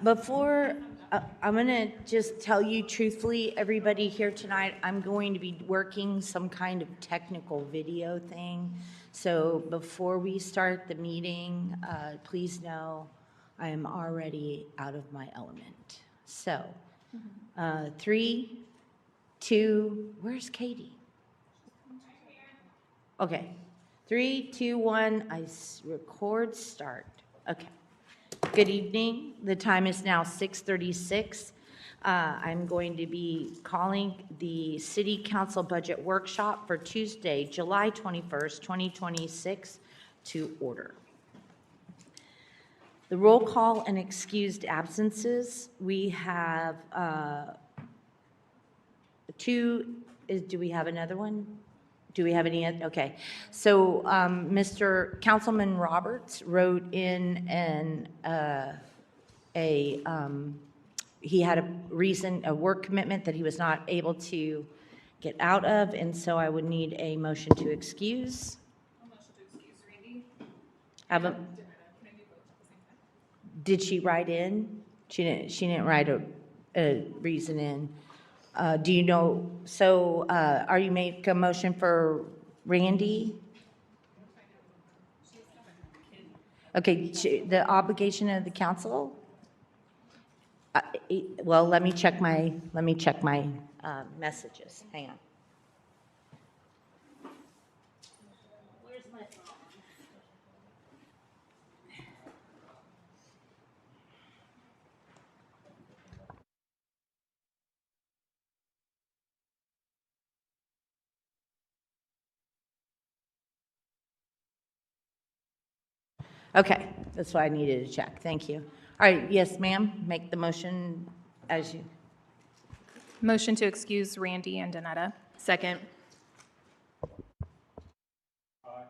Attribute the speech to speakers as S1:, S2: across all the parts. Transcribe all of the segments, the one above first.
S1: Before, I'm going to just tell you truthfully, everybody here tonight, I'm going to be working some kind of technical video thing. So before we start the meeting, please know I am already out of my element. So, 3, 2, where's Katie? Okay, 3, 2, 1, record start. Okay. Good evening. The time is now 6:36. I'm going to be calling the City Council Budget Workshop for Tuesday, July 21st, 2026 to order. The roll call and excused absences, we have do we have another one? Do we have any? Okay. So Mr. Councilman Roberts wrote in he had a work commitment that he was not able to get out of, and so I would need a motion to excuse.
S2: A motion to excuse Randy.
S1: Did she write in? She didn't write a reason in. Do you know, so are you make a motion for Randy? Okay, the obligation of the council? Well, let me check my messages. Hang on. Where's my phone? Okay, that's what I needed to check. Thank you. All right, yes, ma'am, make the motion as you.
S2: Motion to excuse Randy and Donetta.
S3: Second.
S1: Aye.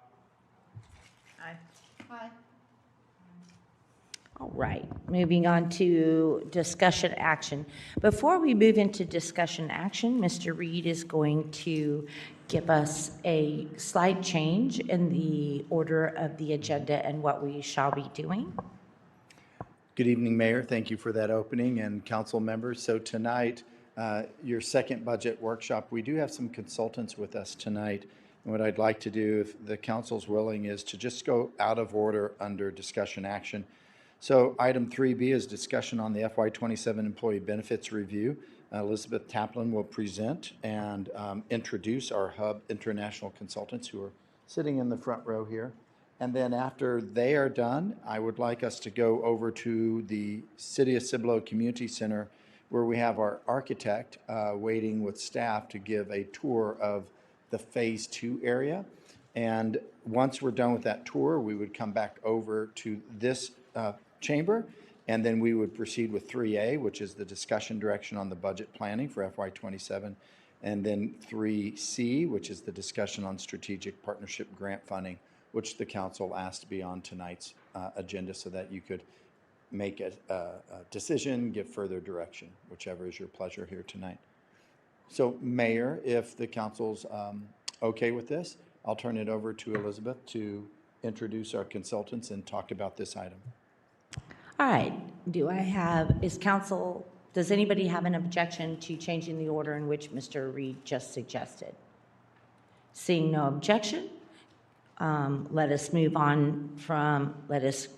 S1: All right, moving on to discussion action. Before we move into discussion action, Mr. Reed is going to give us a slight change in the order of the agenda and what we shall be doing.
S4: Good evening, Mayor. Thank you for that opening, and council members. So tonight, your second budget workshop, we do have some consultants with us tonight. And what I'd like to do, if the council's willing, is to just go out of order under discussion action. So item 3B is discussion on the FY27 employee benefits review. Elizabeth Taplin will present and introduce our Hub International consultants who are sitting in the front row here. And then after they are done, I would like us to go over to the City of Cibolo Community Center, where we have our architect waiting with staff to give a tour of the Phase 2 area. And once we're done with that tour, we would come back over to this chamber, and then we would proceed with 3A, which is the discussion direction on the budget planning for FY27, and then 3C, which is the discussion on strategic partnership grant funding, which the council asked to be on tonight's agenda so that you could make a decision, give further direction, whichever is your pleasure here tonight. So, Mayor, if the council's okay with this, I'll turn it over to Elizabeth to introduce our consultants and talk about this item.
S1: All right, does anybody have an objection to changing the order in which Mr. Reed just suggested? Seeing no objection, let us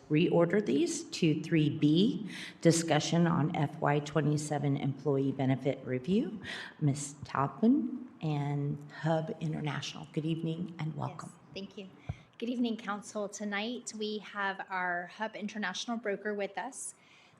S1: reorder these to 3B, discussion on FY27 employee benefit review. Ms. Taupin and Hub International, good evening and welcome.
S5: Yes, thank you. Good evening, Council. Tonight we have our Hub International broker with us.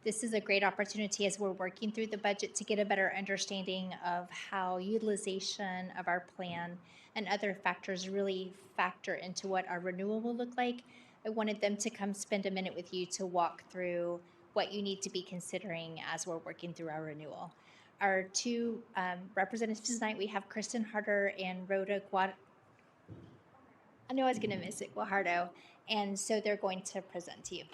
S5: This is a great opportunity as we're working through the budget to get a better understanding of how utilization of our plan and other factors really factor into what our renewal will look like. I wanted them to come spend a minute with you to walk through what you need to be considering as we're working through our renewal. Our two representatives tonight, we have Kristen Harder and Rhoda I know I was going to miss it, Guajardo, and so they're going to present to you.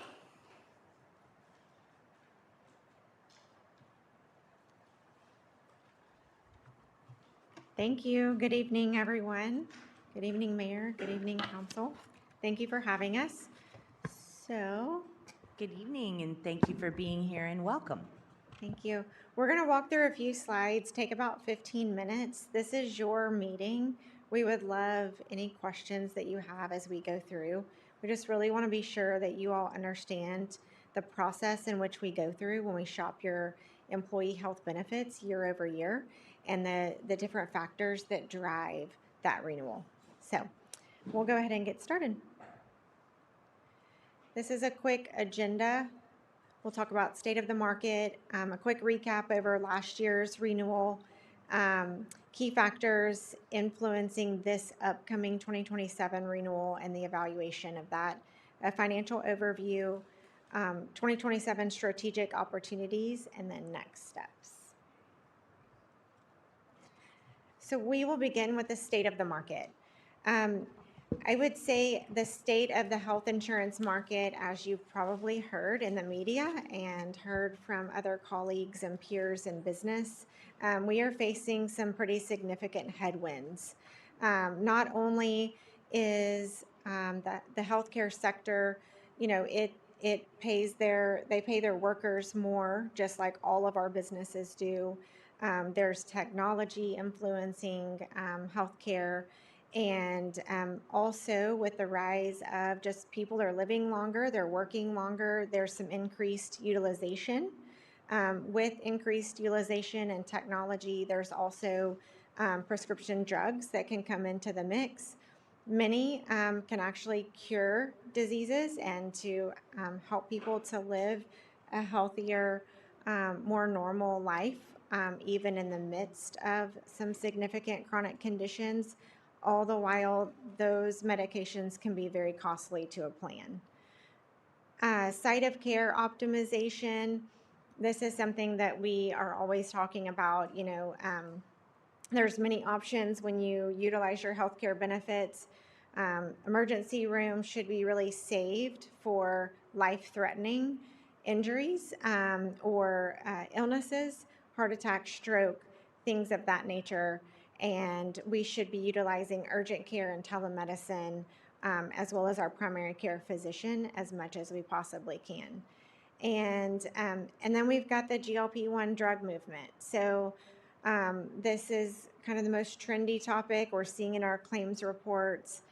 S3: Thank you. Good evening, everyone. Good evening, Mayor. Good evening, Council. Thank you for having us. So
S1: Good evening, and thank you for being here, and welcome.
S3: Thank you. We're going to walk through a few slides, take about 15 minutes. This is your meeting. We would love any questions that you have as we go through. We just really want to be sure that you all understand the process in which we go through when we shop your employee health benefits year over year and the different factors that drive that renewal. So we'll go ahead and get started. This is a quick agenda. We'll talk about state of the market, a quick recap over last year's renewal, key factors influencing this upcoming 2027 renewal and the evaluation of that, a financial overview, 2027 strategic opportunities, and then next steps. So we will begin with the state of the market. I would say the state of the health insurance market, as you've probably heard in the media and heard from other colleagues and peers in business, we are facing some pretty significant headwinds. Not only is the healthcare sector, they pay their workers more, just like all of our businesses do. There's technology influencing healthcare. And also with the rise of just people are living longer, they're working longer, there's some increased utilization. With increased utilization and technology, there's also prescription drugs that can come into the mix. Many can actually cure diseases and to help people to live a healthier, more normal life, even in the midst of some significant chronic conditions. All the while, those medications can be very costly to a plan. Site of care optimization. This is something that we are always talking about. There's many options when you utilize your healthcare benefits. Emergency rooms should be really saved for life-threatening injuries or illnesses, heart attack, stroke, things of that nature. And we should be utilizing urgent care and telemedicine as well as our primary care physician as much as we possibly can. And then we've got the GLP-1 drug movement. So this is kind of the most trendy topic we're seeing in our claims reports.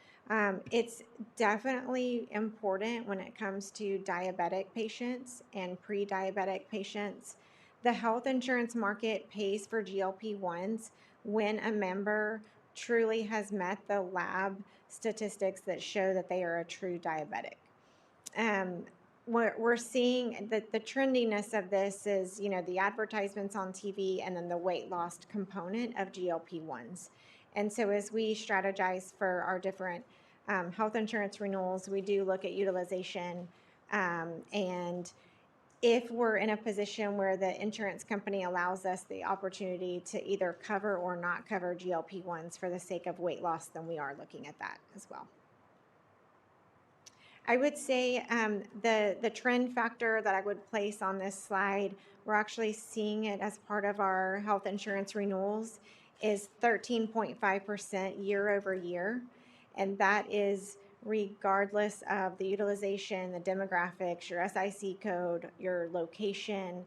S3: It's definitely important when it comes to diabetic patients and pre-diabetic patients. The health insurance market pays for GLP-1s when a member truly has met the lab statistics that show that they are a true diabetic. We're seeing that the trendiness of this is, the advertisements on TV and then the weight loss component of GLP-1s. And so as we strategize for our different health insurance renewals, we do look at utilization and if we're in a position where the insurance company allows us the opportunity to either cover or not cover GLP-1s for the sake of weight loss, then we are looking at that as well. I would say the trend factor that I would place on this slide, we're actually seeing it as part of our health insurance renewals, is 13.5% year over year. And that is regardless of the utilization, the demographics, your SIC code, your location.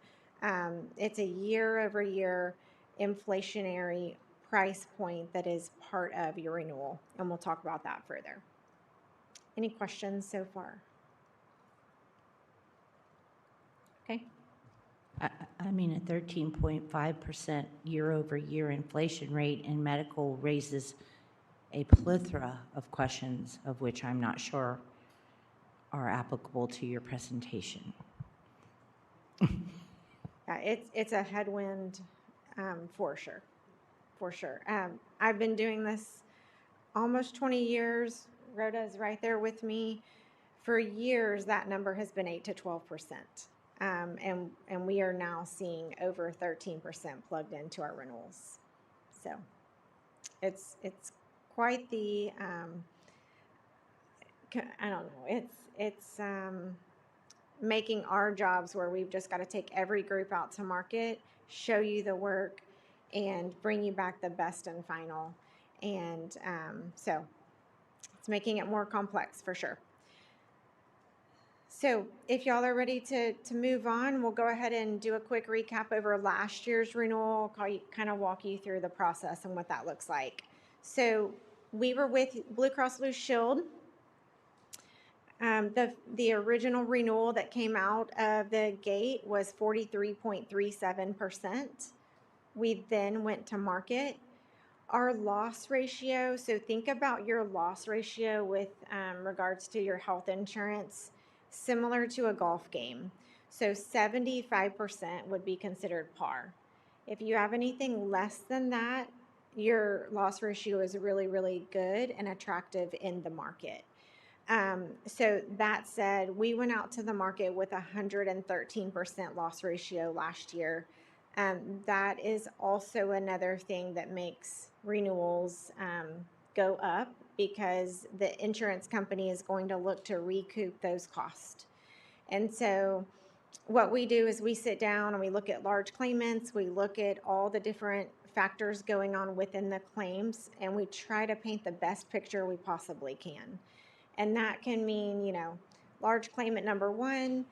S3: It's a year-over-year inflationary price point that is part of your renewal, and we'll talk about that further. Any questions so far? Okay.
S1: I mean, a 13.5% year-over-year inflation rate in medical raises a plethora of questions, of which I'm not sure are applicable to your presentation.
S3: Yeah, it's a headwind for sure, for sure. I've been doing this almost 20 years. Rhoda's right there with me. For years, that number has been 8 to 12%. And we are now seeing over 13% plugged into our renewals. So it's quite the, I don't know, it's making our jobs where we've just got to take every group out to market, show you the work, and bring you back the best and final. And so it's making it more complex for sure. So if y'all are ready to move on, we'll go ahead and do a quick recap over last year's renewal, kind of walk you through the process and what that looks like. So we were with Blue Cross Blue Shield. The original renewal that came out of the gate was 43.37%. We then went to market. Our loss ratio, so think about your loss ratio with regards to your health insurance, similar to a golf game. So 75% would be considered par. If you have anything less than that, your loss ratio is really, really good and attractive in the market. So that said, we went out to the market with 113% loss ratio last year. That is also another thing that makes renewals go up because the insurance company is going to look to recoup those costs. And so what we do is we sit down and we look at large claimants, we look at all the different factors going on within the claims, and we try to paint the best picture we possibly can. And that can mean, large claimant number one,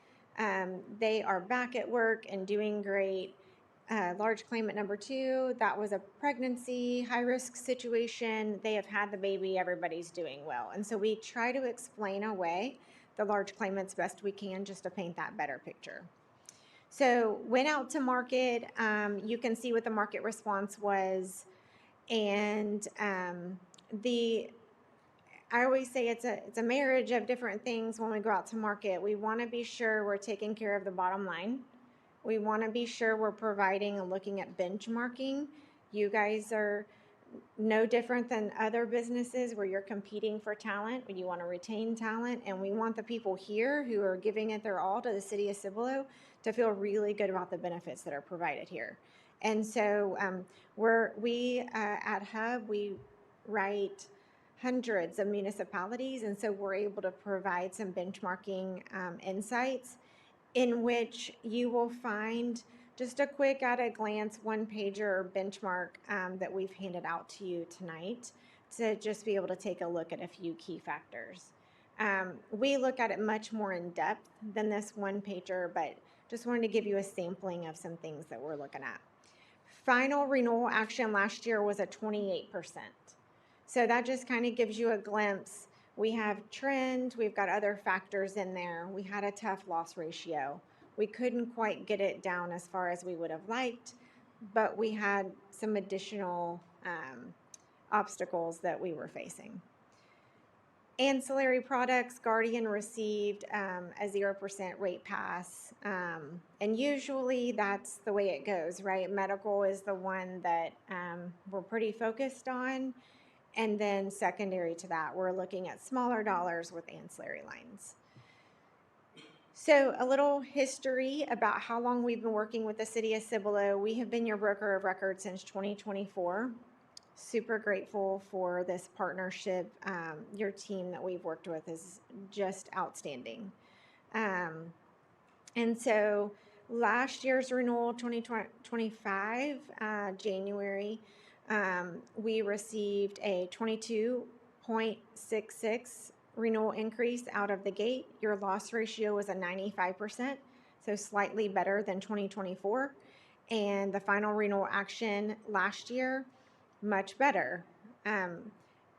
S3: they are back at work and doing great. Large claimant number two, that was a pregnancy, high risk situation. They have had the baby, everybody's doing well. And so we try to explain away the large claimants best we can just to paint that better picture. So went out to market. You can see what the market response was. And I always say it's a marriage of different things when we go out to market. We want to be sure we're taking care of the bottom line. We want to be sure we're providing and looking at benchmarking. You guys are no different than other businesses where you're competing for talent, when you want to retain talent, and we want the people here who are giving it their all to the city of Cibolo to feel really good about the benefits that are provided here. And so we at Hub, we write hundreds of municipalities, and so we're able to provide some benchmarking insights in which you will find just a quick at a glance one pager benchmark that we've handed out to you tonight to just be able to take a look at a few key factors. We look at it much more in depth than this one pager, but just wanted to give you a sampling of some things that we're looking at. Final renewal action last year was at 28%. So that just kind of gives you a glimpse. We have trend, we've got other factors in there. We had a tough loss ratio. We couldn't quite get it down as far as we would have liked, but we had some additional obstacles that we were facing. Ancillary products, Guardian received a 0% rate pass. And usually that's the way it goes, right? Medical is the one that we're pretty focused on. And then secondary to that, we're looking at smaller dollars with ancillary lines. So a little history about how long we've been working with the city of Cibolo. We have been your broker of record since 2024. Super grateful for this partnership. Your team that we've worked with is just outstanding. And so last year's renewal, 2025, January, we received a 22.66 renewal increase out of the gate. Your loss ratio was a 95%, so slightly better than 2024. And the final renewal action last year, much better.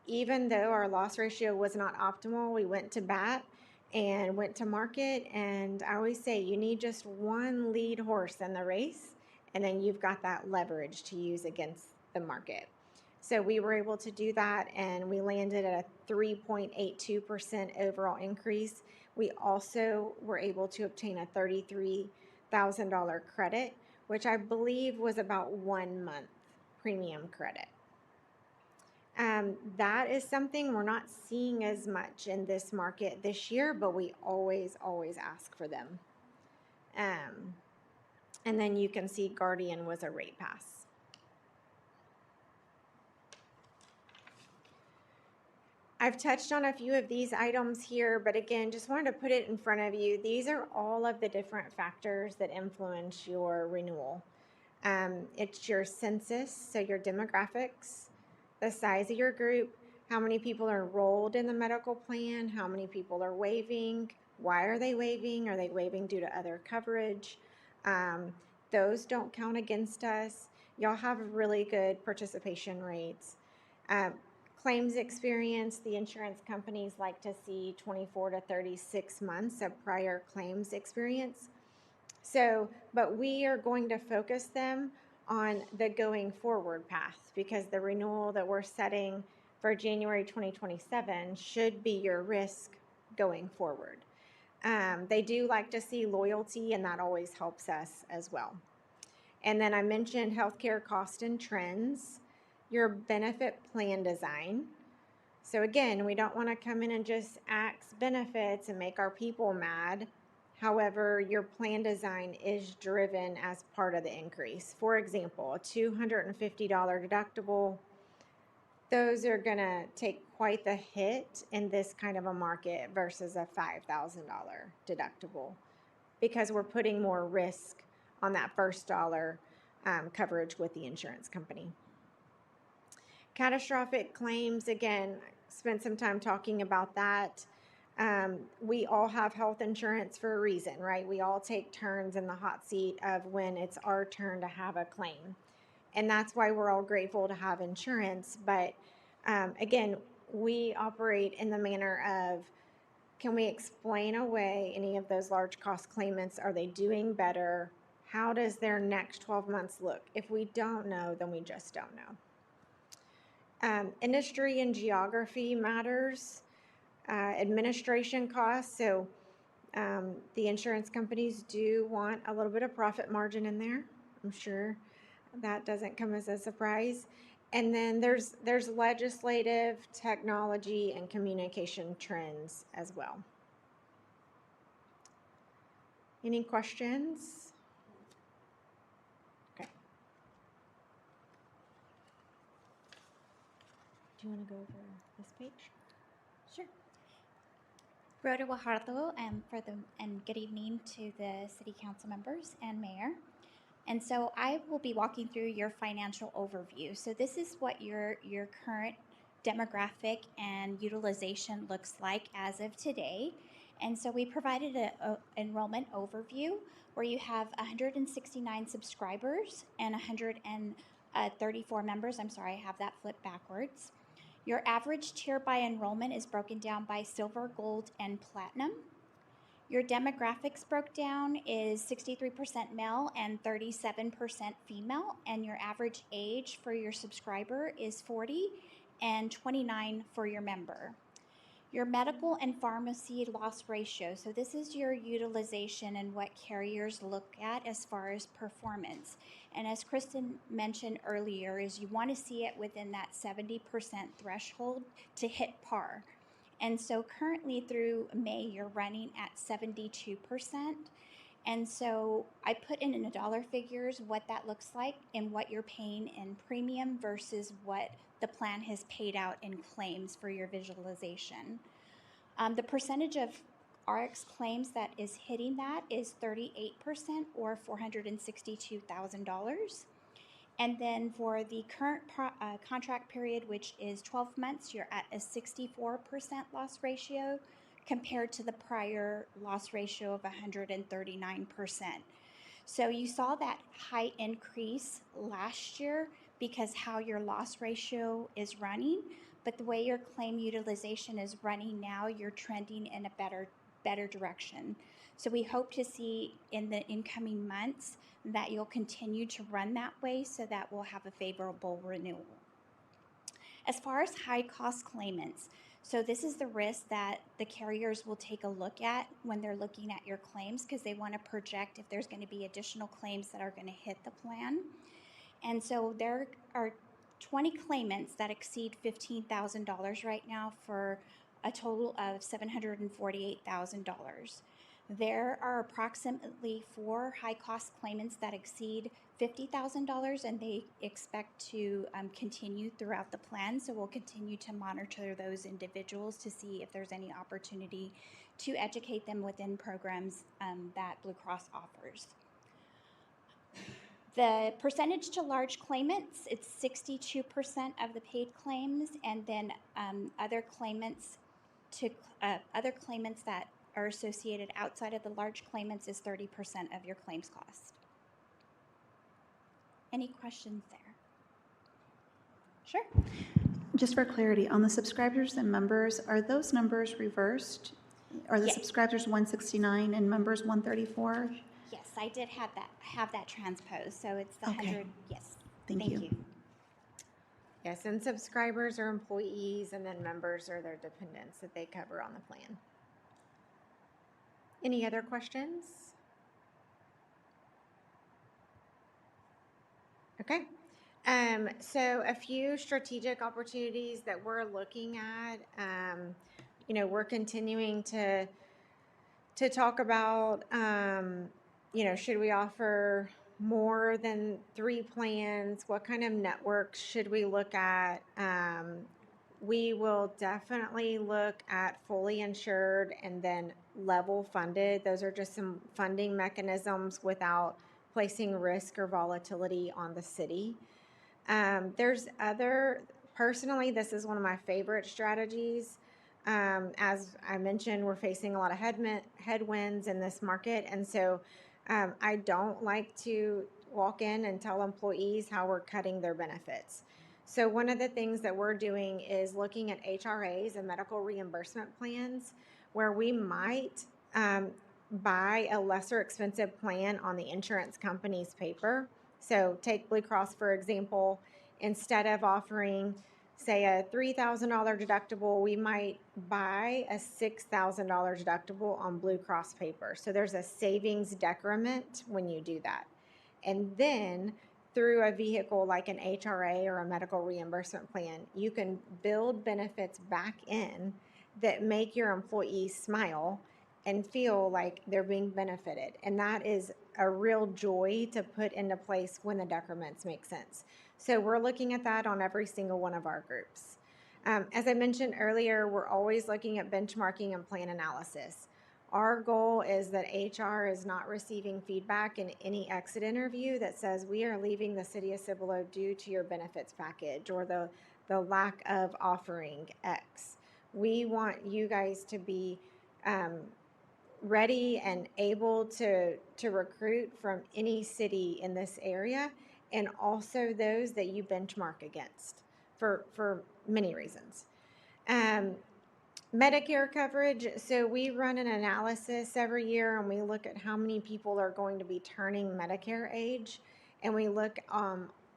S3: Even though our loss ratio was not optimal, we went to bat and went to market. And I always say you need just one lead horse in the race, and then you've got that leverage to use against the market. So we were able to do that, and we landed at a 3.82% overall increase. We also were able to obtain a $33,000 credit, which I believe was about 1 month premium credit. That is something we're not seeing as much in this market this year, but we always ask for them. And then you can see Guardian was a rate pass. I've touched on a few of these items here, but again, just wanted to put it in front of you. These are all of the different factors that influence your renewal. It's your census, so your demographics, the size of your group, how many people are enrolled in the medical plan, how many people are waiving, Why are they waiving? Are they waiving due to other coverage? Those don't count against us. Y'all have really good participation rates. Claims experience, the insurance companies like to see 24 to 36 months of prior claims experience. So, but we are going to focus them on the going forward path because the renewal that we're setting for January 2027 should be your risk going forward. They do like to see loyalty, and that always helps us as well. And then I mentioned healthcare cost and trends, your benefit plan design. So again, we don't want to come in and just axe benefits and make our people mad. However, your plan design is driven as part of the increase. For example, a $250 deductible, those are going to take quite the hit in this kind of a market versus a $5,000 deductible because we're putting more risk on that first dollar coverage with the insurance company. Catastrophic claims, again, spent some time talking about that. We all have health insurance for a reason, right? We all take turns in the hot seat of when it's our turn to have a claim. And that's why we're all grateful to have insurance. But again, we operate in the manner of, can we explain away any of those large cost claimants? Are they doing better? How does their next 12 months look? If we don't know, then we just don't know. Industry and geography matters. Administration costs. So the insurance companies do want a little bit of profit margin in there. I'm sure that doesn't come as a surprise. And then there's legislative, technology, and communication trends as well. Any questions? Okay. Do you want to go over this page?
S5: Sure. Rhoda Guajardo, and good evening to the city council members and mayor. And so I will be walking through your financial overview. So this is what your current demographic and utilization looks like as of today. And so we provided an enrollment overview where you have 169 subscribers and 134 members. I'm sorry, I have that flipped backwards. Your average tier by enrollment is broken down by silver, gold, and platinum. Your demographics broke down is 63% male and 37% female, and your average age for your subscriber is 40 and 29 for your member. Your medical and pharmacy loss ratio. So this is your utilization and what carriers look at as far as performance. And as Kristen mentioned earlier, is you want to see it within that 70% threshold to hit par. And so currently through May, you're running at 72%. And so I put in dollar figures what that looks like and what you're paying in premium versus what the plan has paid out in claims for your visualization. The percentage of RX claims that is hitting that is 38% or $462,000. And then for the current contract period, which is 12 months, you're at a 64% loss ratio compared to the prior loss ratio of 139%. So you saw that high increase last year because how your loss ratio is running, but the way your claim utilization is running now, you're trending in a better direction. So we hope to see in the incoming months that you'll continue to run that way so that we'll have a favorable renewal. As far as high cost claimants, so this is the risk that the carriers will take a look at when they're looking at your claims because they want to project if there's going to be additional claims that are going to hit the plan. And so there are 20 claimants that exceed $15,000 right now for a total of $748,000. There are approximately 4 high-cost claimants that exceed $50,000, and they expect to continue throughout the plan. So we'll continue to monitor those individuals to see if there's any opportunity to educate them within programs that Blue Cross offers. The percentage to large claimants, it's 62% of the paid claims, and then other claimants that
S6: are associated outside of the large claimants is 30% of your claims cost. Any questions there? Sure.
S7: Just for clarity, on the subscribers and members, are those numbers reversed? Are the
S6: Yes.
S7: subscribers 169 and members 134?
S6: Yes, I did have that transposed, so it's the
S7: Okay.
S6: 100, yes.
S7: Thank you.
S3: Yes, and subscribers are employees, and then members are their dependents that they cover on the plan. Any other questions? Okay. So a few strategic opportunities that we're looking at. We're continuing to talk about, should we offer more than 3 plans? What kind of networks should we look at? We will definitely look at fully insured and then level funded. Those are just some funding mechanisms without placing risk or volatility on the city. Personally, this is one of my favorite strategies. As I mentioned, we're facing a lot of headwinds in this market. And so I don't like to walk in and tell employees how we're cutting their benefits. So one of the things that we're doing is looking at HRAs and medical reimbursement plans where we might buy a lesser expensive plan on the insurance company's paper. So take Blue Cross, for example. Instead of offering, say, a $3,000 deductible, we might buy a $6,000 deductible on Blue Cross paper. So there's a savings decrement when you do that. And then through a vehicle like an HRA or a medical reimbursement plan, you can build benefits back in that make your employees smile and feel like they're being benefited. And that is a real joy to put into place when the decrements make sense. So we're looking at that on every single one of our groups. As I mentioned earlier, we're always looking at benchmarking and plan analysis. Our goal is that HR is not receiving feedback in any exit interview that says we are leaving the city of Cibolo due to your benefits package or the lack of offering X. We want you guys to be ready and able to recruit from any city in this area, and also those that you benchmark against for many reasons. Medicare coverage, so we run an analysis every year and we look at how many people are going to be turning Medicare age, and we look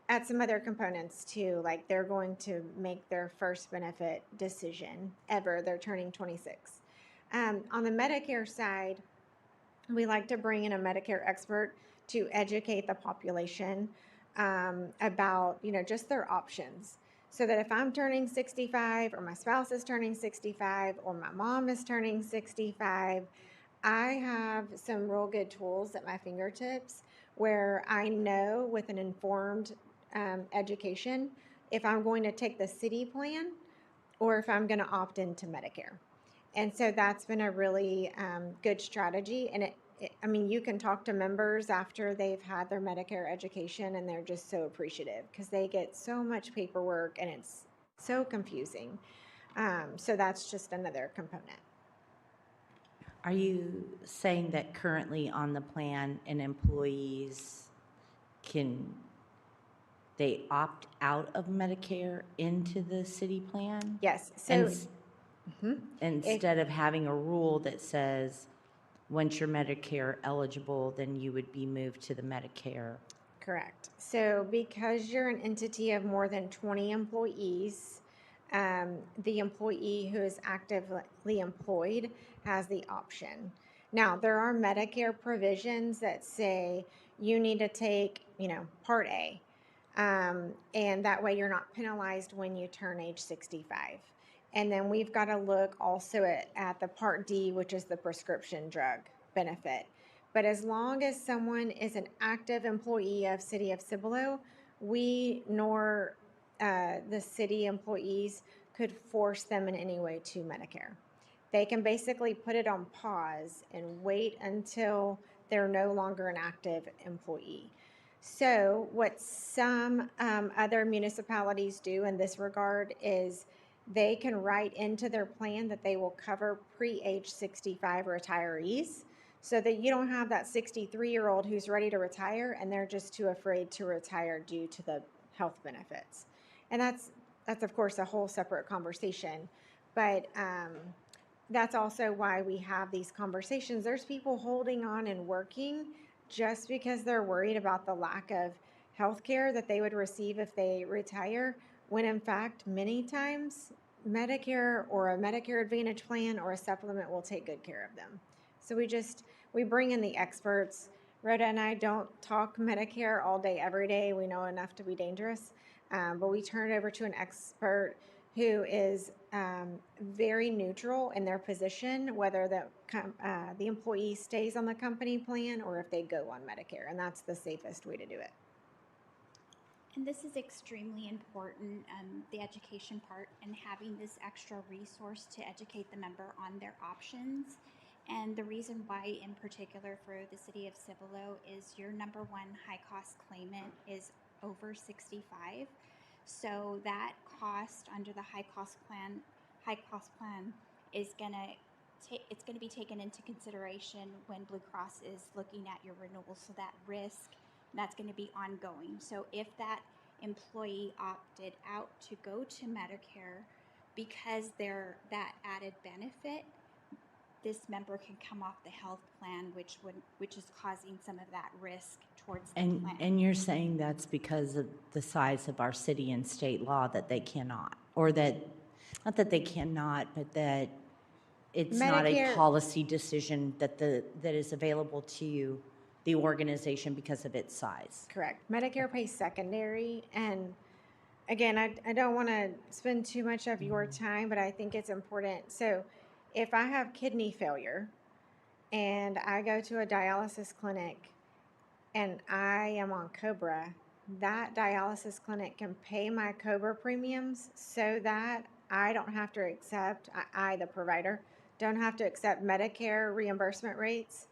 S3: at some other components too, like they're going to make their first benefit decision ever, they're turning 26. On the Medicare side, we like to bring in a Medicare expert to educate the population about, just their options. So that if I'm turning 65 or my spouse is turning 65 or my mom is turning 65, I have some real good tools at my fingertips where I know with an informed education if I'm going to take the city plan or if I'm going to opt into Medicare. And so that's been a really good strategy. And you can talk to members after they've had their Medicare education and they're just so appreciative because they get so much paperwork and it's so confusing. So that's just another component.
S1: Are you saying that currently on the plan, an employees they opt out of Medicare into the city plan?
S3: Yes. So
S1: Instead of having a rule that says, once you're Medicare eligible, then you would be moved to the Medicare.
S3: Correct. So because you're an entity of more than 20 employees, the employee who is actively employed has the option. Now, there are Medicare provisions that say you need to take, Part A, and that way you're not penalized when you turn age 65. And then we've got to look also at the Part D, which is the prescription drug benefit. But as long as someone is an active employee of City of Cibolo, we nor the city employees could force them in any way to Medicare. They can basically put it on pause and wait until they're no longer an active employee. So what some other municipalities do in this regard is they can write into their plan that they will cover pre-age 65 retirees, so that you don't have that 63-year-old who's ready to retire and they're just too afraid to retire due to the health benefits. And that's of course a whole separate conversation, but that's also why we have these conversations. There's people holding on and working just because they're worried about the lack of health care that they would receive if they retire, when in fact, many times, Medicare or a Medicare Advantage plan or a supplement will take good care of them. So we bring in the experts. Rhoda and I don't talk Medicare all day, every day. We know enough to be dangerous, but we turn it over to an expert who is very neutral in their position, whether the employee stays on the company plan or if they go on Medicare, and that's the safest way to do it.
S6: And this is extremely important, the education part, and having this extra resource to educate the member on their options. And the reason why in particular for the city of Cibolo is your number one high cost claimant is over 65. So that cost under the high cost plan is it's gonna be taken into consideration when Blue Cross is looking at your renewal. So that risk, that's gonna be ongoing. So if that employee opted out to go to Medicare because they're that added benefit, this member can come off the health plan, which is causing some of that risk towards the plan.
S1: And you're saying that's because of the size of our city and state law that they cannot, or that, not that they cannot, but that it's not a
S3: Medicare-
S1: policy decision that is available to you, the organization, because of its size.
S3: Correct. Medicare pays secondary, and again, I don't want to spend too much of your time, but I think it's important. So if I have kidney failure and I go to a dialysis clinic and I am on COBRA, that dialysis clinic can pay my COBRA premiums so that I don't have to accept, I the provider, don't have to accept Medicare reimbursement rates.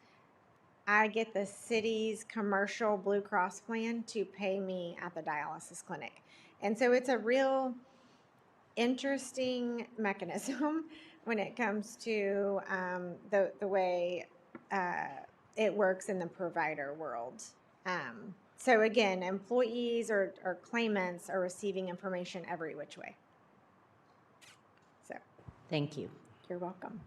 S3: I get the city's commercial Blue Cross plan to pay me at the dialysis clinic. And so it's a real interesting mechanism when it comes to the way it works in the provider world. So again, employees or claimants are receiving information every which way. So
S1: Thank you.
S3: you're welcome.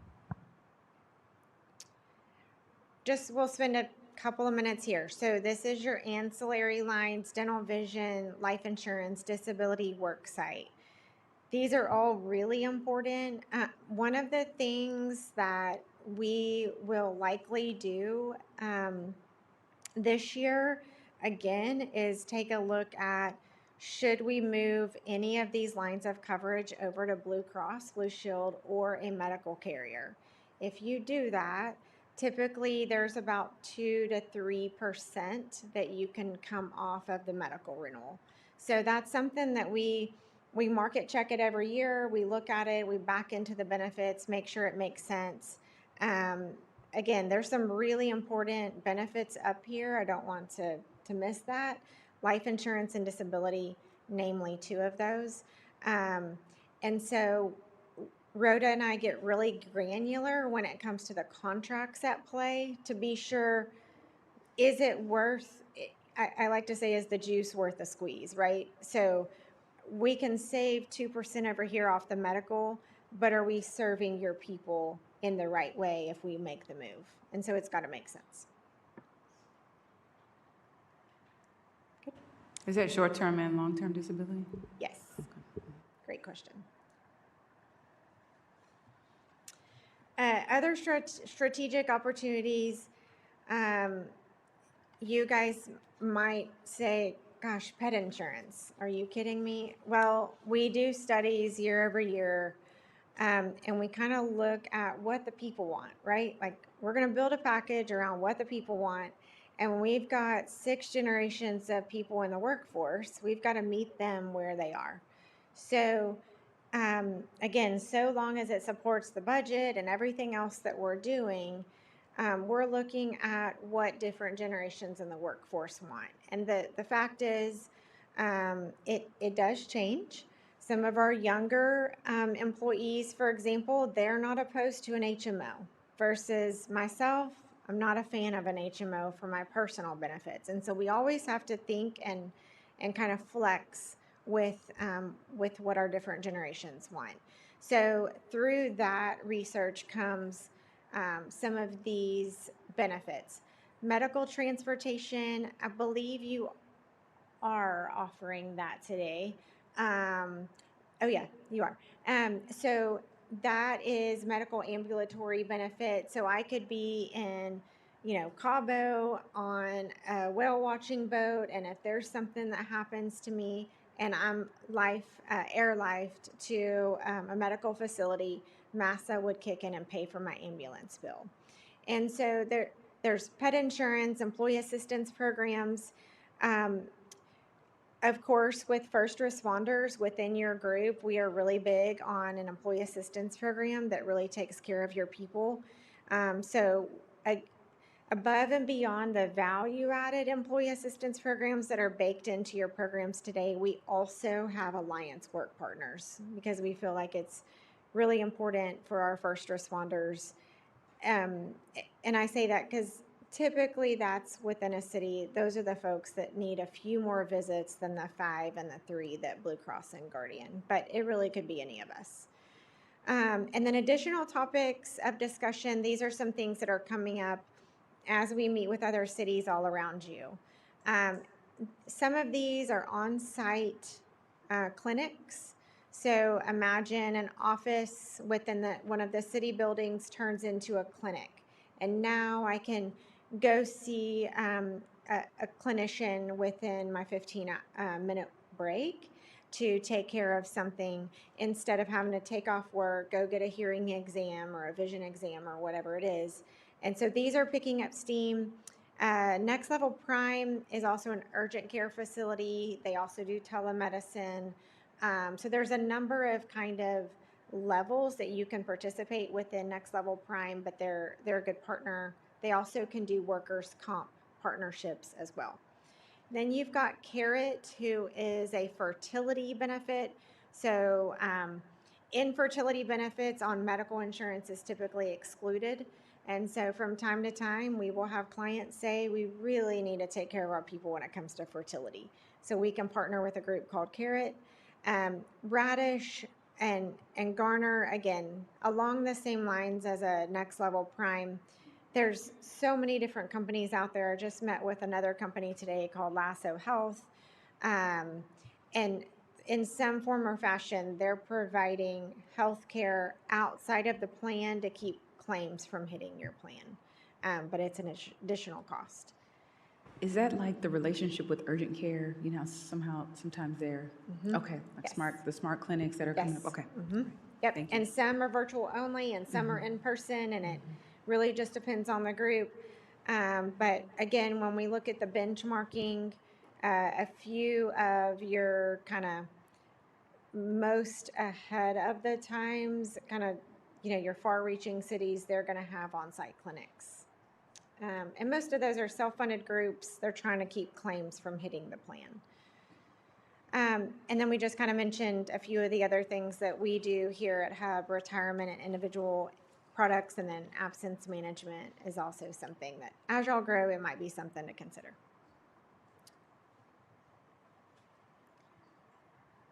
S3: We'll spend a couple of minutes here. So this is your ancillary lines: dental, vision, life insurance, disability, work site. These are all really important. One of the things that we will likely do this year, again, is take a look at, should we move any of these lines of coverage over to Blue Cross, Blue Shield, or a medical carrier? If you do that, typically there's about 2 to 3% that you can come off of the medical renewal. So that's something that we market check it every year. We look at it, we back into the benefits, make sure it makes sense. Again, there's some really important benefits up here. I don't want to miss that. Life insurance and disability, namely 2 of those. And so Rhoda and I get really granular when it comes to the contracts at play to be sure, is it worth, I like to say, is the juice worth the squeeze, right? So we can save 2% over here off the medical, but are we serving your people in the right way if we make the move? And so it's got to make sense.
S8: Is that short-term and long-term disability?
S3: Yes. Great question. Other strategic opportunities, you guys might say, gosh, pet insurance, are you kidding me? Well, we do studies year over year, and we kind of look at what the people want, right? Like, we're going to build a package around what the people want, and we've got 6 generations of people in the workforce. We've got to meet them where they are. So again, so long as it supports the budget and everything else that we're doing, we're looking at what different generations in the workforce want. And the fact is, it does change. Some of our younger employees, for example, they're not opposed to an HMO versus myself. I'm not a fan of an HMO for my personal benefits. And so we always have to think and kind of flex with what our different generations want. So through that research comes some of these benefits. Medical transportation, I believe you are offering that today. Oh yeah, you are. So that is medical ambulatory benefit. So I could be in, Cabo on a whale watching boat, and if there's something that happens to me and I'm airlifted to a medical facility, MASA would kick in and pay for my ambulance bill. And so there's pet insurance, employee assistance programs. Of course, with first responders within your group, we are really big on an employee assistance program that really takes care of your people. Above and beyond the value-added employee assistance programs that are baked into your programs today, we also have alliance work partners because we feel like it's really important for our first responders. And I say that because typically that's within a city. Those are the folks that need a few more visits than the 5 and the 3 that Blue Cross and Guardian, but it really could be any of us. And then additional topics of discussion. These are some things that are coming up as we meet with other cities all around you. Some of these are on-site clinics. So imagine an office within one of the city buildings turns into a clinic. And now I can go see a clinician within my 15-minute break to take care of something instead of having to take off work, go get a hearing exam or a vision exam or whatever it is. And so these are picking up steam. Next Level Prime is also an urgent care facility. They also do telemedicine. So there's a number of kind of levels that you can participate within Next Level Prime, but they're a good partner. They also can do workers' comp partnerships as well. Then you've got Carrot, who is a fertility benefit. So infertility benefits on medical insurance is typically excluded. And so from time to time, we will have clients say, we really need to take care of our people when it comes to fertility. So we can partner with a group called Carrot. Radish and Garner, again, along the same lines as a Next Level Prime. There's so many different companies out there. I just met with another company today called Lasso Health. And in some form or fashion, they're providing health care outside of the plan to keep claims from hitting your plan. But it's an additional cost.
S8: Is that like the relationship with urgent care? You know, sometimes they're, okay, like
S3: Yes.
S8: the smart clinics that are coming
S3: Yes.
S8: up, okay.
S3: Yep.
S8: Thank you.
S3: And some are virtual only and some are in person, and it really just depends on the group. But again, when we look at the benchmarking, a few of your kind of most ahead of the times, kind of, your far-reaching cities, they're going to have on-site clinics. And most of those are self-funded groups. They're trying to keep claims from hitting the plan. And then we just kind of mentioned a few of the other things that we do here at Hub, retirement and individual products, and then absence management is also something that as y'all grow, it might be something to consider.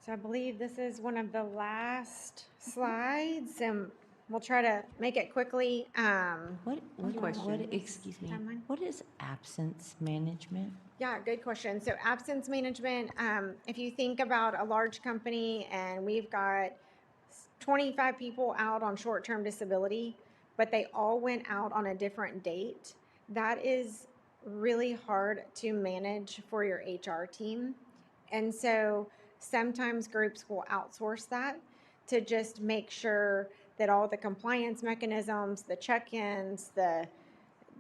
S3: So I believe this is one of the last slides, and we'll try to make it quickly.
S1: Excuse me,
S3: Timeline?
S1: what is absence management?
S3: Yeah, good question. So absence management, if you think about a large company and we've got 25 people out on short-term disability, but they all went out on a different date, that is really hard to manage for your HR team. And so sometimes groups will outsource that to just make sure that all the compliance mechanisms, the check-ins, the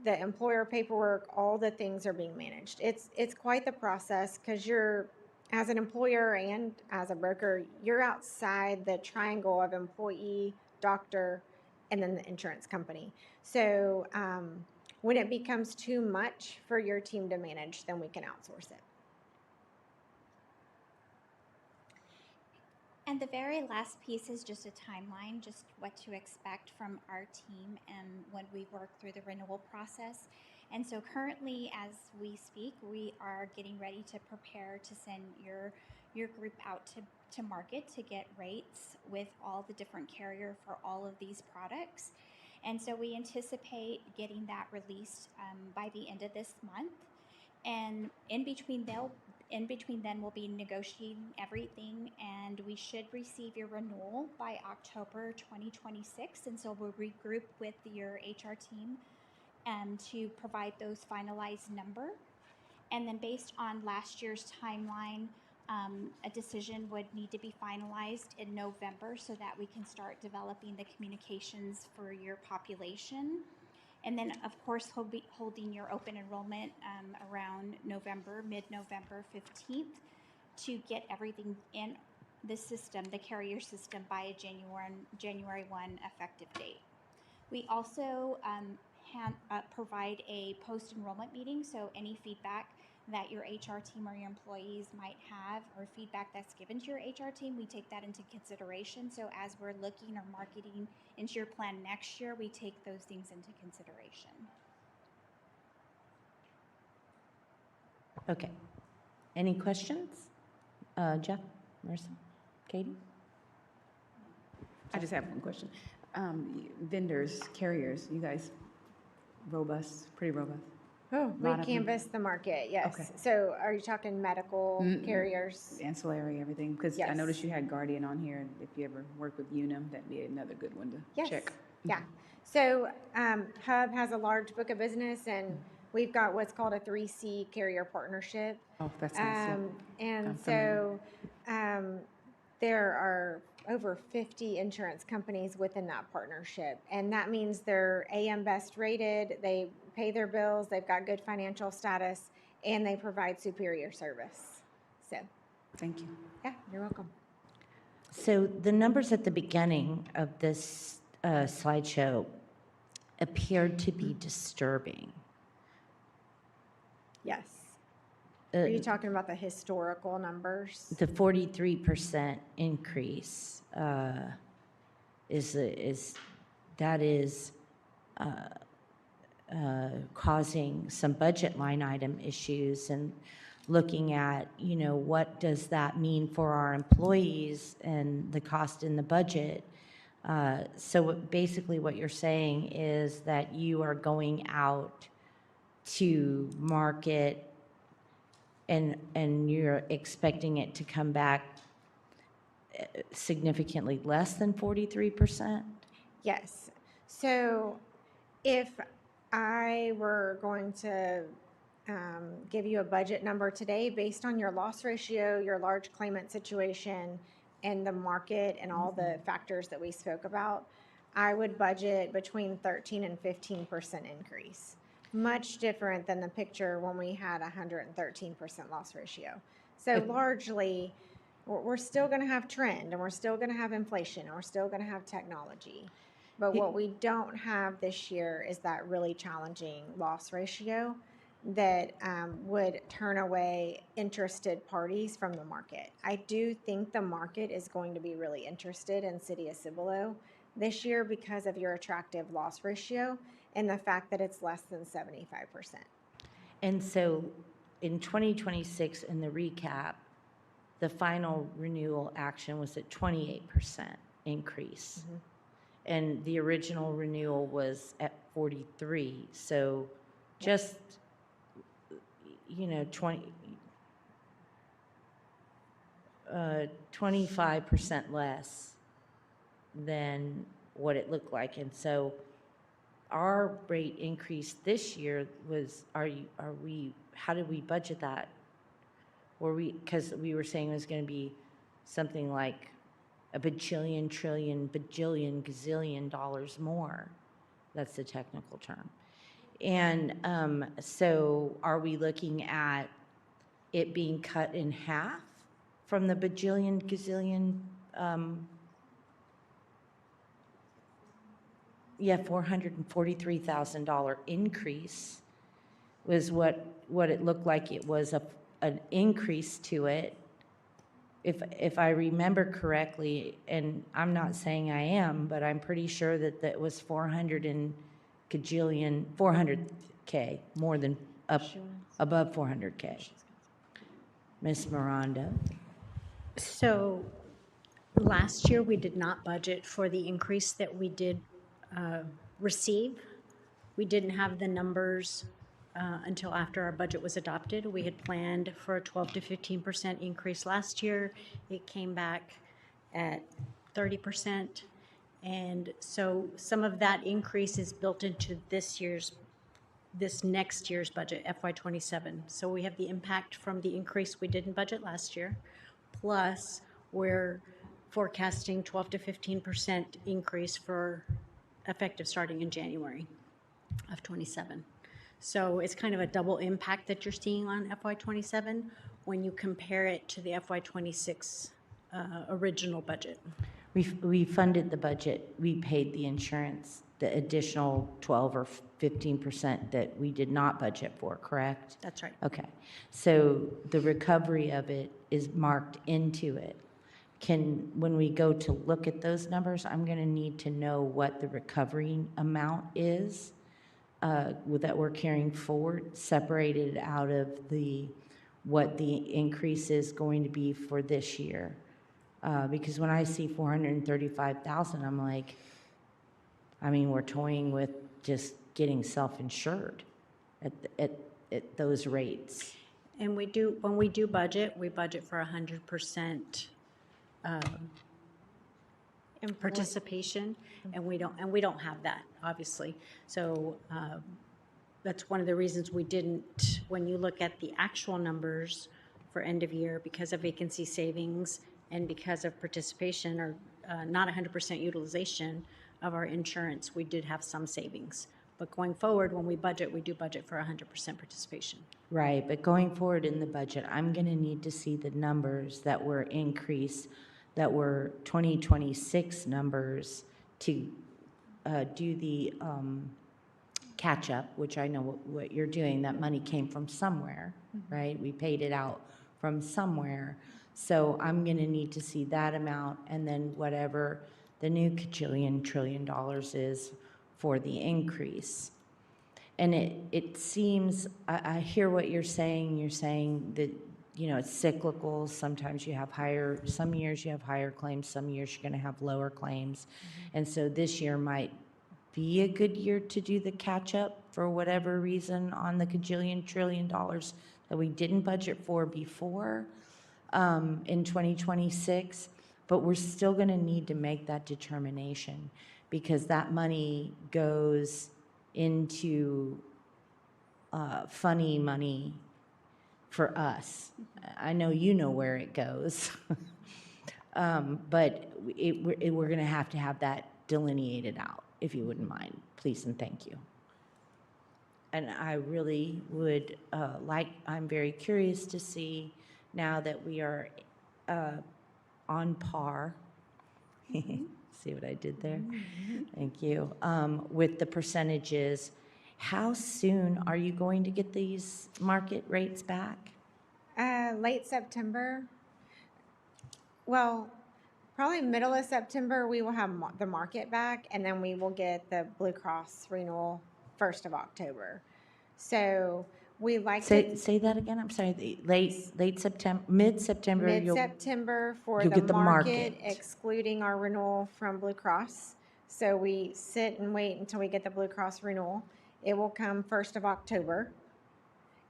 S3: employer paperwork, all the things are being managed. It's quite the process because you're, as an employer and as a broker, you're outside the triangle of employee, doctor, and then the insurance company. So when it becomes too much for your team to manage, then we can outsource it.
S6: And the very last piece is just a timeline, just what to expect from our team when we work through the renewal process. And so currently, as we speak, we are getting ready to prepare to send your group out to market to get rates with all the different carrier for all of these products. And so we anticipate getting that released by the end of this month. And in between then we'll be negotiating everything, and we should receive your renewal by October 2026. And so we'll regroup with your HR team to provide those finalized number. And then based on last year's timeline, a decision would need to be finalized in November so that we can start developing the communications for your population. And then, of course, he'll be holding your open enrollment around mid-November 15th, to get everything in the system, the carrier system, by a January 1 effective date. We also provide a post-enrollment meeting, so any feedback that your HR team or your employees might have, or feedback that's given to your HR team, we take that into consideration. So as we're looking or marketing into your plan next year, we take those things into consideration.
S1: Okay. Any questions? Jeff, Marissa, Katie?
S8: I just have one question. Vendors, carriers, you guys robust, pretty robust?
S3: Oh, we
S8: Lot of them.
S3: canvass the market, yes.
S8: Okay.
S3: So are you talking medical carriers?
S8: Ancillary, everything, because I
S3: Yes.
S8: noticed you had Guardian on here, and if you ever work with Unum, that'd be another good one to
S3: Yes.
S8: check.
S3: Yeah. So Hub has a large book of business, and we've got what's called a 3C carrier partnership.
S8: Oh, that's nice, yeah.
S3: And
S8: I'm
S3: so there are over 50 insurance companies within that partnership. And that means they're AM Best rated, they pay their bills, they've got good financial status, and they provide superior service. So,
S8: Thank you.
S3: yeah, you're welcome.
S1: So the numbers at the beginning of this slideshow appeared to be disturbing.
S3: Yes. Are you talking about the historical numbers?
S1: The 43% increase is causing some budget line item issues, and looking at, what does that mean for our employees and the cost in the budget. So basically what you're saying is that you are going out to market, and you're expecting it to come back significantly less than 43%?
S3: Yes. So if I were going to give you a budget number today based on your loss ratio, your large claimant situation, and the market and all the factors that we spoke about, I would budget between 13 and 15% increase. Much different than the picture when we had 113% loss ratio. So largely, we're still going to have trend, and we're still going to have inflation, and we're still going to have technology. But what we don't have this year is that really challenging loss ratio that would turn away interested parties from the market. I do think the market is going to be really interested in City of Cibolo this year because of your attractive loss ratio and the fact that it's less than 75%.
S1: And so in 2026, in the recap, the final renewal action was at 28% increase. And the original renewal was at 43. So just, 25% less than what it looked like. And so our rate increase this year was, how did we budget that? Because we were saying it was going to be something like a bajillion, trillion, bajillion, gazillion dollars more. That's the technical term. And so are we looking at it being cut in half from the bajillion, gazillion, $443,000 increase was what it looked like. It was an increase to it. if I remember correctly, and I'm not saying I am, but I'm pretty sure that that was 400K, more than, above 400K. Ms. Miranda?
S9: So last year, we did not budget for the increase that we did receive. We didn't have the numbers until after our budget was adopted. We had planned for a 12 to 15% increase last year. It came back at 30%. And so some of that increase is built into this next year's budget, FY27. So we have the impact from the increase we did in budget last year, plus we're forecasting 12 to 15% increase for effective starting in January of 27. So it's kind of a double impact that you're seeing on FY27 when you compare it to the FY26 original budget.
S1: We funded the budget, we paid the insurance, the additional 12 or 15% that we did not budget for, correct?
S9: That's right.
S1: Okay, so the recovery of it is marked into it. When we go to look at those numbers, I'm gonna need to know what the recovery amount is that we're carrying forward, separated out of what the increase is going to be for this year. Because when I see 435,000, I'm like, I mean, we're toying with just getting self-insured at those rates.
S9: And when we do budget, we budget for 100% participation, and we don't have that, obviously. So that's one of the reasons we didn't, when you look at the actual numbers for end of year, because of vacancy savings and because of participation or not 100% utilization of our insurance, we did have some savings. But going forward, when we budget, we do budget for 100% participation.
S1: Right, but going forward in the budget, I'm gonna need to see the numbers that were increased, that were 2026 numbers to do the catch-up, which I know what you're doing. That money came from somewhere, right? We paid it out from somewhere. So I'm gonna need to see that amount, and then whatever the new $1 trillion is for the increase. And it seems, I hear what you're saying. You're saying that, you know, it's cyclical. Sometimes you have some years you have higher claims, some years you're gonna have lower claims. And so this year might be a good year to do the catch-up for whatever reason on the $1 trillion that we didn't budget for before in 2026. But we're still gonna need to make that determination, because that money goes into funny money for us. I know you know where it goes. But we're gonna have to have that delineated out, if you wouldn't mind, please and thank you. And I really would I'm very curious to see, now that we are on par, see what I did there? Thank you. With the percentages, how soon are you going to get these market rates back?
S3: Late September. Well, probably middle of September, we will have the market back, and then we will get the Blue Cross renewal 1st of October. So we like to
S1: Say that again, I'm sorry, late September, mid-September?
S3: mid-September for
S1: you'll
S3: the
S1: get the
S3: market,
S1: market.
S3: excluding our renewal from Blue Cross. So we sit and wait until we get the Blue Cross renewal. It will come 1st of October.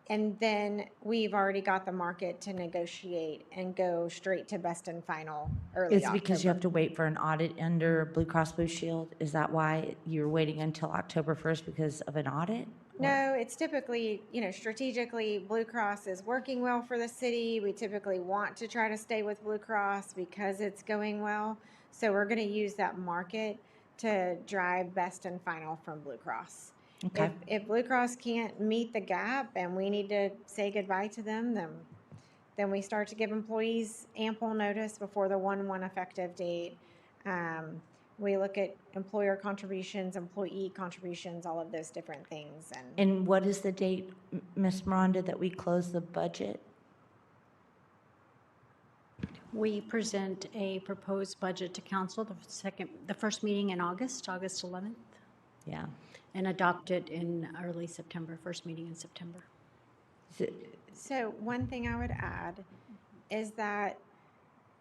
S3: And then we've already got the market to negotiate and go straight to best and final early
S1: It's
S3: October.
S1: because you have to wait for an audit under Blue Cross Blue Shield? Is that why you're waiting until October 1st, because of an audit?
S3: No, it's typically, strategically, Blue Cross is working well for the city. We typically want to try to stay with Blue Cross because it's going well. So we're going to use that market to drive best and final from Blue Cross.
S1: Okay.
S3: If Blue Cross can't meet the gap and we need to say goodbye to them, then we start to give employees ample notice before the 1/1 effective date. We look at employer contributions, employee contributions, all of those different things.
S1: And what is the date, Ms. Miranda, that we close the budget?
S9: We present a proposed budget to council, the first meeting in August 11th,
S1: Yeah.
S9: and adopt it in early September, first meeting in September.
S3: So one thing I would add is that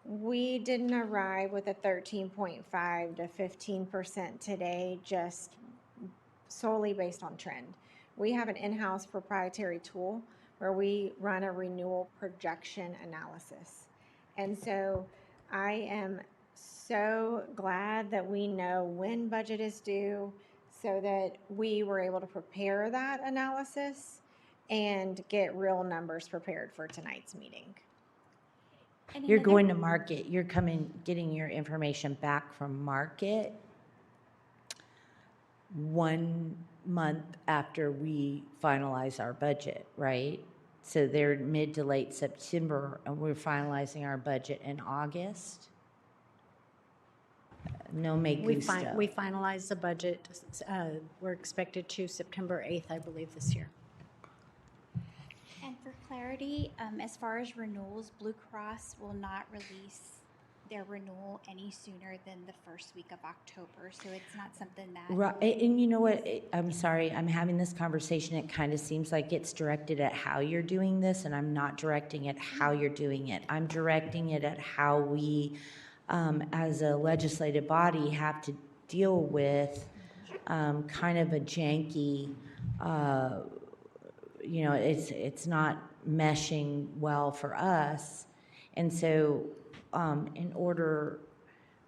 S3: we didn't arrive with a 13.5 to 15% today just solely based on trend. We have an in-house proprietary tool where we run a renewal projection analysis. And so I am so glad that we know when budget is due so that we were able to prepare that analysis and get real numbers prepared for tonight's meeting.
S6: And
S1: You're
S6: another-
S1: going to market, you're getting your information back from market 1 month after we finalize our budget, right? So they're mid to late September, and we're finalizing our budget in August? No make
S9: We
S1: gusto.
S9: finalize the budget, we're expected to September 8th, I believe, this year.
S6: And for clarity, as far as renewals, Blue Cross will not release their renewal any sooner than the first week of October. So it's not something that.
S1: Right, and you know what, I'm sorry, I'm having this conversation, it kind of seems like it's directed at how you're doing this, and I'm not directing it how you're doing it. I'm directing it at how we, as a legislative body, have to deal with kind of a janky, it's not meshing well for us. And so in order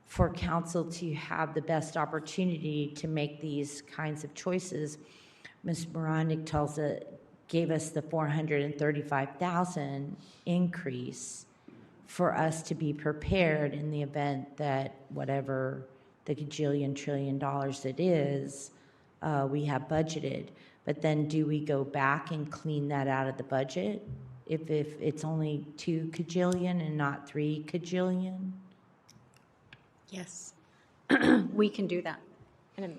S1: for council to have the best opportunity to make these kinds of choices, Ms. Moronic gave us the 435,000 increase for us to be prepared in the event that whatever the gajillion trillion dollars it is, we have budgeted. But then do we go back and clean that out of the budget if it's only 2 kajillion and not 3 kajillion?
S9: Yes, we can do that.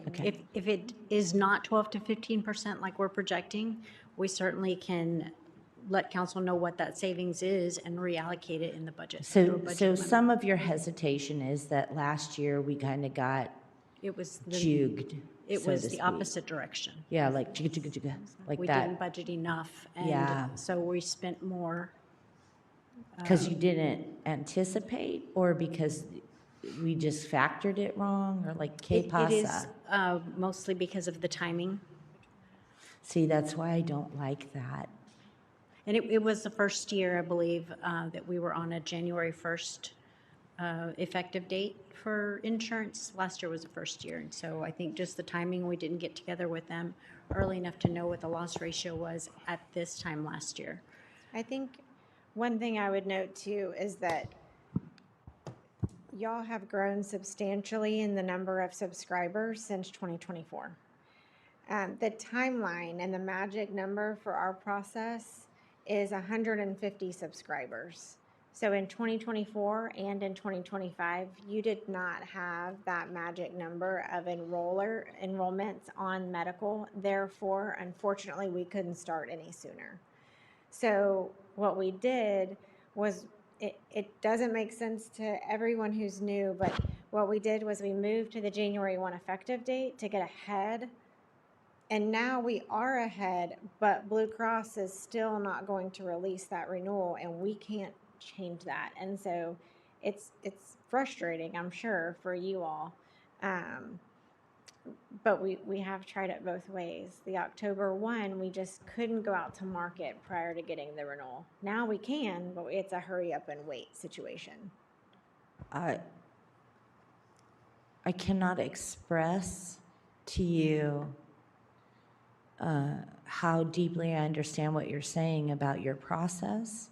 S1: Okay.
S9: If it is not 12 to 15% like we're projecting, we certainly can let council know what that savings is and reallocate it in the budget. through a
S1: So
S9: budget limit.
S1: some of your hesitation is that last year we kind of got
S9: It was
S1: juked,
S9: It
S1: so
S9: was
S1: to
S9: the
S1: speak.
S9: opposite direction.
S1: Yeah, like jigga, jigga, jigga, like
S9: We
S1: that.
S9: didn't budget enough,
S1: Yeah.
S9: and so we spent more.
S1: Because you didn't anticipate, or because we just factored it wrong, or like, ¿qué
S9: It is
S1: pasa?
S9: mostly because of the timing.
S1: See, that's why I don't like that.
S9: And it was the first year, I believe, that we were on a January 1st effective date for insurance. Last year was the first year. And so I think just the timing, we didn't get together with them early enough to know what the loss ratio was at this time last year.
S3: I think one thing I would note too is that y'all have grown substantially in the number of subscribers since 2024. The timeline and the magic number for our process is 150 subscribers. So in 2024 and in 2025, you did not have that magic number of enrollments on medical. Therefore, unfortunately, we couldn't start any sooner. So what we did was, it doesn't make sense to everyone who's new, but what we did was we moved to the January 1 effective date to get ahead. And now we are ahead, but Blue Cross is still not going to release that renewal, and we can't change that. And so it's frustrating, I'm sure, for you all. But we have tried it both ways. The October 1, we just couldn't go out to market prior to getting the renewal. Now we can, but it's a hurry up and wait situation.
S1: I cannot express to you how deeply I understand what you're saying about your process.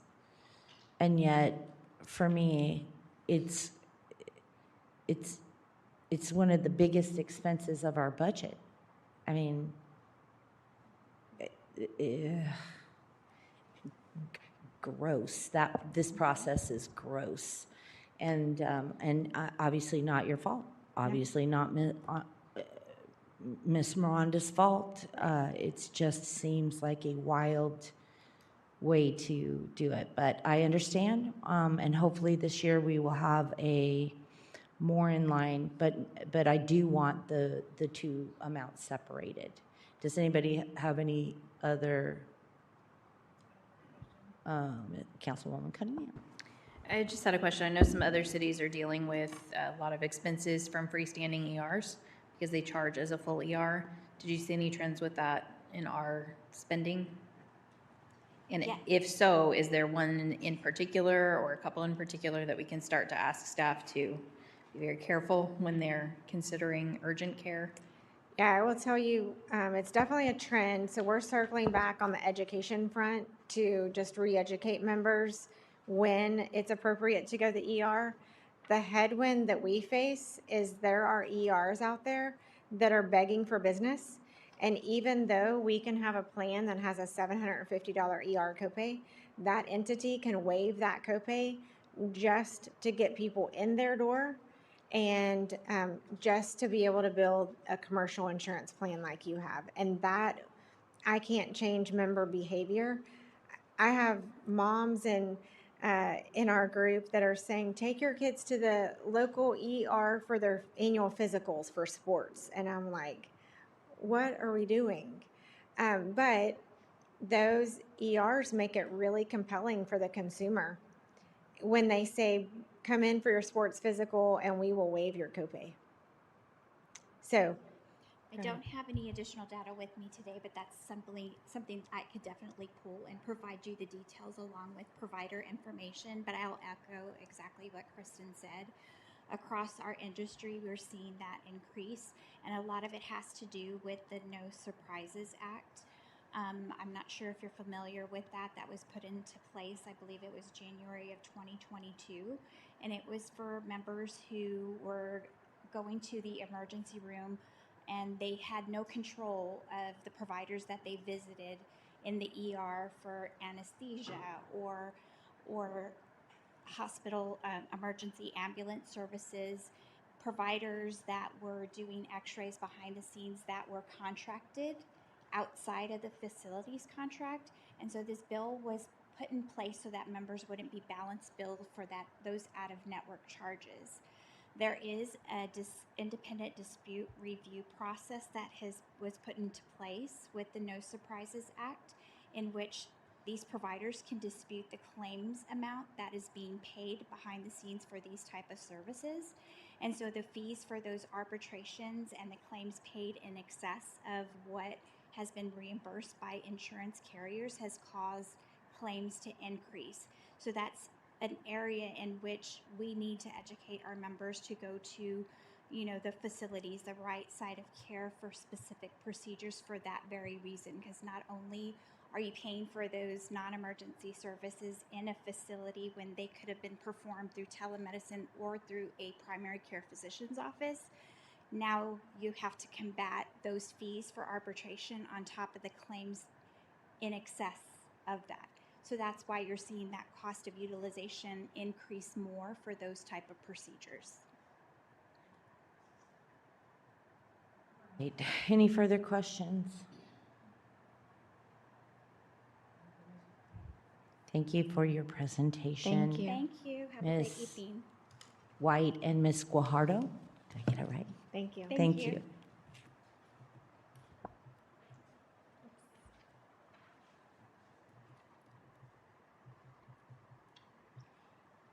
S1: And yet, for me, it's one of the biggest expenses of our budget. I mean, gross. This process is gross, and obviously not your fault. Obviously not Miss Miranda's fault. It just seems like a wild way to do it. But I understand, and hopefully this year we will have a more in line, but I do want the two amounts separated. Does anybody have any other, Councilwoman Cunningham?
S2: I just had a question. I know some other cities are dealing with a lot of expenses from freestanding ERs because they charge as a full ER. Did you see any trends with that in our spending? And
S6: Yeah.
S2: if so, is there one in particular or a couple in particular that we can start to ask staff to be very careful when they're considering urgent care?
S3: Yeah, I will tell you, it's definitely a trend. So we're circling back on the education front to just re-educate members when it's appropriate to go to the ER. The headwind that we face is there are ERs out there that are begging for business. And even though we can have a plan that has a $750 ER copay, that entity can waive that copay just to get people in their door and just to be able to build a commercial insurance plan like you have. And that, I can't change member behavior. I have moms in our group that are saying, take your kids to the local ER for their annual physicals for sports. And I'm like, what are we doing? But those ERs make it really compelling for the consumer when they say, come in for your sports physical and we will waive your copay. So
S6: I don't have any additional data with me today, but that's something I could definitely pull and provide you the details along with provider information. But I'll echo exactly what Kristen said. Across our industry, we're seeing that increase, and a lot of it has to do with the No Surprises Act. I'm not sure if you're familiar with that. That was put into place, I believe it was January of 2022, and it was for members who were going to the emergency room and they had no control of the providers that they visited in the ER for anesthesia or hospital emergency ambulance services, providers that were doing x-rays behind the scenes that were contracted outside of the facilities contract. And so this bill was put in place so that members wouldn't be balance billed for those out-of-network charges. There is a independent dispute review process that was put into place with the No Surprises Act, in which these providers can dispute the claims amount that is being paid behind the scenes for these type of services. And so the fees for those arbitrations and the claims paid in excess of what has been reimbursed by insurance carriers has caused claims to increase. So that's an area in which we need to educate our members to go to, the facilities, the right side of care for specific procedures for that very reason. Because not only are you paying for those non-emergency services in a facility when they could have been performed through telemedicine or through a primary care physician's office, now you have to combat those fees for arbitration on top of the claims in excess of that. So that's why you're seeing that cost of utilization increase more for those type of procedures.
S1: Right. Any further questions? Thank you for your presentation.
S9: Thank you.
S6: Thank you. Have a great
S1: Ms.
S6: evening.
S1: White and Ms. Guajardo. Did I get it right?
S3: thank you.
S1: Thank you.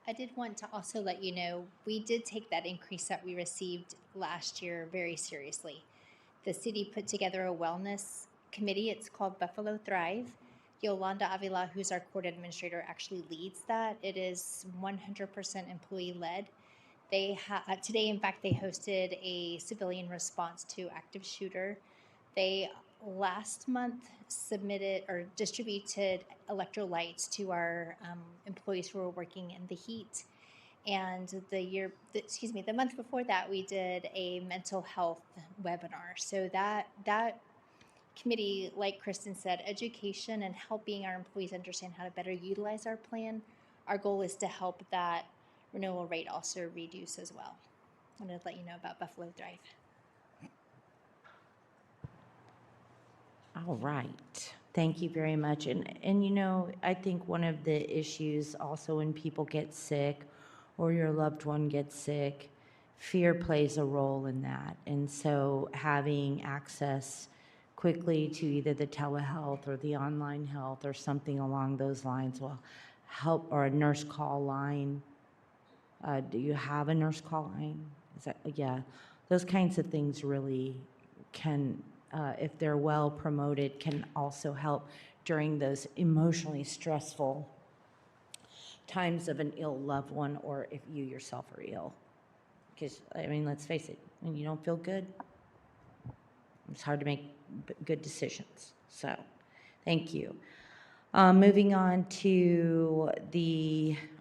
S5: I did want to also let you know, we did take that increase that we received last year very seriously. The city put together a wellness committee. It's called Buffalo Thrive. Yolanda Avila, who's our court administrator, actually leads that. It is 100% employee-led. Today, in fact, they hosted a civilian response to active shooter. They last month submitted or distributed electrolytes to our employees who were working in the heat. And the month before that, we did a mental health webinar. So that committee, like Kristen said, education and helping our employees understand how to better utilize our plan. Our goal is to help that renewal rate also reduce as well. I wanted to let you know about Buffalo Thrive.
S1: All right. Thank you very much. And you know, I think one of the issues also when people get sick or your loved one gets sick, fear plays a role in that. And so having access quickly to either the telehealth or the online health or something along those lines will help, or a nurse call line. Do you have a nurse call line? Is that, yeah, those kinds of things really can, if they're well promoted, can also help during those emotionally stressful times of an ill loved one, or if you yourself are ill. Because, I mean, let's face it, when you don't feel good, it's hard to make good decisions. So, thank you. Moving on to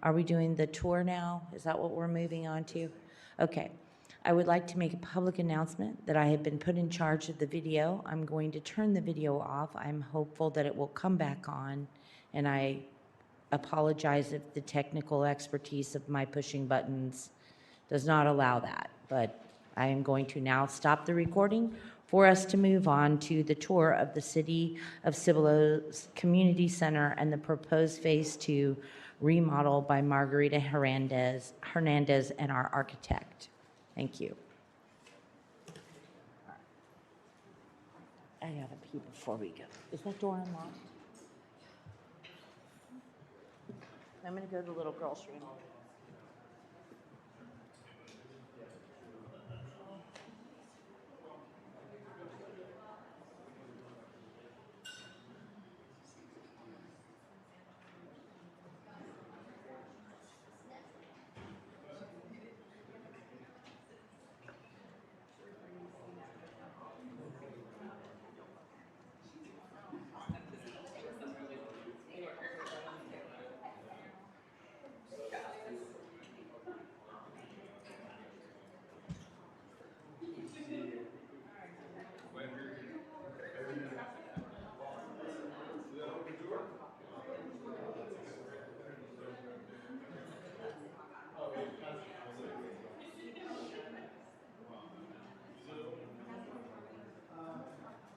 S1: are we doing the tour now? Is that what we're moving on to? Okay. I would like to make a public announcement that I have been put in charge of the video. I'm going to turn the video off. I'm hopeful that it will come back on, and I apologize if the technical expertise of my pushing buttons does not allow that, but I am going to now stop the recording for us to move on to the tour of the City of Cibolo's Community Center and the proposed Phase 2 remodel by Margarita Hernandez and our architect. Thank you. I gotta pee before we go. Is that door unlocked? I'm gonna go to the little girl's room.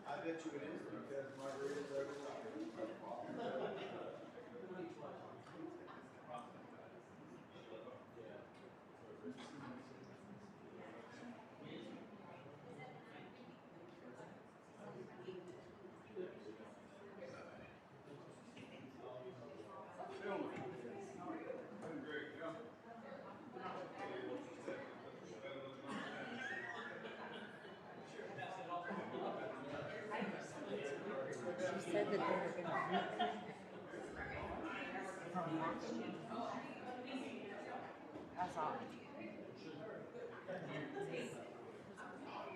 S4: I bet you it is because Margarita's over there.
S1: She said that they were gonna reconnect from last year. That's all.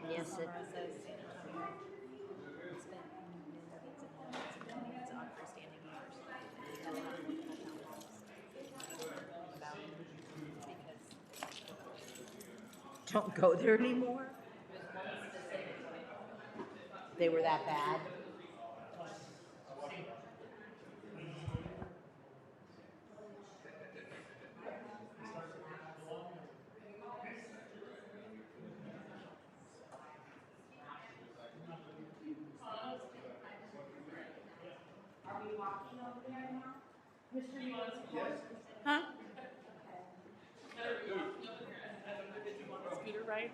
S1: Yes, it don't go there anymore. They were that bad. Huh? Scooter ride?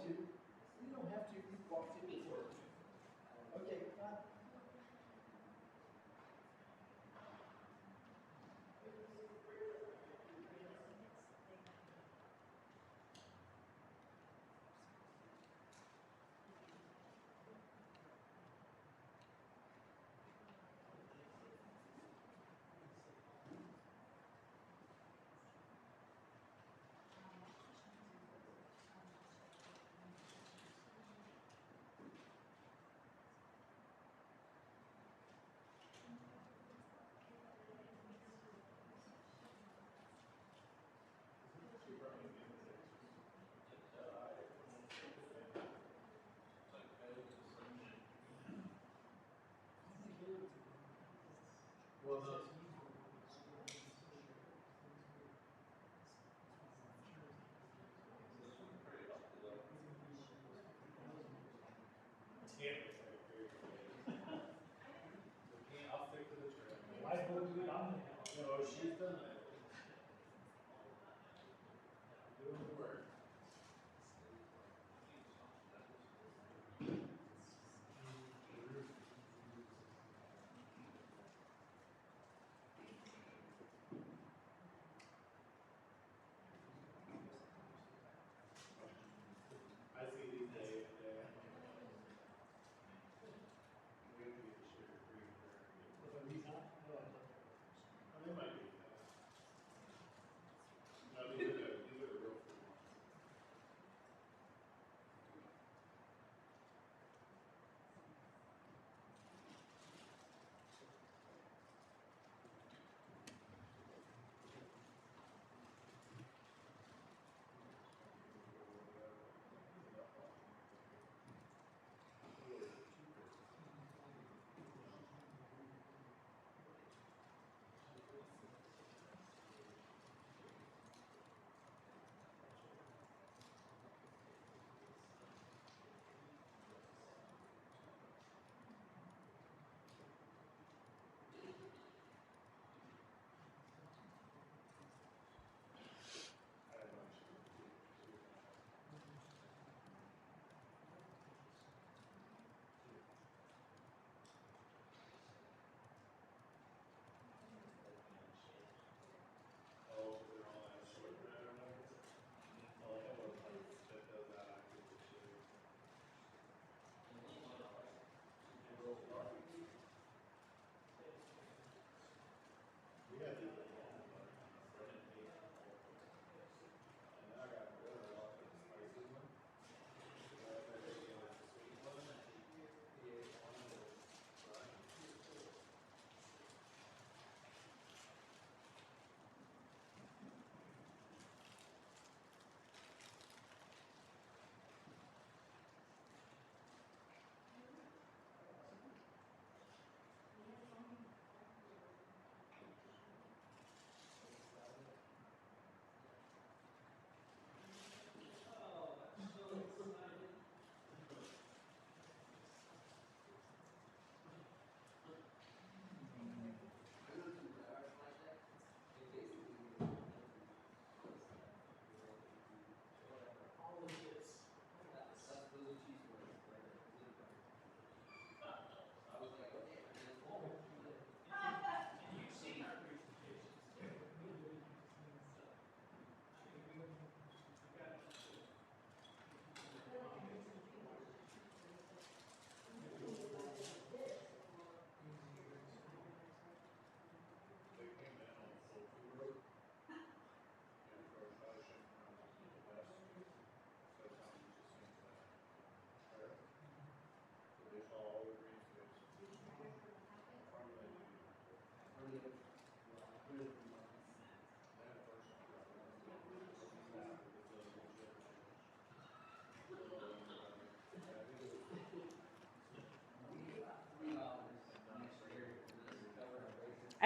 S4: to. You don't have to. You walk through the door. Okay, bye.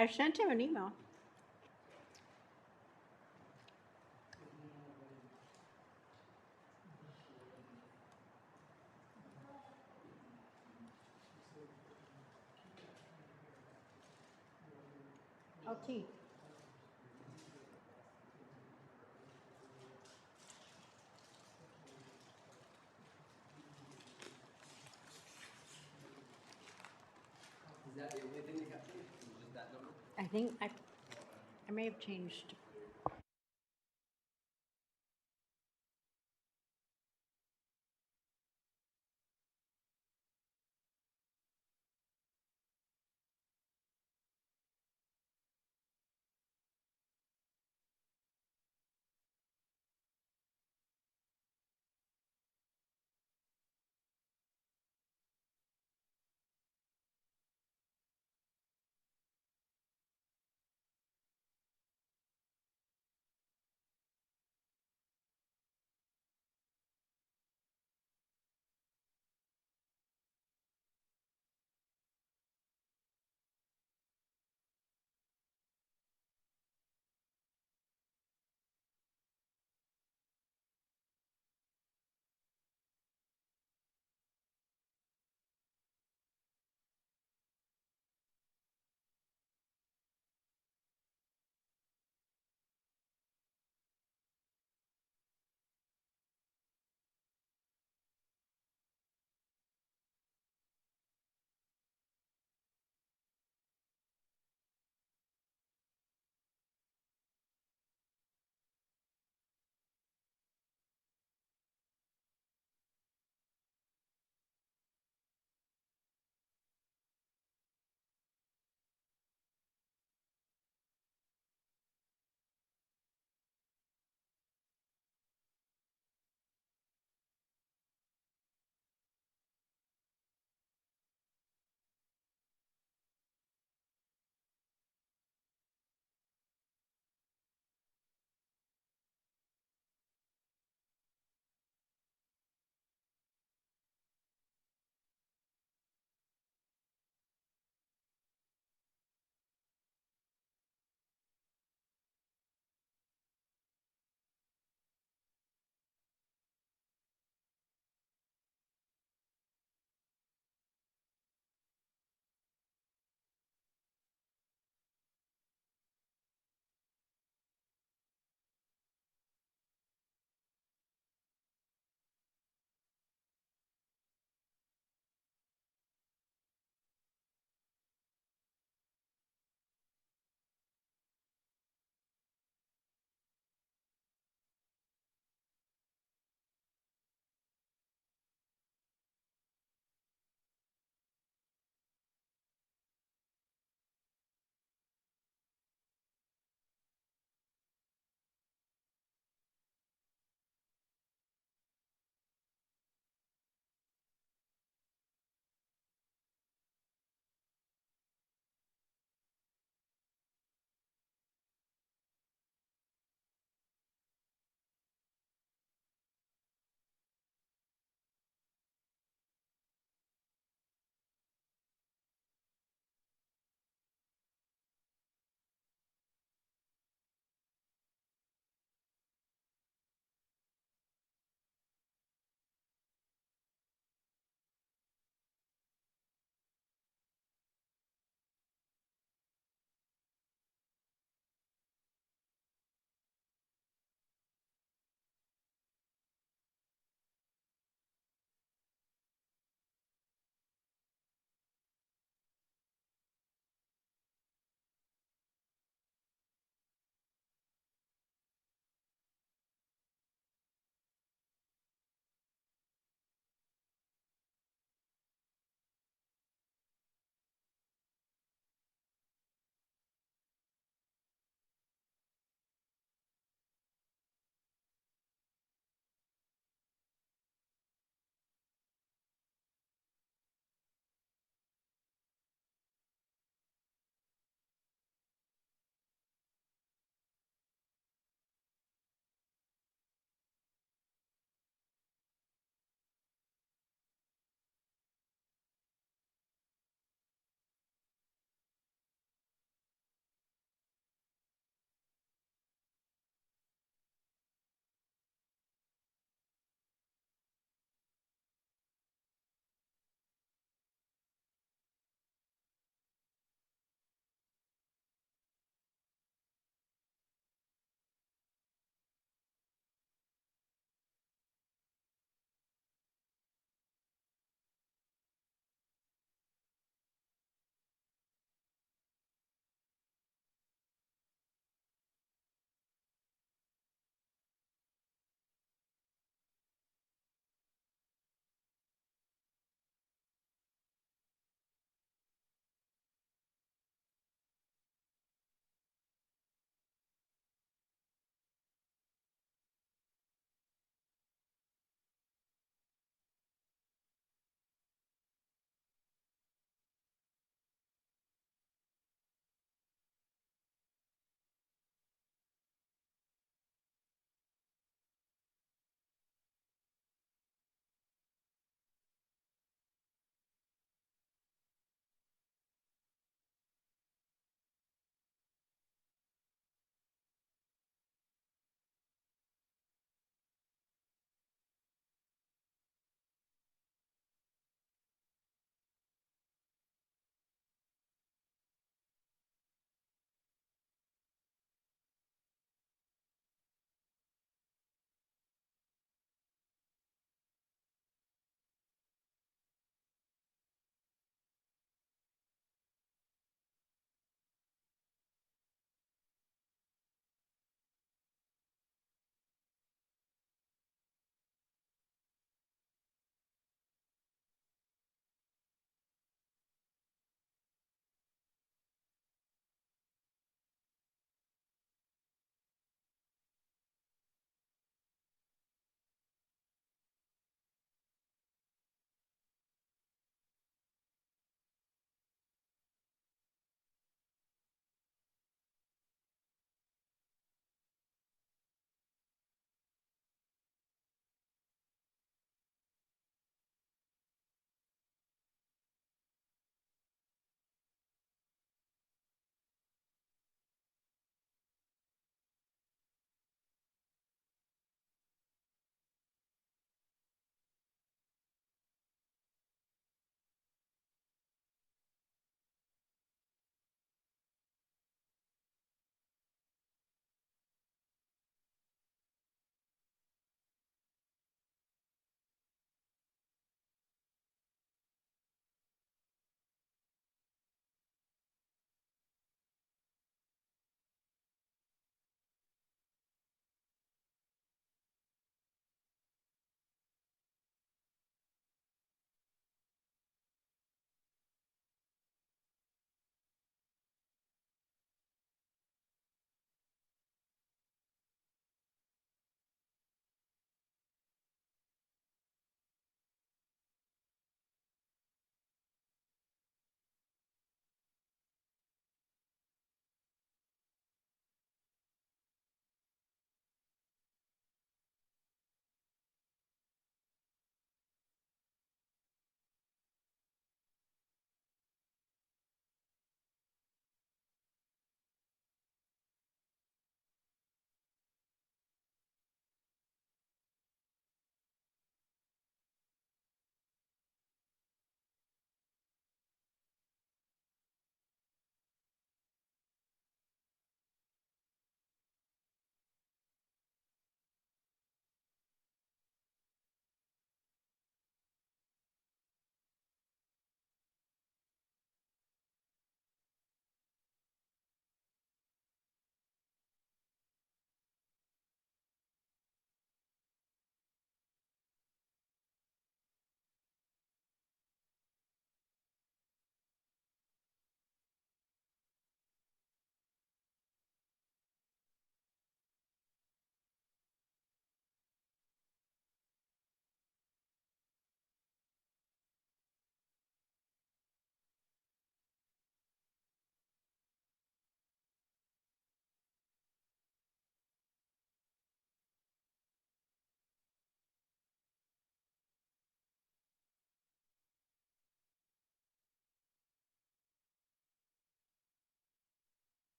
S9: I sent him an email. LT. I think I may have changed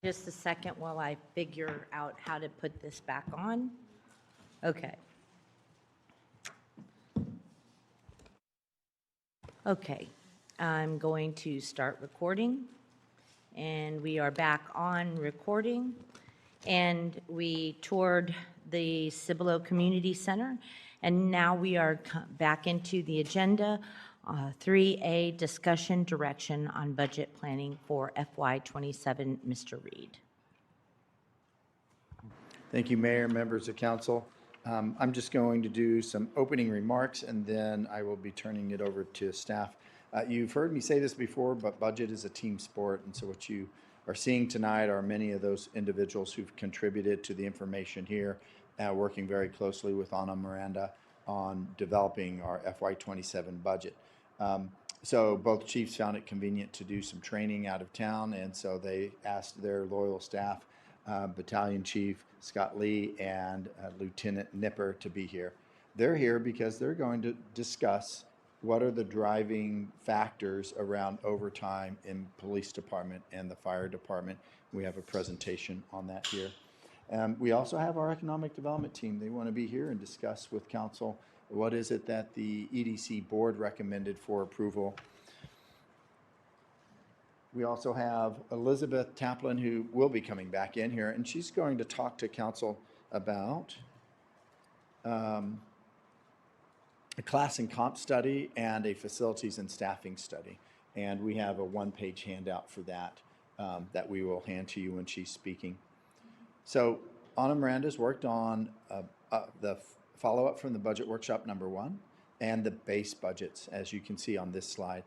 S1: Just a second while I figure out how to put this back on. Okay. Okay, I'm going to start recording. And we are back on recording. And we toured the Cibolo Community Center. And now we are back into the agenda. 3A, discussion direction on budget planning for FY27. Mr. Reed.
S4: Thank you, Mayor, members of council. I'm just going to do some opening remarks, and then I will be turning it over to staff. You've heard me say this before, but budget is a team sport, and so what you are seeing tonight are many of those individuals who've contributed to the information here, working very closely with Anna Miranda on developing our FY27 budget. So both chiefs found it convenient to do some training out of town, and so they asked their loyal staff, Battalion Chief Scott Lee and Lieutenant Nipper, to be here. They're here because they're going to discuss what are the driving factors around overtime in police department and the fire department. We have a presentation on that here. We also have our economic development team. They want to be here and discuss with council what is it that the EDC board recommended for approval. We also have Elizabeth Taplin, who will be coming back in here, and she's going to talk to council about a class and comp study and a facilities and staffing study. And we have a one-page handout for that that we will hand to you when she's speaking. So Anna Miranda's worked on the follow-up from the budget workshop #1 and the base budgets, as you can see on this slide.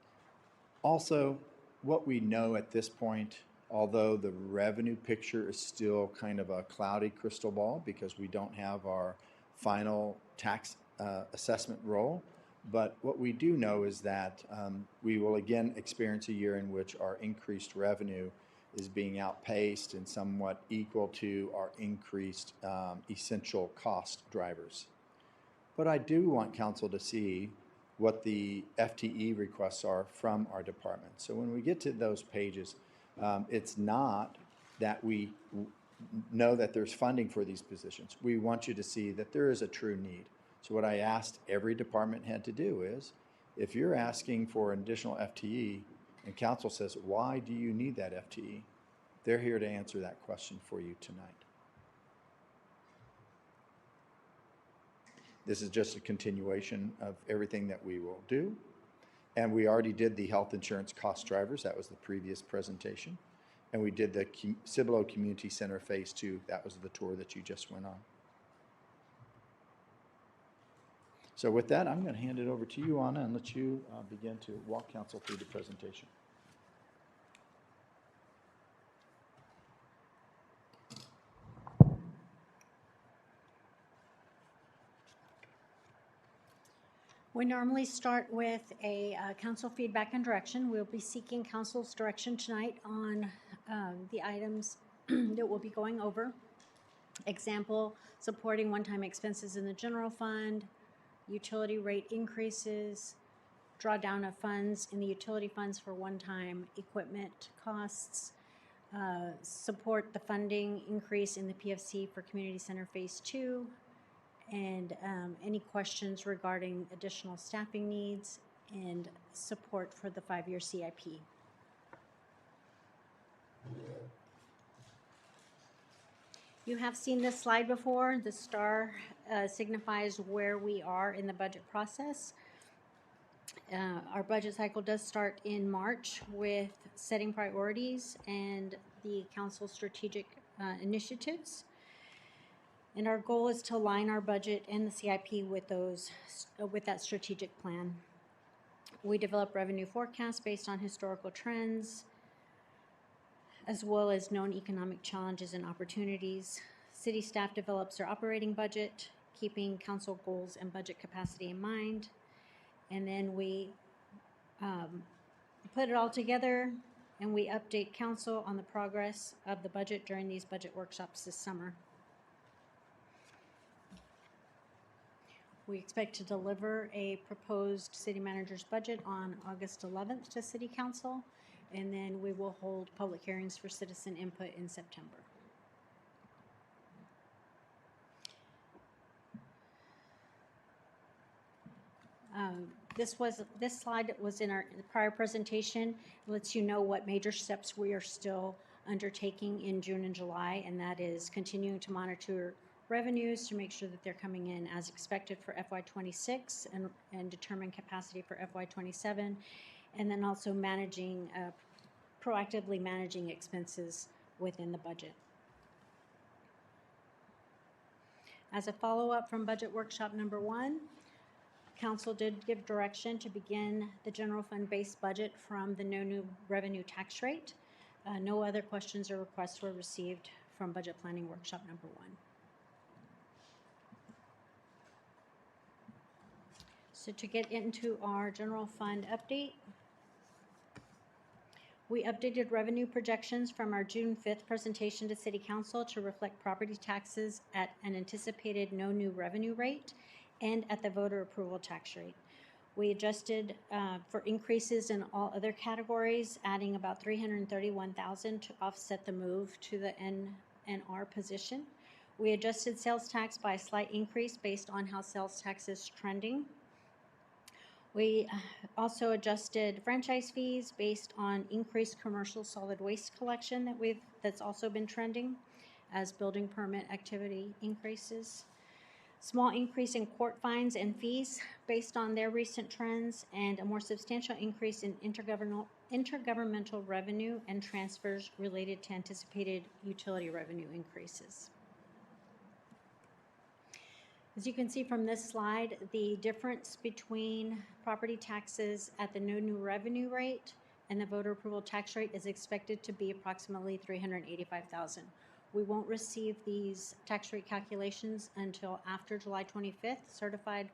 S4: Also, what we know at this point, although the revenue picture is still kind of a cloudy crystal ball because we don't have our final tax assessment roll, but what we do know is that we will again experience a year in which our increased revenue is being outpaced and somewhat equal to our increased essential cost drivers. But I do want council to see what the FTE requests are from our department. So when we get to those pages, it's not that we know that there's funding for these positions. We want you to see that there is a true need. So what I asked every department head to do is, if you're asking for an additional FTE and council says, why do you need that FTE? They're here to answer that question for you tonight. This is just a continuation of everything that we will do. And we already did the health insurance cost drivers. That was the previous presentation. And we did the Cibolo Community Center Phase 2. That was the tour that you just went on. So with that, I'm going to hand it over to you, Anna, and let you begin to walk council through the presentation.
S9: We normally start with a council feedback and direction. We'll be seeking council's direction tonight on the items that we'll be going over. Example, supporting one-time expenses in the general fund, utility rate increases, drawdown of funds in the utility funds for one-time equipment costs, support the funding increase in the PFC for Community Center Phase 2, and any questions regarding additional staffing needs and support for the 5-year CIP. You have seen this slide before. The star signifies where we are in the budget process. Our budget cycle does start in March with setting priorities and the council strategic initiatives. And our goal is to align our budget and the CIP with that strategic plan. We develop revenue forecasts based on historical trends, as well as known economic challenges and opportunities. City staff develops their operating budget, keeping council goals and budget capacity in mind. And then we put it all together and we update council on the progress of the budget during these budget workshops this summer. We expect to deliver a proposed city manager's budget on August 11th to City Council, and then we will hold public hearings for citizen input in September. This slide was in our prior presentation. It lets you know what major steps we are still undertaking in June and July, and that is continuing to monitor revenues to make sure that they're coming in as expected for FY26 and determine capacity for FY27, and then also proactively managing expenses within the budget. As a follow-up from budget workshop number 1, Council did give direction to begin the general fund based budget from the no new revenue tax rate. No other questions or requests were received from budget planning workshop number 1. So to get into our general fund update, we updated revenue projections from our June 5th presentation to City Council to reflect property taxes at an anticipated no new revenue rate and at the voter approval tax rate. We adjusted for increases in all other categories, adding about $331,000 to offset the move to the NNR position. We adjusted sales tax by a slight increase based on how sales tax is trending. We also adjusted franchise fees based on increased commercial solid waste collection that's also been trending as building permit activity increases. Small increase in court fines and fees based on their recent trends, and a more substantial increase in intergovernmental revenue and transfers related to anticipated utility revenue increases. As you can see from this slide, the difference between property taxes at the no new revenue rate and the voter approval tax rate is expected to be approximately $385,000. We won't receive these tax rate calculations until after July 25th. Certified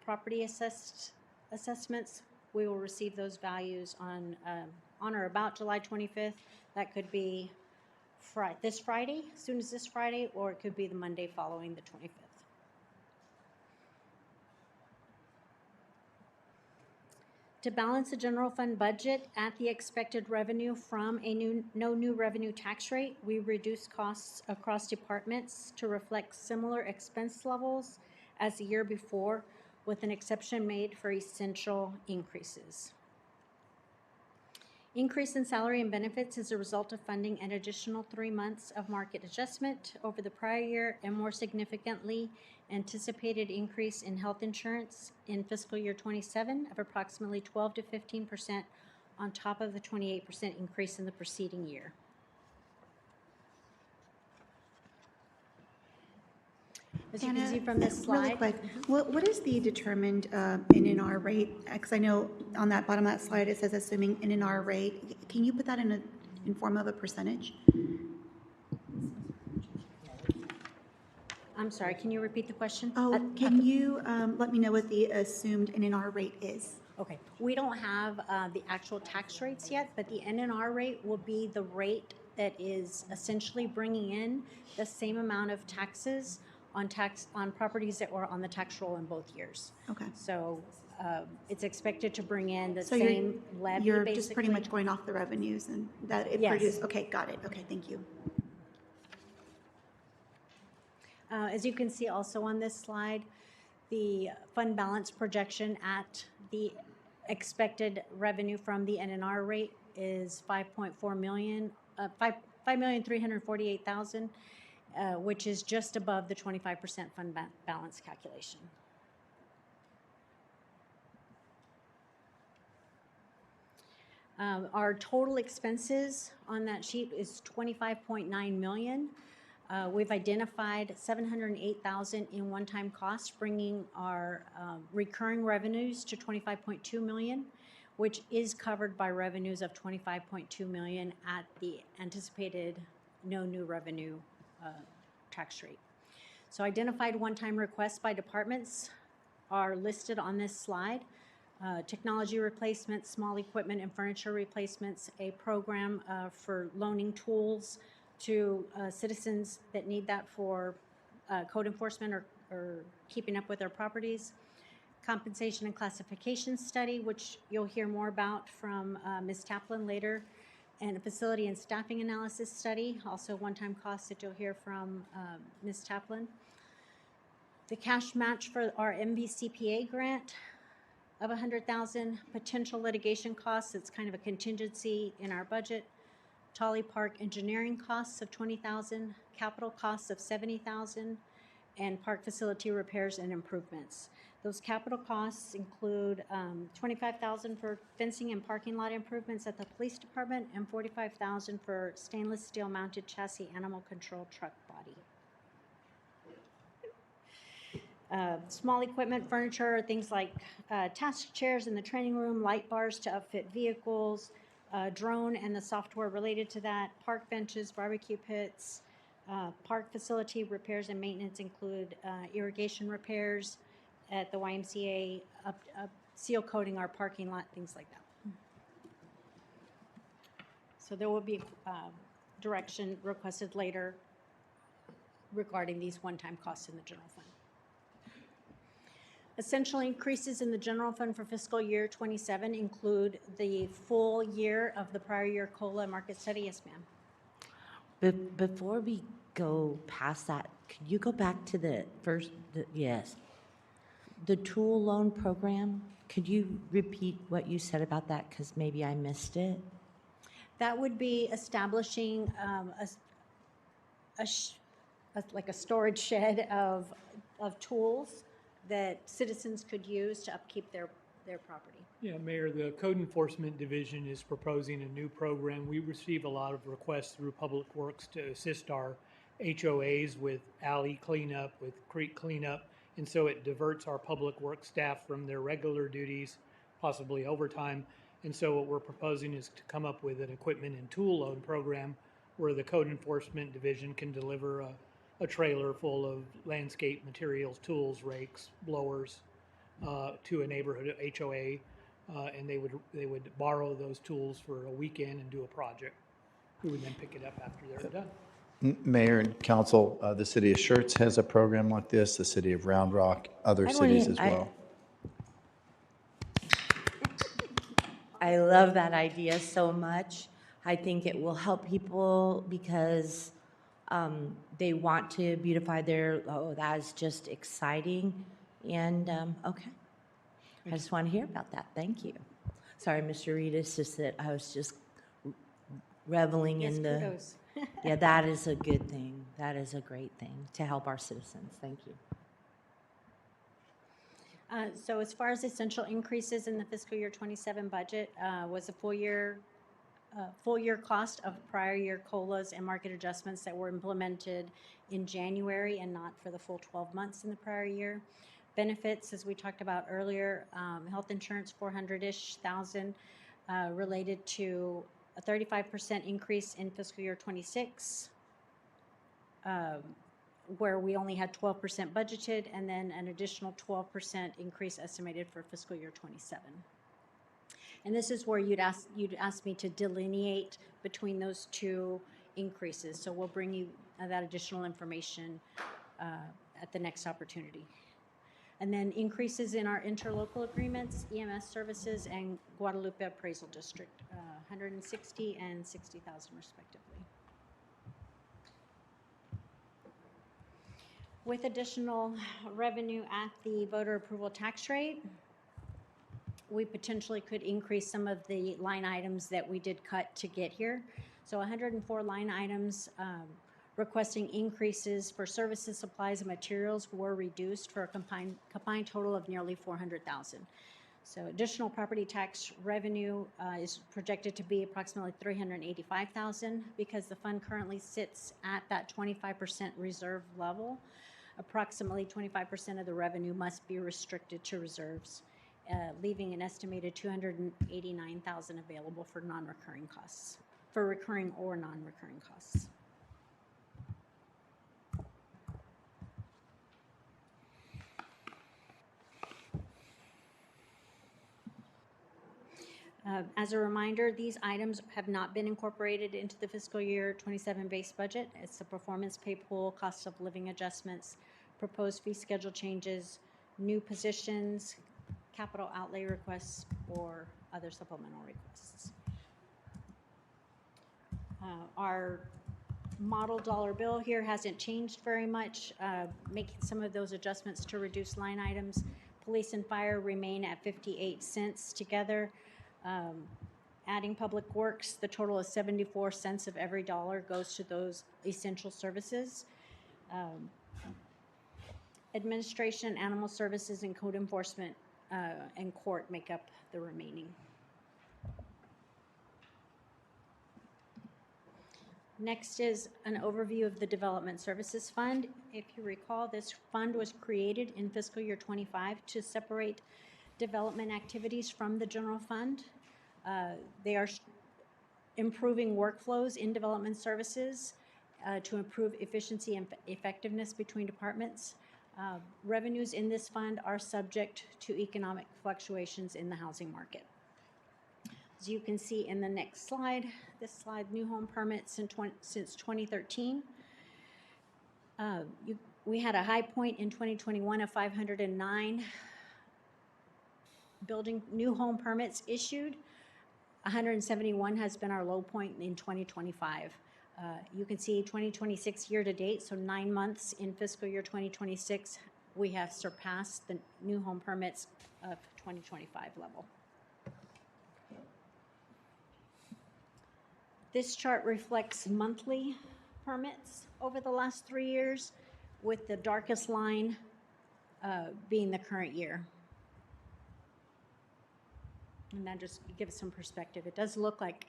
S9: property assessments, we will receive those values on or about July 25th. That could be this Friday, as soon as this Friday, or it could be the Monday following the 25th. To balance the general fund budget at the expected revenue from a no new revenue tax rate, we reduced costs across departments to reflect similar expense levels as the year before, with an exception made for essential increases. Increase in salary and benefits is a result of funding an additional 3 months of market adjustment over the prior year, and more significantly, anticipated increase in health insurance in fiscal year 27 of approximately 12 to 15% on top of the 28% increase in the preceding year. As you can see from this slide.
S7: Really quick, what is the determined NNR rate? Because I know on that bottom of that slide it says assuming NNR rate. Can you put that in form of a percentage?
S9: I'm sorry, can you repeat the question?
S7: Oh, can you let me know what the assumed NNR rate is?
S9: Okay, we don't have the actual tax rates yet, but the NNR rate will be the rate that is essentially bringing in the same amount of taxes on properties that were on the tax roll in both years.
S7: Okay.
S9: So it's expected to bring in the
S7: So
S9: same levy,
S7: you're
S9: basically.
S7: just pretty much going off the revenues and that it
S9: Yes.
S7: produced. Okay, got it. Okay, thank you.
S9: As you can see also on this slide, the fund balance projection at the expected revenue from the NNR rate is $5.4 million, $5,348,000, which is just above the 25% fund balance calculation. Our total expenses on that sheet is $25.9 million. We've identified $708,000 in one-time costs, bringing our recurring revenues to $25.2 million, which is covered by revenues of $25.2 million at the anticipated no new revenue tax rate. So identified one-time requests by departments are listed on this slide. Technology replacements, small equipment and furniture replacements, a program for loaning tools to citizens that need that for code enforcement or keeping up with their properties, compensation and classification study, which you'll hear more about from Ms. Taplin later, and a facility and staffing analysis study, also one-time costs that you'll hear from Ms. Taplin. The cash match for our MVCPA grant of $100,000, potential litigation costs, it's kind of a contingency in our budget. Tolly Park engineering costs of $20,000, capital costs of $70,000, and park facility repairs and improvements. Those capital costs include $25,000 for fencing and parking lot improvements at the police department and $45,000 for stainless steel mounted chassis animal control truck body. Small equipment, furniture, things like task chairs in the training room, light bars to upfit vehicles, drone and the software related to that, park benches, barbecue pits, park facility repairs and maintenance include irrigation repairs at the YMCA, seal coating our parking lot, things like that. So there will be direction requested later regarding these one-time costs in the general fund. Essential increases in the general fund for fiscal year 27 include the full year of the prior year COLA market study. Yes, ma'am.
S1: Before we go past that, could you go back to the first, yes, the tool loan program? Could you repeat what you said about that? Because maybe I missed it.
S9: That would be establishing like a storage shed of tools that citizens could use to upkeep their property.
S10: Yeah, Mayor, the Code Enforcement Division is proposing a new program. We receive a lot of requests through Public Works to assist our HOAs with alley cleanup, with creek cleanup, and so it diverts our Public Works staff from their regular duties, possibly overtime. And so what we're proposing is to come up with an equipment and tool loan program where the Code Enforcement Division can deliver a trailer full of landscape materials, tools, rakes, blowers, to a neighborhood HOA, and they would borrow those tools for a weekend and do a project. We would then pick it up after they're done.
S4: Mayor and council, the city of Schertz has a program like this, the city of Round Rock, other cities as well.
S1: I love that idea so much. I think it will help people because they want to beautify their, that is just exciting. And, okay. I just want to hear about that. Thank you. Sorry, Mr. Reed, it's just that I was just reveling in the.
S9: Kudos.
S1: Yeah, that is a good thing. That is a great thing to help our citizens. Thank you.
S9: So as far as essential increases in the fiscal year 27 budget, was a full year cost of prior year COLAs and market adjustments that were implemented in January and not for the full 12 months in the prior year. Benefits, as we talked about earlier, health insurance, 400-ish thousand, related to a 35% increase in fiscal year 26, where we only had 12% budgeted, and then an additional 12% increase estimated for fiscal year 27. And this is where you'd ask me to delineate between those two increases. So we'll bring you that additional information at the next opportunity. And then increases in our interlocal agreements, EMS services, and Guadalupe Appraisal District, 160 and 60,000 respectively. With additional revenue at the voter approval tax rate, we potentially could increase some of the line items that we did cut to get here. So 104 line items requesting increases for services, supplies, and materials were reduced for a combined total of nearly 400,000. So additional property tax revenue is projected to be approximately 385,000 because the fund currently sits at that 25% reserve level. Approximately 25% of the revenue must be restricted to reserves, leaving an estimated 289,000 available for non-recurring costs, for recurring or non-recurring costs. As a reminder, these items have not been incorporated into the fiscal year 27 base budget. It's the performance pay pool, cost of living adjustments, proposed fee schedule changes, new positions, capital outlay requests or other supplemental requests. Our model dollar bill here hasn't changed very much, making some of those adjustments to reduce line items. Police and fire remain at 58 cents together. Adding public works, the total is 74 cents of every dollar goes to those essential services. Administration, animal services, and code enforcement and court make up the remaining. Next is an overview of the Development Services Fund. If you recall, this fund was created in fiscal year 25 to separate development activities from the general fund. They are improving workflows in development services to improve efficiency and effectiveness between departments. Revenues in this fund are subject to economic fluctuations in the housing market. As you can see in the next slide, this slide, new home permits since 2013. We had a high point in 2021 of 509 building new home permits issued. 171 has been our low point in 2025. You can see 2026 year to date, so 9 months in fiscal year 2026, we have surpassed the new home permits of 2025 level. This chart reflects monthly permits over the last 3 years, with the darkest line being the current year. And that just gives some perspective. It does look like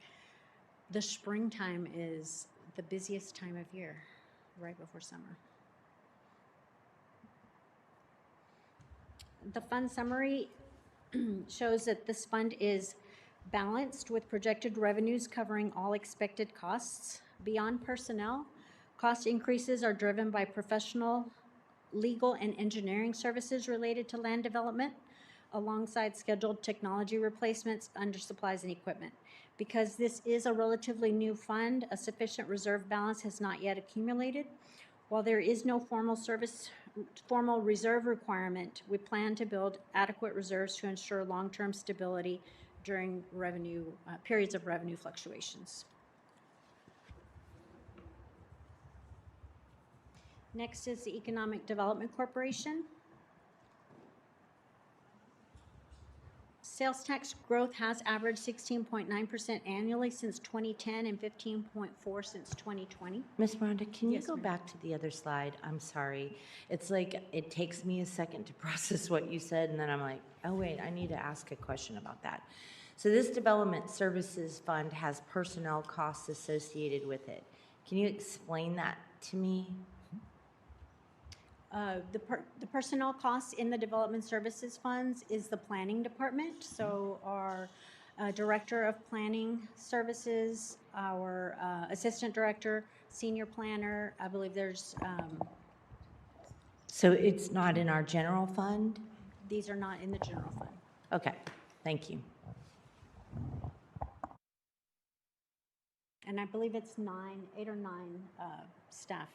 S9: the springtime is the busiest time of year, right before summer. The fund summary shows that this fund is balanced with projected revenues covering all expected costs. Beyond personnel, cost increases are driven by professional, legal, and engineering services related to land development, alongside scheduled technology replacements under supplies and equipment. Because this is a relatively new fund, a sufficient reserve balance has not yet accumulated. While there is no formal reserve requirement, we plan to build adequate reserves to ensure long-term stability during periods of revenue fluctuations. Next is the Economic Development Corporation. Sales tax growth has averaged 16.9% annually since 2010 and 15.4% since 2020.
S1: Ms. Miranda, can you
S9: Yes,
S1: go
S9: ma'am.
S1: back to the other slide? I'm sorry. It's like it takes me a second to process what you said, and then I'm like, oh, wait, I need to ask a question about that. So this Development Services Fund has personnel costs associated with it. Can you explain that to me?
S9: The personnel costs in the Development Services Funds is the planning department. So our Director of Planning Services, our Assistant Director, Senior Planner, I believe there's,
S1: So it's not in our general fund?
S9: these are not in the general fund.
S1: Okay, thank you.
S9: And I believe it's 8 or 9 staff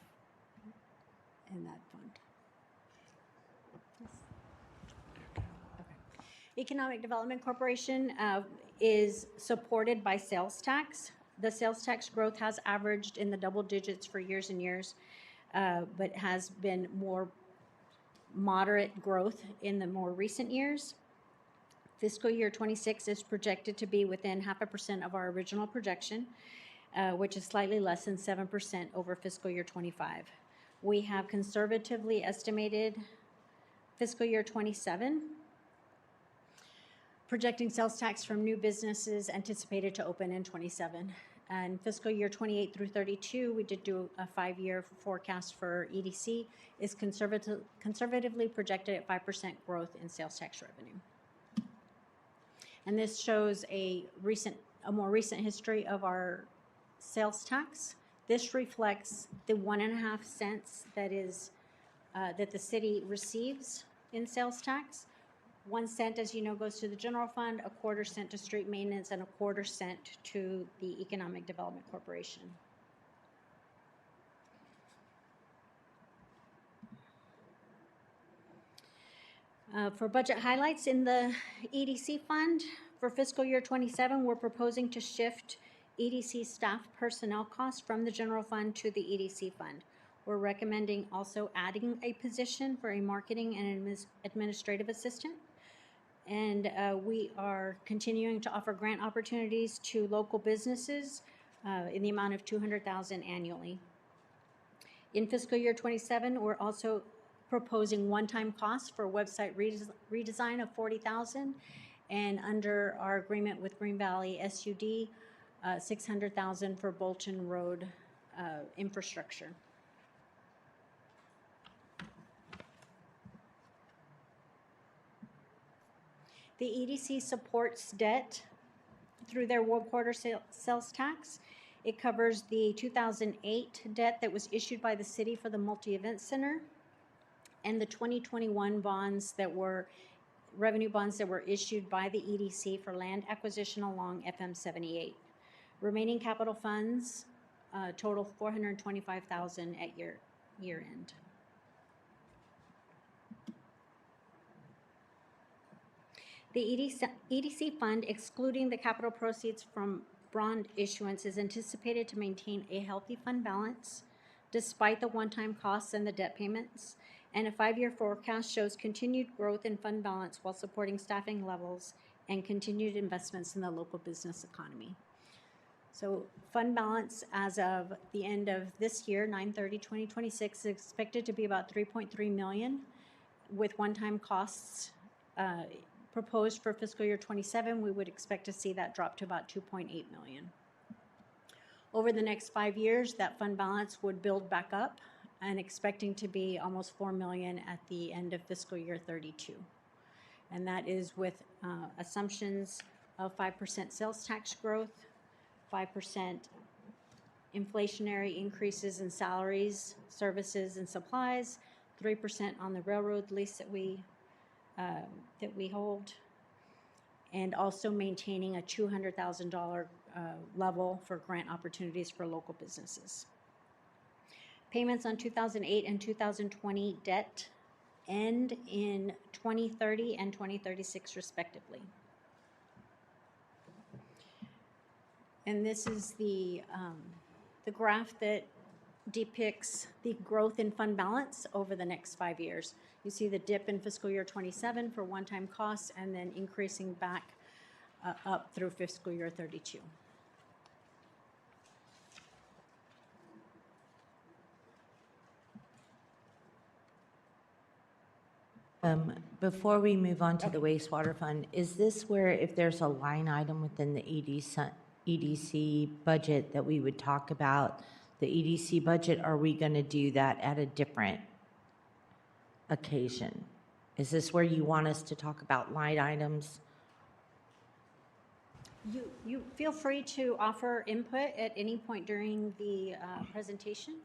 S9: in that fund. Yes. Okay. Economic Development Corporation is supported by sales tax. The sales tax growth has averaged in the double digits for years and years, but has been more moderate growth in the more recent years. Fiscal year 26 is projected to be within 0.5% of our original projection, which is slightly less than 7% over fiscal year 25. We have conservatively estimated fiscal year 27, projecting sales tax from new businesses anticipated to open in 27. And fiscal year 28 through 32, we did do a 5-year forecast for EDC, is conservatively projected at 5% growth in sales tax revenue. And this shows a more recent history of our sales tax. This reflects the 1.5 cents that the city receives in sales tax. 1 cent, as you know, goes to the general fund, 1/4 cent to street maintenance, and 1/4 cent to the Economic Development Corporation. For budget highlights in the EDC fund, for fiscal year '27, we're proposing to shift EDC staff personnel costs from the general fund to the EDC fund. We're recommending also adding a position for a marketing and administrative assistant. And we are continuing to offer grant opportunities to local businesses in the amount of $200,000 annually. In fiscal year '27, we're also proposing one-time costs for website redesign of $40,000, and under our agreement with Green Valley SUD, $600,000 for Bolton Road infrastructure. The EDC supports debt through their one quarter sales tax. It covers the 2008 debt that was issued by the city for the multi-event center, and the 2021 bonds that were revenue bonds that were issued by the EDC for land acquisition along FM 78. Remaining capital funds total $425,000 at year end. The EDC fund, excluding the capital proceeds from bond issuance, is anticipated to maintain a healthy fund balance despite the one-time costs and the debt payments, and a 5-year forecast shows continued growth in fund balance while supporting staffing levels and continued investments in the local business economy. So fund balance as of the end of this year, 9/30/2026, is expected to be about $3.3 million, with one-time costs proposed for fiscal year '27. We would expect to see that drop to about $2.8 million. Over the next 5 years, that fund balance would build back up, and expecting to be almost $4 million at the end of fiscal year '32. And that is with assumptions of 5% sales tax growth, 5% inflationary increases in salaries, services, and supplies, 3% on the railroad lease that we hold, and also maintaining a $200,000 level for grant opportunities for local businesses. Payments on 2008 and 2020 debt end in 2030 and 2036 respectively. And this is the graph that depicts the growth in fund balance over the next 5 years. You see the dip in fiscal year '27 for one-time costs, and then increasing back up through fiscal year '32.
S1: Before we move on to the wastewater fund, is this where if there's a line item within the EDC budget that we would talk about the EDC budget? Are we going to do that at a different occasion? Is this where you want us to talk about line items?
S9: You feel free to offer input at any point during the presentation.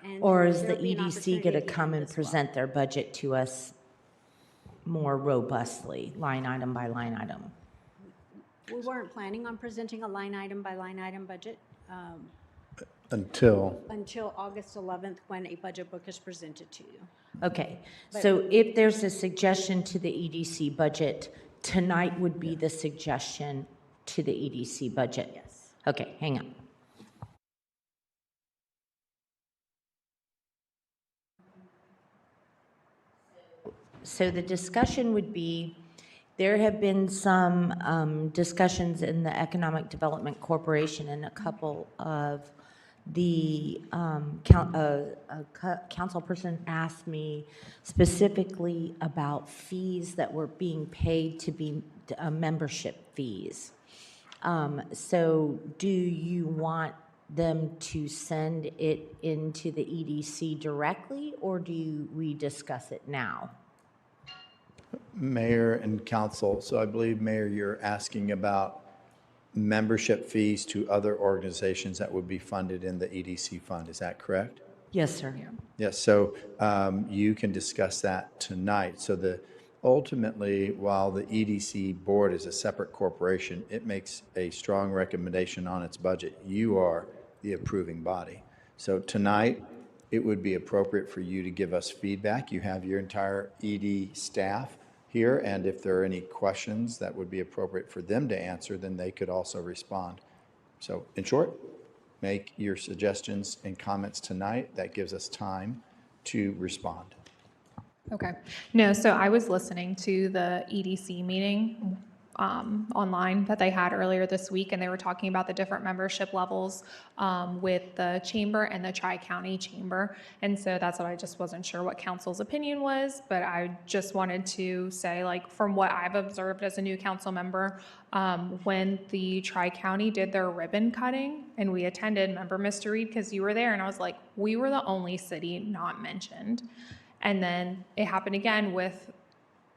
S9: And
S1: Or is the
S9: there'll be an
S1: EDC
S9: opportunity
S1: going to
S9: at the
S1: come
S9: end
S1: and
S9: as well.
S1: present their budget to us more robustly, line item by line item?
S9: We weren't planning on presenting a line item by line item budget
S4: Until,
S9: until August 11th, when a budget book is presented to you.
S1: Okay, so if there's a suggestion to the EDC budget, tonight would be the suggestion to the EDC budget?
S9: Yes.
S1: Okay, hang on. So the discussion would be, there have been some discussions in the Economic Development Corporation, and a couple of the council person asked me specifically about fees that were being paid to be membership fees. So do you want them to send it into the EDC directly, or do we discuss it now?
S4: Mayor and council, so I believe, Mayor, you're asking about membership fees to other organizations that would be funded in the EDC fund. Is that correct?
S1: Yes, sir.
S4: Yes, so you can discuss that tonight. So ultimately, while the EDC board is a separate corporation, it makes a strong recommendation on its budget. You are the approving body. So tonight, it would be appropriate for you to give us feedback. You have your entire ED staff here, and if there are any questions that would be appropriate for them to answer, then they could also respond. So in short, make your suggestions and comments tonight. That gives us time to respond.
S11: Okay. No, so I was listening to the EDC meeting online that they had earlier this week, and they were talking about the different membership levels with the chamber and the Tri-County Chamber. And so that's what I just wasn't sure what council's opinion was, but I just wanted to say, like, from what I've observed as a new council member, when the Tri-County did their ribbon cutting, and we attended, remember, Mr. Reed, because you were there, and I was like, we were the only city not mentioned. And then it happened again with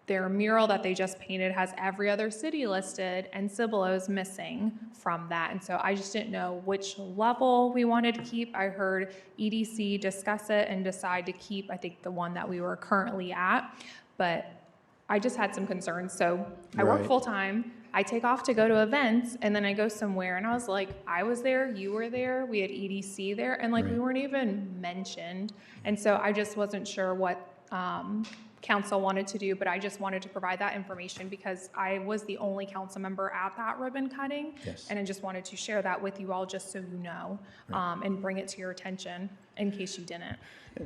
S11: their mural that they just painted has every other city listed, and Cibolo is missing from that. And so I just didn't know which level we wanted to keep. I heard EDC discuss it and decide to keep, I think, the one that we were currently at. But I just had some concerns. So I work
S4: Right.
S11: full-time. I take off to go to events, and then I go somewhere, and I was like, I was there, you were there, we had EDC there, and like we
S4: Right.
S11: weren't even mentioned. And so I just wasn't sure what council wanted to do, but I just wanted to provide that information because I was the only council member at that ribbon cutting.
S4: Yes.
S11: And I just wanted to share that with you all, just so you know, and bring it to your attention in case you didn't.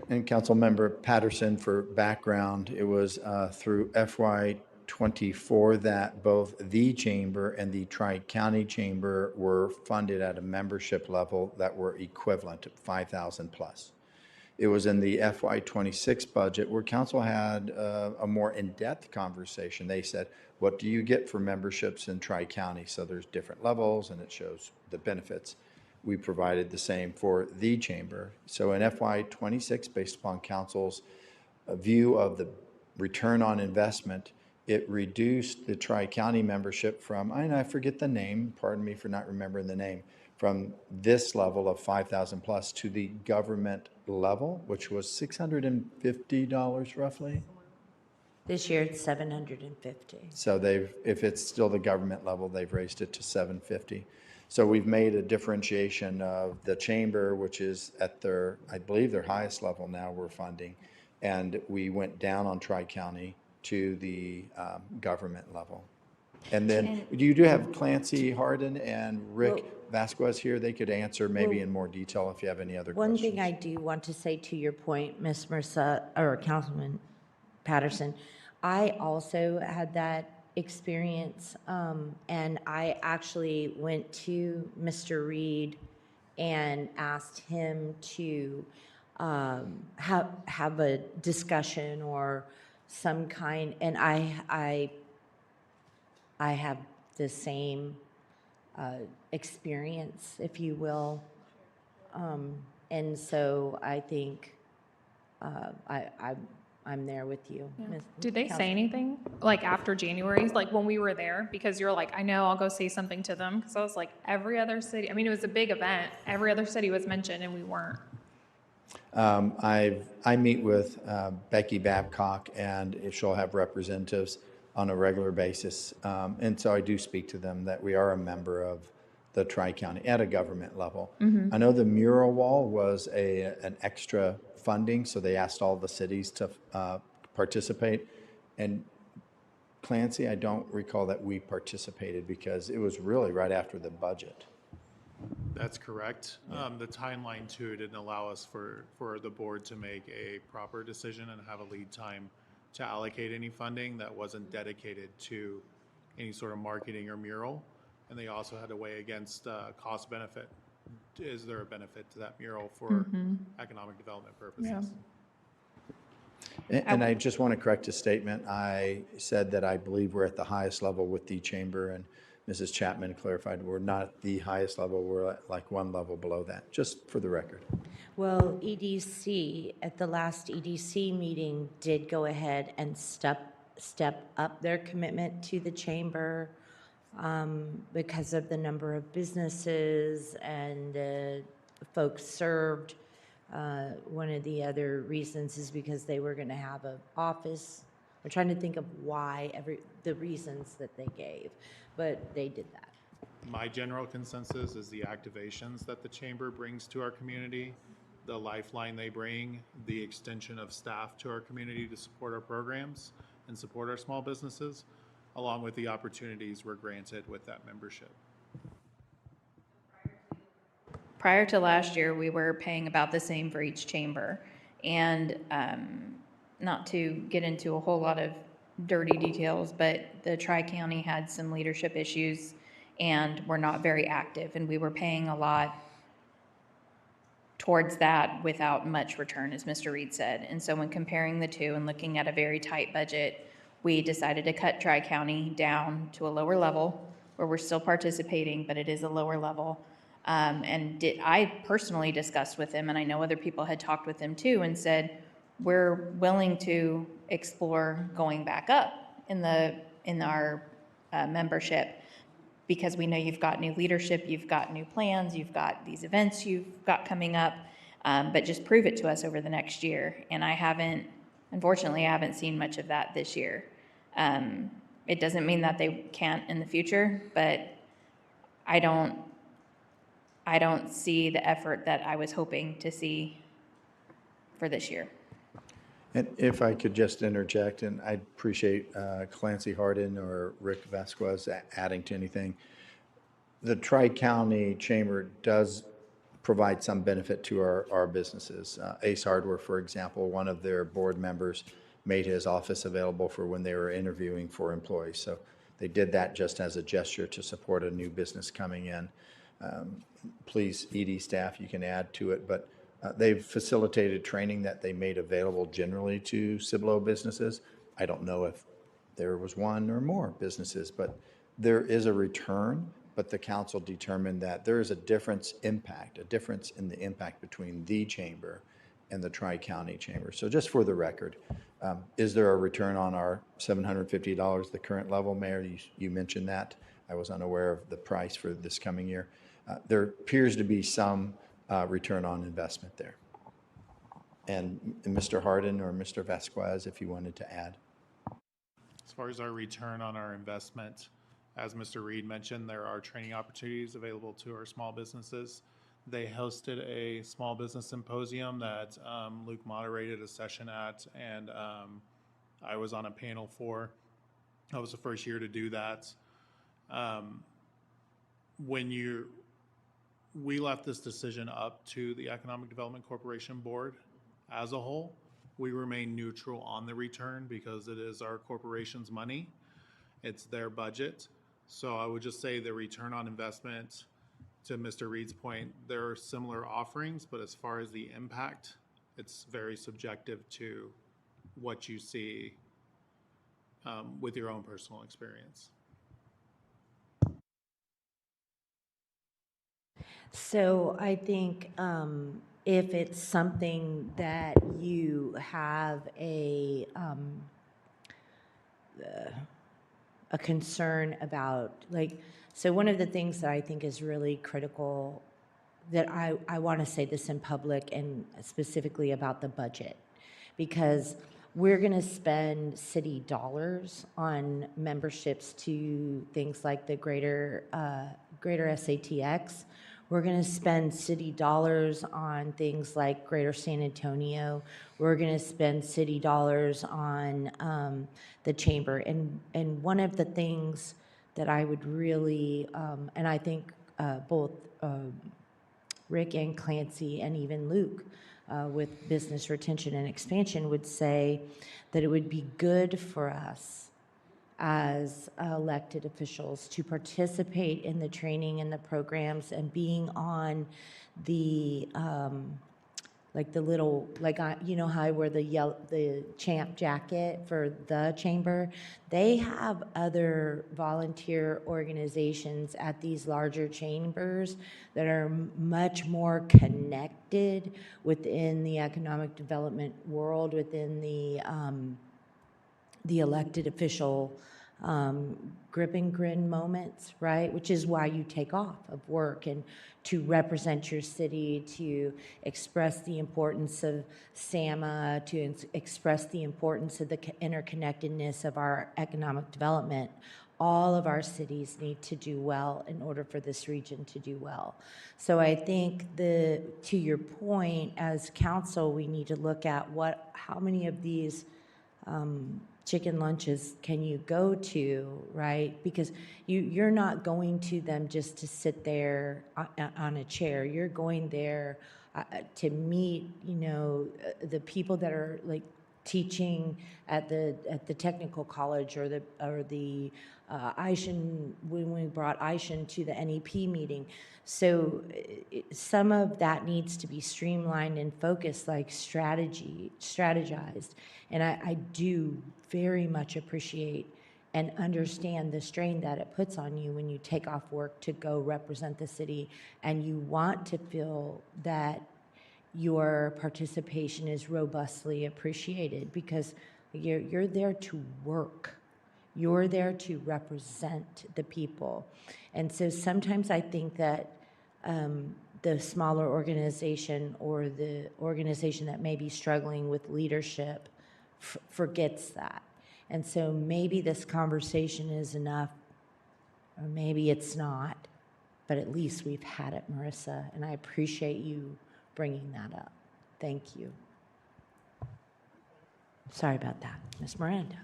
S4: And Councilmember Patterson, for background, it was through FY24 that both the chamber and the Tri-County Chamber were funded at a membership level that were equivalent to 5,000 plus. It was in the FY26 budget where council had a more in-depth conversation. They said, what do you get for memberships in Tri-County? So there's different levels and it shows the benefits. We provided the same for the chamber. So in FY26, based upon council's view of the return on investment, it reduced the Tri-County membership from, I forget the name, pardon me for not remembering the name, from this level of 5,000 plus to the government level, which was $650 roughly.
S1: This year it's 750.
S4: So if it's still the government level, they've raised it to 750. So we've made a differentiation of the chamber, which is at their, I believe their highest level now we're funding. And we went down on Tri-County to the government level. And then you do have Clancy Harden and Rick Vasquez here. They could answer maybe in more detail if you have any other
S1: One
S4: questions.
S1: thing I do want to say to your point, Ms. Marissa, or Councilman Patterson, I also had that experience, and I actually went to Mr. Reed and asked him to have a discussion or some kind, and I have the same experience, if you will. And so I think I'm there with you. Ms.
S11: Did they
S1: Council-
S11: say anything, like after January, like when we were there? Because you're like, I know, I'll go say something to them. Because I was like, every other city, I mean, it was a big event. Every other city was mentioned and we weren't.
S4: I meet with Becky Babcock, and she'll have representatives on a regular basis. And so I do speak to them that we are a member of the Tri-County at a government level. I know the mural wall was an extra funding, so they asked all the cities to participate. And Clancy, I don't recall that we participated because it was really right after the budget.
S12: That's correct. The timeline to it didn't allow us for the board to make a proper decision and have a lead time to allocate any funding that wasn't dedicated to any sort of marketing or mural. And they also had to weigh against cost benefit. Is there a benefit to that mural for economic development purposes?
S4: And I just want to correct a statement. I said that I believe we're at the highest level with the chamber, and Mrs. Chapman clarified we're not at the highest level, we're at like one level below that, just for the record.
S1: Well, EDC, at the last EDC meeting, did go ahead and step up their commitment to the chamber because of the number of businesses and folks served. One of the other reasons is because they were going to have an office. We're trying to think of why, the reasons that they gave, but they did that.
S12: My general consensus is the activations that the chamber brings to our community, the lifeline they bring, the extension of staff to our community to support our programs, and support our small businesses, along with the opportunities we're granted with that membership.
S2: Prior to last year, we were paying about the same for each chamber. And not to get into a whole lot of dirty details, but the Tri-County had some leadership issues and were not very active. And we were paying a lot towards that without much return, as Mr. Reed said. And so when comparing the two and looking at a very tight budget, we decided to cut Tri-County down to a lower level where we're still participating, but it is a lower level. I personally discussed with him, and I know other people had talked with him too, and said, we're willing to explore going back up in our membership, because we know you've got new leadership, you've got new plans, you've got these events you've got coming up, but just prove it to us over the next year. And unfortunately, I haven't seen much of that this year. It doesn't mean that they can't in the future, but I don't see the effort that I was hoping to see for this year.
S4: And if I could just interject, and I'd appreciate Clancy Hardin or Rick Vasquez adding to anything. The Tri-County Chamber does provide some benefit to our businesses. Ace Hardware, for example, one of their board members made his office available for when they were interviewing for employees. So they did that just as a gesture to support a new business coming in. Please, ED staff, you can add to it, but they've facilitated training that they made available generally to Cibolo businesses. I don't know if there was one or more businesses, but there is a return, but the council determined that there is a difference in the impact between the chamber and the Tri-County Chamber. So just for the record, is there a return on our $750, the current level, Mayor? You mentioned that. I was unaware of the price for this coming year. There appears to be some return on investment there. And Mr. Hardin or Mr. Vasquez, if you wanted to add.
S12: As far as our return on our investment, as Mr. Reed mentioned, there are training opportunities available to our small businesses. They hosted a small business symposium that Luke moderated a session at, and I was on a panel for. That was the first year to do that. We left this decision up to the Economic Development Corporation Board as a whole. We remain neutral on the return because it is our corporation's money. It's their budget. So I would just say the return on investment, to Mr. Reed's point, there are similar offerings, but as far as the impact, it's very subjective to what you see with your own personal experience.
S1: So I think if it's something that you have a concern about, like, so one of the things that I think is really critical, that I want to say this in public and specifically about the budget, because we're going to spend city dollars on memberships to things like the greater SATX. We're going to spend city dollars on things like Greater San Antonio. We're going to spend city dollars on the chamber. And one of the things that I would really, and I think both Rick and Clancy and even Luke with business retention and expansion would say that it would be good for us as elected officials to participate in the training and the programs and being on the like the little, like, you know how I wear the champ jacket for the chamber? They have other volunteer organizations at these larger chambers that are much more connected within the economic development world, within the elected official grip and grin moments, right? Which is why you take off of work and to represent your city, to express the importance of SAMA, to express the importance of the interconnectedness of our economic development. All of our cities need to do well in order for this region to do well. So I think to your point, as council, we need to look at how many of these chicken lunches can you go to, right? Because you're not going to them just to sit there on a chair. You're going there to meet, the people that are like teaching at the technical college or the Aishan, when we brought Aishan to the NEP meeting. So some of that needs to be streamlined and focused, like strategized. And I do very much appreciate and understand the strain that it puts on you when you take off work to go represent the city, and you want to feel that your participation is robustly appreciated, because you're there to work. You're there to represent the people. And so sometimes I think that the smaller organization or the organization that may be struggling with leadership forgets that. And so maybe this conversation is enough, or maybe it's not, but at least we've had it, Marissa, and I appreciate you bringing that up. Thank you. Sorry about that, Ms. Miranda.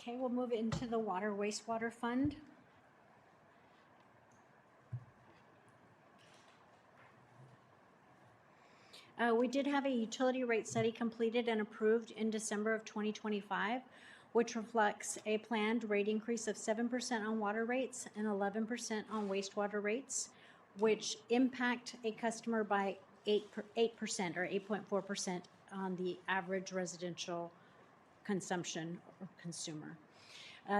S9: Okay, we'll move into the water wastewater fund. We did have a utility rate study completed and approved in December of 2025, which reflects a planned rate increase of 7% on water rates and 11% on wastewater rates, which impact a customer by 8% or 8.4% on the average residential consumption or consumer.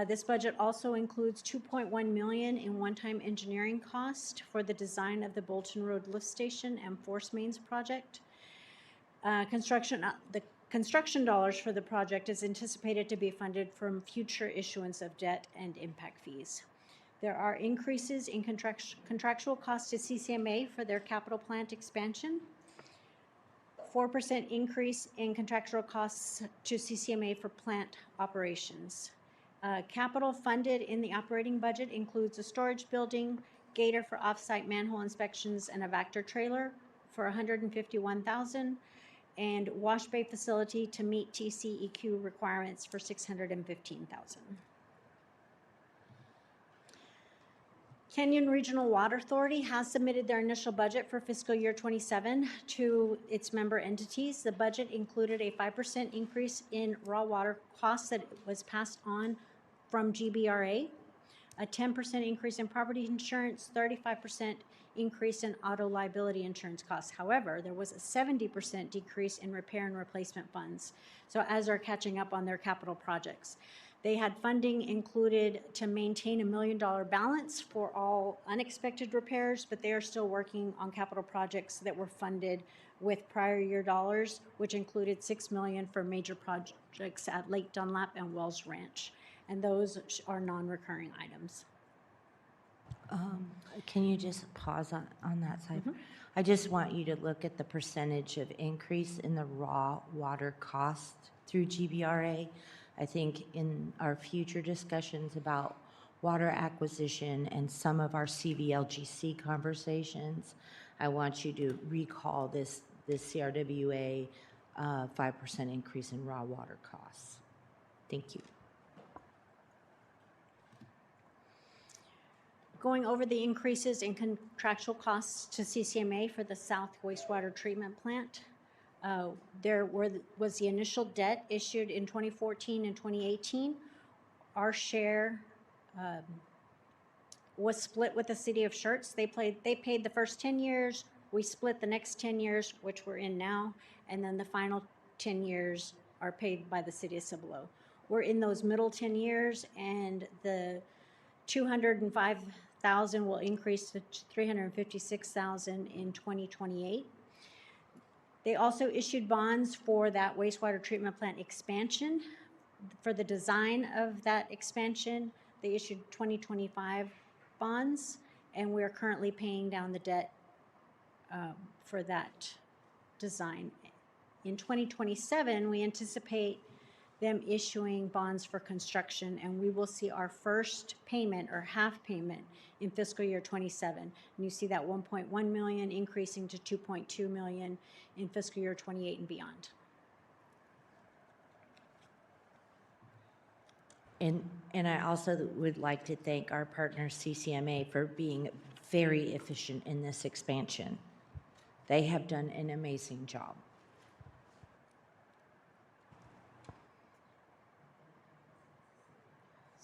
S9: This budget also includes $2.1 million in one-time engineering cost for the design of the Bolton Road Lift Station and Force Mains project. The construction dollars for the project is anticipated to be funded from future issuance of debt and impact fees. There are increases in contractual costs to CCMA for their capital plant expansion, 4% increase in contractual costs to CCMA for plant operations. Capital funded in the operating budget includes a storage building, gator for off-site manhole inspections, and a Vector trailer for $151,000, and wash bay facility to meet TCEQ requirements for $615,000. Canyon Regional Water Authority has submitted their initial budget for fiscal year 27 to its member entities. The budget included a 5% increase in raw water costs that was passed on from GBRA, a 10% increase in property insurance, 35% increase in auto liability insurance costs. However, there was a 70% decrease in repair and replacement funds, so as they're catching up on their capital projects. They had funding included to maintain $1 million balance for all unexpected repairs, but they are still working on capital projects that were funded with prior year dollars, which included $6 million for major projects at Lake Dunlap and Wells Ranch, and those are non-recurring items.
S1: Can you just pause on that side? Mm-hmm. I just want you to look at the percentage of increase in the raw water cost through GBRA. I think in our future discussions about water acquisition and some of our CVLGC conversations, I want you to recall this CRWA 5% increase in raw water costs. Thank you.
S9: Going over the increases in contractual costs to CCMA for the South Wastewater Treatment Plant. There was the initial debt issued in 2014 and 2018. Our share was split with the city of Schertz. They paid the first 10 years. We split the next 10 years, which we're in now, and then the final 10 years are paid by the city of Cibolo. We're in those middle 10 years, and the $205,000 will increase to $356,000 in 2028. They also issued bonds for that wastewater treatment plant expansion. For the design of that expansion, they issued 2025 bonds, and we are currently paying down the debt for that design. In 2027, we anticipate them issuing bonds for construction, and we will see our first payment or half payment in fiscal year 27. And you see that 1.1 million increasing to 2.2 million in fiscal year 28 and beyond.
S1: And I also would like to thank our partner CCMA for being very efficient in this expansion. They have done an amazing job.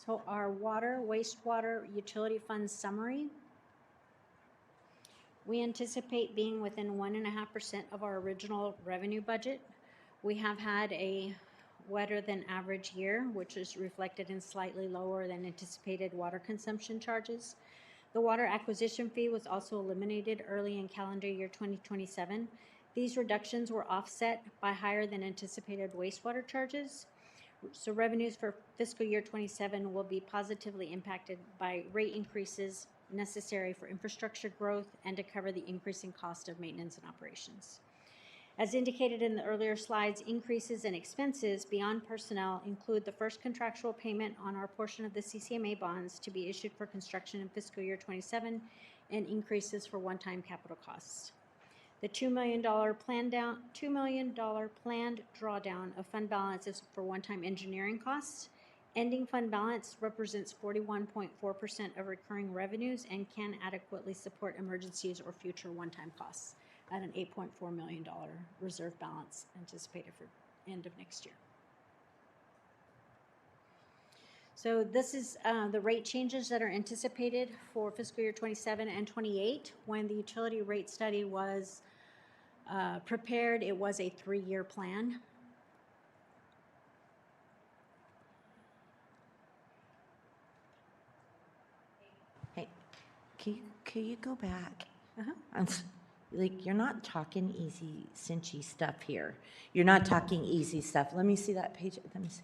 S9: So our water, wastewater, utility fund summary. We anticipate being within 1.5% of our original revenue budget. We have had a wetter than average year, which is reflected in slightly lower than anticipated water consumption charges. The water acquisition fee was also eliminated early in calendar year 2027. These reductions were offset by higher than anticipated wastewater charges. So revenues for fiscal year 27 will be positively impacted by rate increases necessary for infrastructure growth and to cover the increasing cost of maintenance and operations. As indicated in the earlier slides, increases in expenses beyond personnel include the first contractual payment on our portion of the CCMA bonds to be issued for construction in fiscal year 27 and increases for one-time capital costs. The $2 million planned drawdown of fund balances for one-time engineering costs. Ending fund balance represents 41.4% of recurring revenues and can adequately support emergencies or future one-time costs at an $8.4 million reserve balance anticipated for end of next year. So this is the rate changes that are anticipated for fiscal year 27 and 28. When the utility rate study was prepared, it was a 3-year plan.
S1: Hey, can you go back?
S9: Uh-huh.
S1: Like, you're not talking easy, cinchy stuff here. You're not talking easy stuff. Let me see that page. Let me see.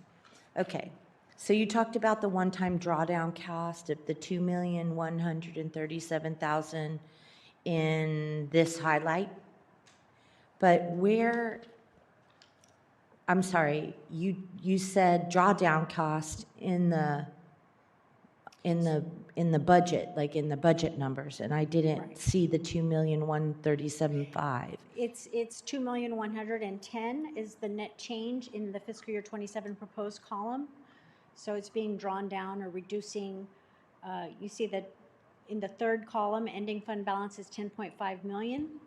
S1: Okay. So you talked about the one-time drawdown cost of the $2,137,000 in this highlight. But where, I'm sorry, you said drawdown cost in the budget, like in the budget numbers, and I didn't
S9: Right.
S1: see the 2,137,500.
S9: It's 2,110,000 is the net change in the fiscal year 27 proposed column. So it's being drawn down or reducing. You see that in the third column, ending fund balance is 10.5 million.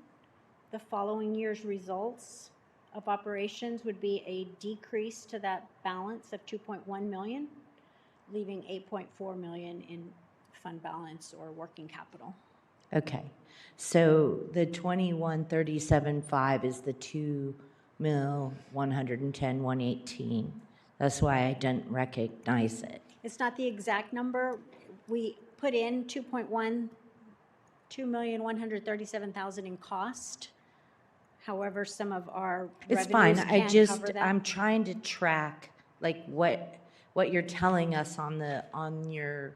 S9: The following year's results of operations would be a decrease to that balance of 2.1 million, leaving 8.4 million in fund balance or working capital.
S1: Okay, so the 2137.5 is the 2,110,118. That's why I didn't recognize it.
S9: It's not the exact number. We put in 2,137,000 in cost. However, some of our
S1: It's fine.
S9: revenues
S1: I
S9: can cover that.
S1: I'm trying to track like what you're telling us on your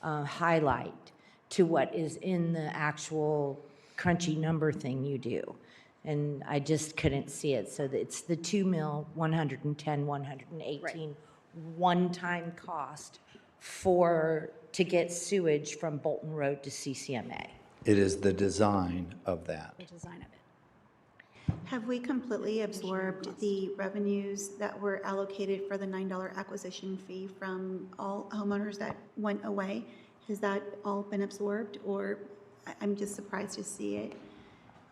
S1: highlight to what is in the actual crunchy number thing you do. And I just couldn't see it. So it's the 2,110,118
S9: Right.
S1: one-time cost to get sewage from Bolton Road to CCMA.
S4: It is the design of that.
S9: The design of it.
S7: Have we completely absorbed the revenues that were allocated for the $9 acquisition fee from all homeowners that went away? Has that all been absorbed, or I'm just surprised to see it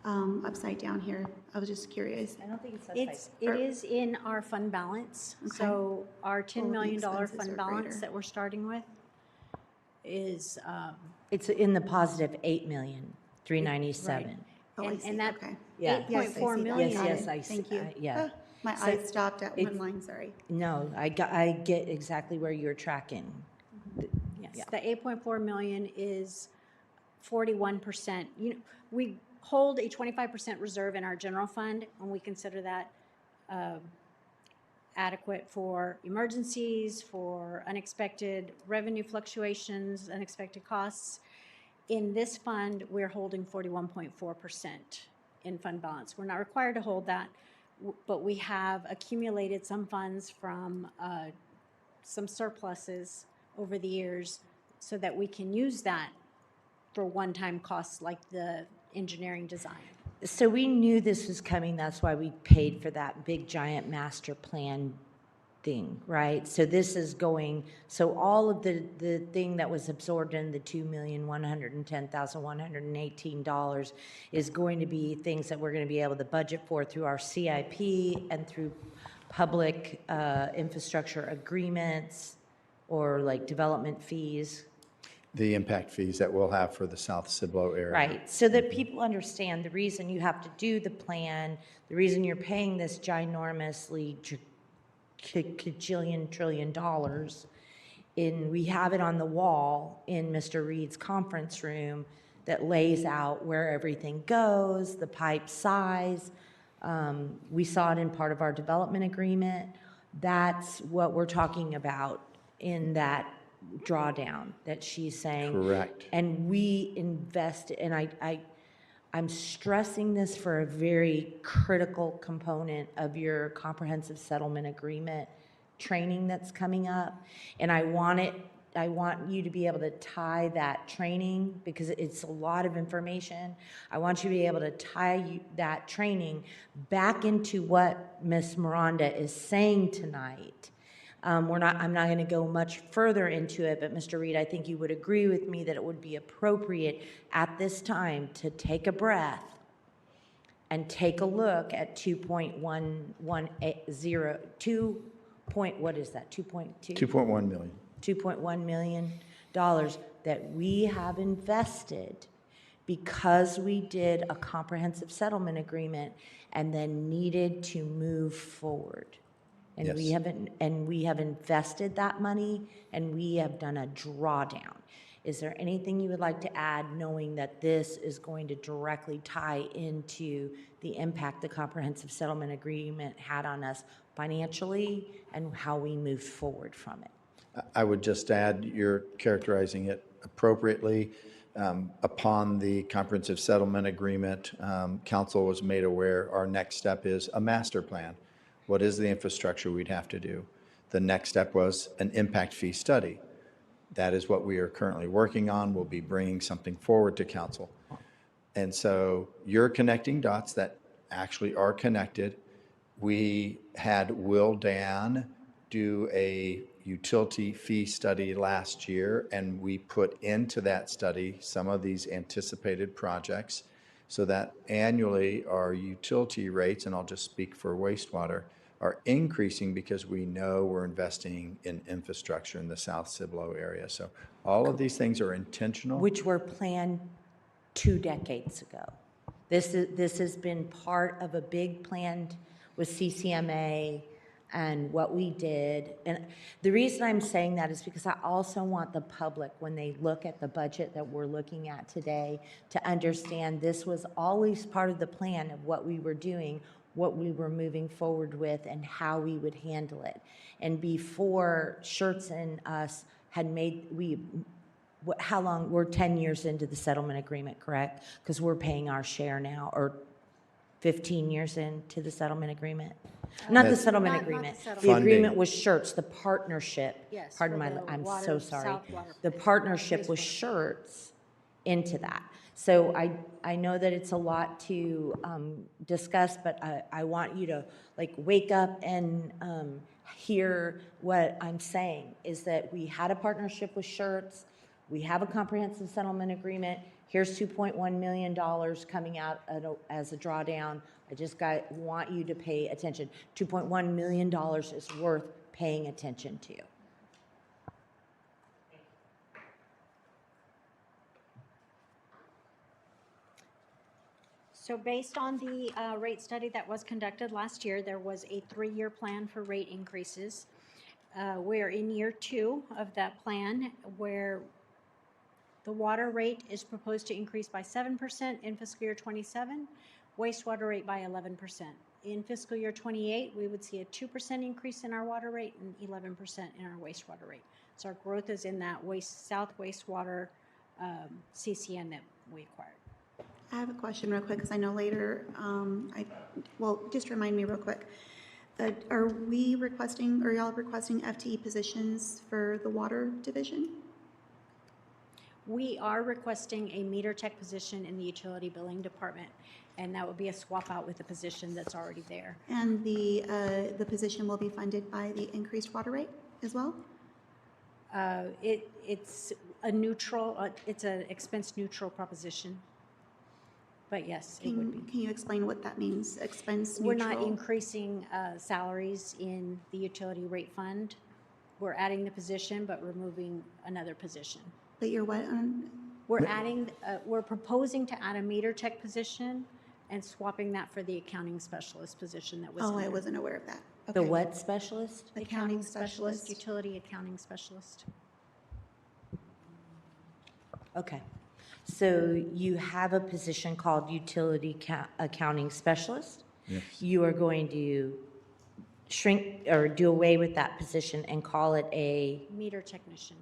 S7: upside down here? I was just curious.
S1: I don't think
S9: It is in our fund balance.
S7: Okay.
S9: So our $10
S7: All the
S9: million
S7: expenses
S9: fund
S7: are
S9: balance
S7: greater.
S9: that we're starting with is,
S1: It's in the positive 8,397,000.
S7: Oh, I
S9: and
S7: see,
S9: that
S7: okay.
S1: Yeah.
S7: Yes, I
S9: 8.4
S7: see that.
S9: million.
S7: Got
S1: Yes,
S7: it.
S1: I see.
S7: Thank you.
S1: Yeah.
S7: My
S1: So
S7: eyes stopped at
S1: it's-
S7: one line, sorry.
S1: No, I get exactly where you're tracking.
S9: Yes,
S1: Yeah.
S9: the 8.4 million is 41%. We hold a 25% reserve in our general fund, and we consider that adequate for emergencies, for unexpected revenue fluctuations, unexpected costs. In this fund, we're holding 41.4% in fund balance. We're not required to hold that, but we have accumulated some funds from some surpluses over the years so that we can use that for one-time costs like the engineering design.
S1: So we knew this was coming, that's why we paid for that big giant master plan thing, right? So this is going, so all of the thing that was absorbed in the $2,110,118 is going to be things that we're going to be able to budget for through our CIP and through public infrastructure agreements or like development fees.
S4: The impact fees that we'll have for the South Cibolo area.
S1: Right, so that people understand the reason you have to do the plan, the reason you're paying this ginormously cajillion trillion dollars, we have it on the wall in Mr. Reed's conference room that lays out where everything goes, the pipe size. We saw it in part of our development agreement. That's what we're talking about in that drawdown that she's saying.
S4: Correct.
S1: And we invest, and I'm stressing this for a very critical component of your comprehensive settlement agreement training that's coming up. And I want you to be able to tie that training, because it's a lot of information. I want you to be able to tie that training back into what Ms. Miranda is saying tonight. I'm not going to go much further into it, but Mr. Reed, I think you would agree with me that it would be appropriate at this time to take a breath and take a look at
S4: 2.1 million.
S1: $2.1 million that we have invested because we did a comprehensive settlement agreement and then needed to move forward. And we
S4: Yes.
S1: haven't, and we have invested that money, and we have done a drawdown. Is there anything you would like to add, knowing that this is going to directly tie into the impact the comprehensive settlement agreement had on us financially and how we moved forward from it?
S4: I would just add, you're characterizing it appropriately. Upon the comprehensive settlement agreement, council was made aware our next step is a master plan. What is the infrastructure we'd have to do? The next step was an impact fee study. That is what we are currently working on. We'll be bringing something forward to council. And so you're connecting dots that actually are connected. We had Will Dan do a utility fee study last year, and we put into that study some of these anticipated projects so that annually our utility rates, and I'll just speak for wastewater, are increasing because we know we're investing in infrastructure in the South Cibolo area. So all of these things are intentional.
S1: Which were planned 2 decades ago. This has been part of a big plan with CCMA and what we did. And the reason I'm saying that is because I also want the public, when they look at the budget that we're looking at today, to understand this was always part of the plan of what we were doing, what we were moving forward with, and how we would handle it. And before Schertz and us had made, how long, we're 10 years into the settlement agreement, correct? Because we're paying our share now, or 15 years into the settlement agreement? Not the settlement
S9: Not the
S1: agreement.
S9: settlement.
S1: The agreement with Schertz, the partnership.
S9: Yes,
S1: Pardon
S9: for
S1: my,
S9: the
S1: I'm
S9: water,
S1: so sorry.
S9: South water
S1: The
S9: plant,
S1: partnership with
S9: wastewater.
S1: Schertz into that. So I know that it's a lot to discuss, but I want you to like wake up and hear what I'm saying, is that we had a partnership with Schertz. We have a comprehensive settlement agreement. Here's $2.1 million coming out as a drawdown. I just want you to pay attention. $2.1 million is worth paying attention to.
S9: So based on the rate study that was conducted last year, there was a 3-year plan for rate increases. We're in year 2 of that plan, where the water rate is proposed to increase by 7% in fiscal year 27, wastewater rate by 11%. In fiscal year 28, we would see a 2% increase in our water rate and 11% in our wastewater rate. So our growth is in that south wastewater CCN that we acquired.
S7: I have a question real quick, because I know later, just remind me real quick. Are we requesting, or y'all requesting FTE positions for the water division?
S9: We are requesting a meter tech position in the utility billing department, and that would be a swap out with the position that's already there.
S7: And the position will be funded by the increased water rate as well?
S9: It's a neutral, it's an expense neutral proposition. But yes, it would be.
S7: Can you explain what that means, expense
S9: We're
S7: neutral?
S9: not increasing salaries in the utility rate fund. We're adding the position, but removing another position.
S7: But you're what on?
S9: We're proposing to add a meter tech position and swapping that for the accounting specialist position that was in
S7: Oh, I
S9: there.
S7: wasn't aware of that.
S1: The
S7: Okay.
S1: what specialist?
S7: Accounting specialist.
S9: Utility accounting specialist.
S1: Okay. So you have a position called utility accounting specialist?
S4: Yes.
S1: You are going to shrink or do away with that position and call it a
S9: Meter technician,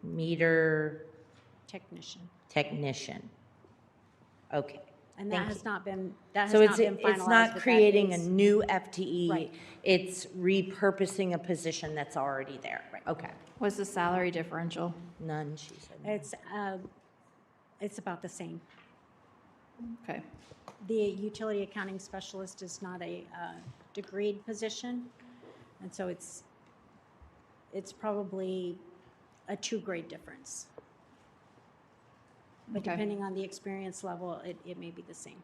S1: meter
S9: technician.
S1: technician. Okay.
S9: And that
S1: Thank
S9: has
S1: you.
S9: not been, that
S1: So
S9: has not been finalized.
S1: it's not
S9: but that
S1: creating a
S9: is-
S1: new FTE.
S9: Right.
S1: It's repurposing a position that's already there.
S9: Right.
S1: Okay.
S2: What's the salary differential?
S1: None, she said.
S9: It's about the same.
S2: Okay.
S9: The utility accounting specialist is not a degreed position, and so it's probably a 2-grade difference. But
S2: Okay.
S9: depending on the experience level, it may be the same.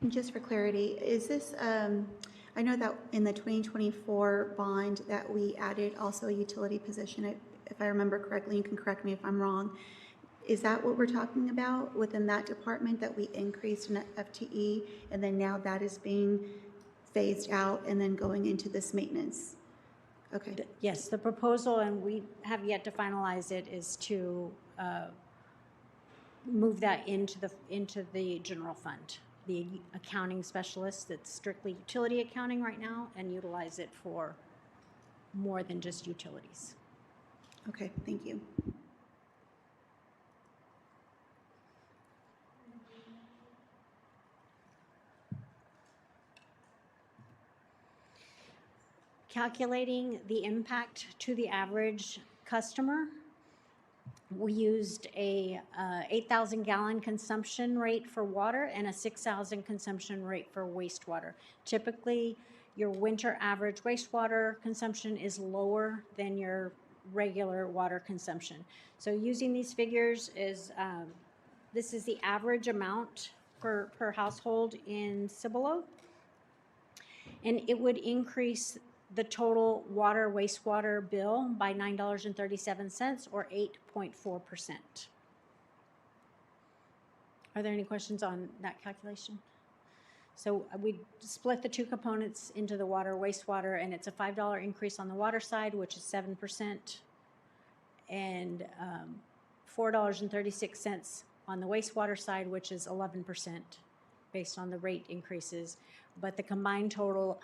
S7: And just for clarity, is this, I know that in the 2024 bond that we added also a utility position, if I remember correctly, you can correct me if I'm wrong. Is that what we're talking about within that department, that we increased in FTE and then now that is being phased out and then going into this maintenance? Okay.
S9: Yes, the proposal, and we have yet to finalize it, is to move that into the general fund. The accounting specialist that's strictly utility accounting right now, and utilize it for more than just utilities.
S7: Okay, thank you.
S9: Calculating the impact to the average customer, we used a 8,000 gallon consumption rate for water and a 6,000 consumption rate for wastewater. Typically, your winter average wastewater consumption is lower than your regular water consumption. So using these figures this is the average amount per household in Cibolo. And it would increase the total water wastewater bill by $9.37 or 8.4%. Are there any questions on that calculation? So we split the two components into the water wastewater, and it's a $5 increase on the water side, which is 7%, and $4.36 on the wastewater side, which is 11% based on the rate increases. But the combined total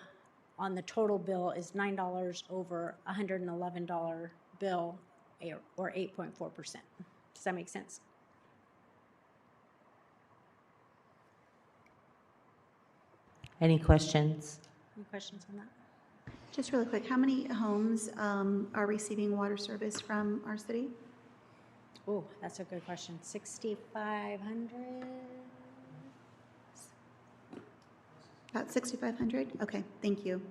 S9: on the total bill is $9 over $111 bill, or 8.4%. Does that make sense?
S1: Any questions?
S9: Any questions on that?
S7: Just really quick, how many homes are receiving water service from our city?
S9: Oh, that's a good question. 6,500?
S7: About 6,500? Okay, thank you.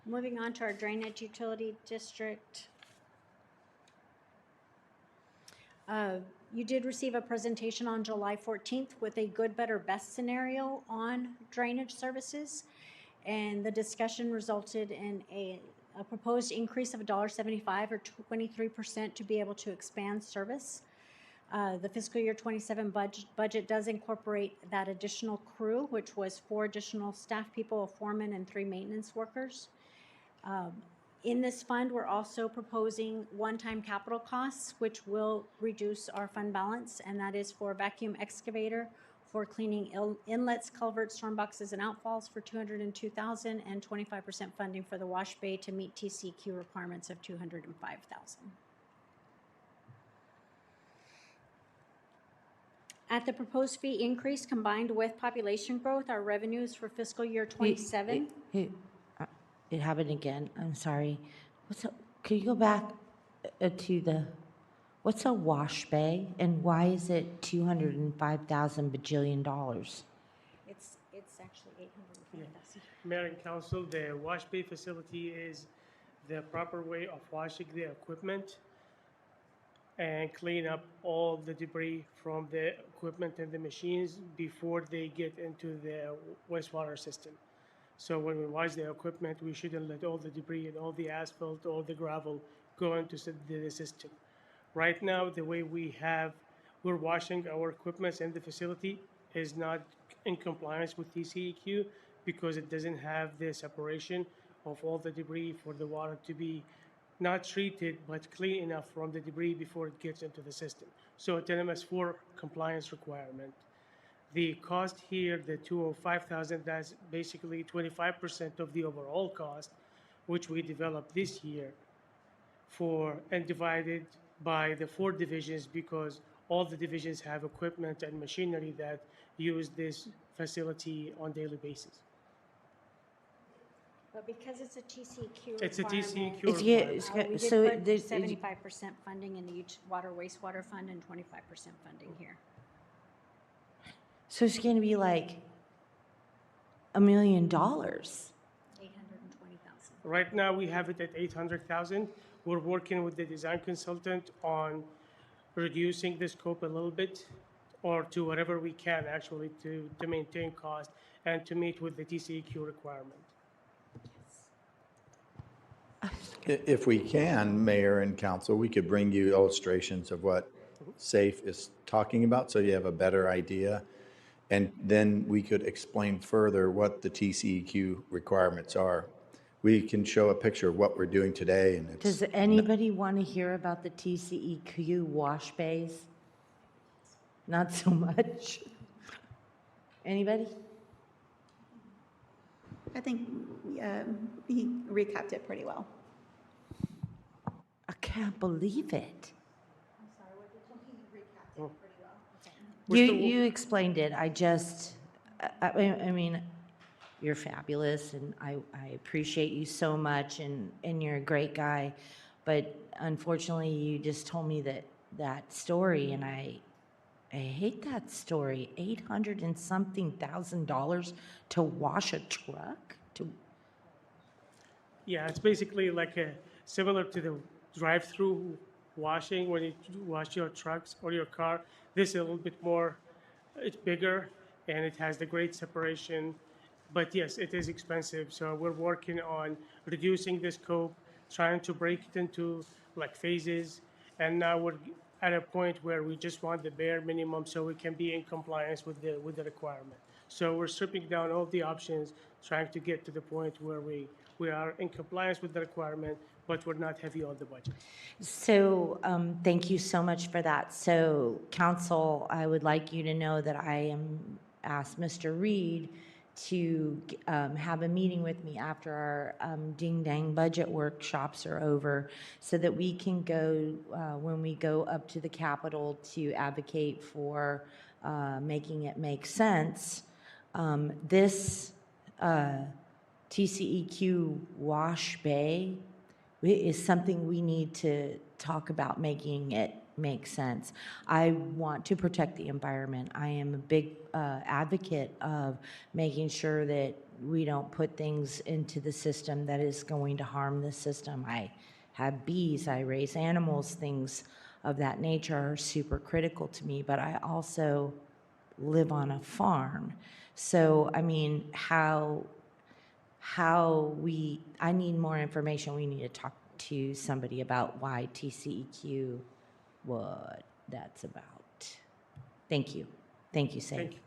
S9: Moving on to our drainage utility district. You did receive a presentation on July 14th with a good, better, best scenario on drainage services. And the discussion resulted in a proposed increase of $1.75 or 23% to be able to expand service. The fiscal year 27 budget does incorporate that additional crew, which was 4 additional staff people, a foreman, and 3 maintenance workers. In this fund, we're also proposing one-time capital costs, which will reduce our fund balance, and that is for vacuum excavator, for cleaning inlets, culverts, storm boxes, and outfalls for $202,000, and 25% funding for the wash bay to meet TCEQ requirements of $205,000. At the proposed fee increase combined with population growth, our revenues for fiscal year '27.
S1: It happened again. I'm sorry. Could you go back to what's a wash bay and why is it 205,000 bajillion dollars?
S9: It's actually 805,000.
S13: Mayor and council, the wash bay facility is the proper way of washing the equipment and clean up all the debris from the equipment and the machines before they get into the wastewater system. So when we wash the equipment, we shouldn't let all the debris and all the asphalt, all the gravel go into the system. Right now, the way we're washing our equipment in the facility is not in compliance with TCEQ because it doesn't have the separation of all the debris for the water to be not treated but clean enough from the debris before it gets into the system. So it's an MS4 compliance requirement. The cost here, the 205,000, that's basically 25% of the overall cost, which we developed this year and divided by the 4 divisions because all the divisions have equipment and machinery that use this facility on daily basis.
S9: But because it's a TCEQ
S13: It's a
S9: requirement,
S13: TCEQ requirement.
S9: we did
S1: So
S9: put
S1: there's-
S9: 75% funding in each water wastewater fund and 25% funding here.
S1: So it's going to be like $1 million.
S9: 820,000.
S13: Right now, we have it at 800,000. We're working with the design consultant on reducing the scope a little bit or to whatever we can actually to maintain cost and to meet with the TCEQ requirement.
S4: If we can, Mayor and Council, we could bring you illustrations of what SAFE is talking about so you have a better idea. And then we could explain further what the TCEQ requirements are. We can show a picture of what we're doing today and it's.
S1: Does anybody want to hear about the TCEQ wash bays? Not so much. Anybody?
S7: I think he recapped it pretty well.
S1: I can't believe it. You explained it. I mean, you're fabulous and I appreciate you so much and you're a great guy. But unfortunately, you just told me that story and I hate that story. $800 and something thousand to wash a truck?
S13: Yeah, it's basically like similar to the drive-through washing when you wash your trucks or your car. This is a little bit more, it's bigger and it has the great separation. But yes, it is expensive. So we're working on reducing the scope, trying to break it into like phases. And now we're at a point where we just want the bare minimum so we can be in compliance with the requirement. So we're stripping down all the options, trying to get to the point where we are in compliance with the requirement, but we're not heavy on the budget.
S1: So thank you so much for that. So council, I would like you to know that I asked Mr. Reed to have a meeting with me after our ding dang budget workshops are over so that we can go, when we go up to the Capitol to advocate for making it make sense. This TCEQ wash bay is something we need to talk about making it make sense. I want to protect the environment. I am a big advocate of making sure that we don't put things into the system that is going to harm the system. I have bees, I raise animals, things of that nature are super critical to me, but I also live on a farm. So, I mean, I need more information. We need to talk to somebody about why TCEQ, what that's about. Thank you. Thank you, Safe.
S13: Thank you.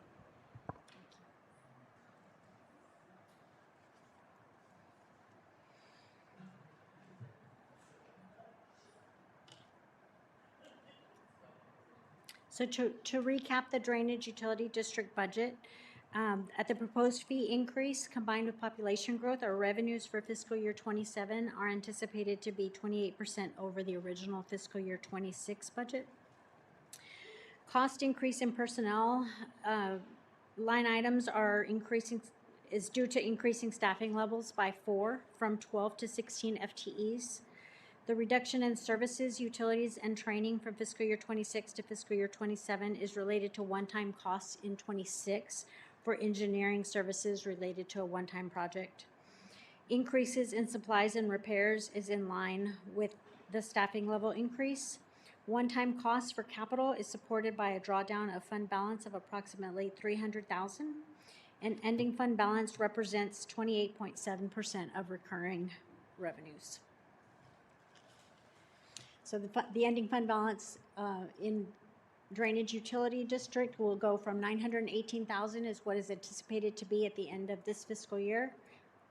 S9: So to recap the drainage utility district budget, at the proposed fee increase combined with population growth, our revenues for fiscal year 27 are anticipated to be 28% over the original fiscal year 26 budget. Cost increase in personnel line items is due to increasing staffing levels by 4 from 12 to 16 FTEs. The reduction in services, utilities, and training from fiscal year 26 to fiscal year 27 is related to one-time costs in 26 for engineering services related to a one-time project. Increases in supplies and repairs is in line with the staffing level increase. One-time costs for capital is supported by a drawdown of fund balance of approximately $300,000, and ending fund balance represents 28.7% of recurring revenues. So the ending fund balance in drainage utility district will go from $918,000 is what is anticipated to be at the end of this fiscal year,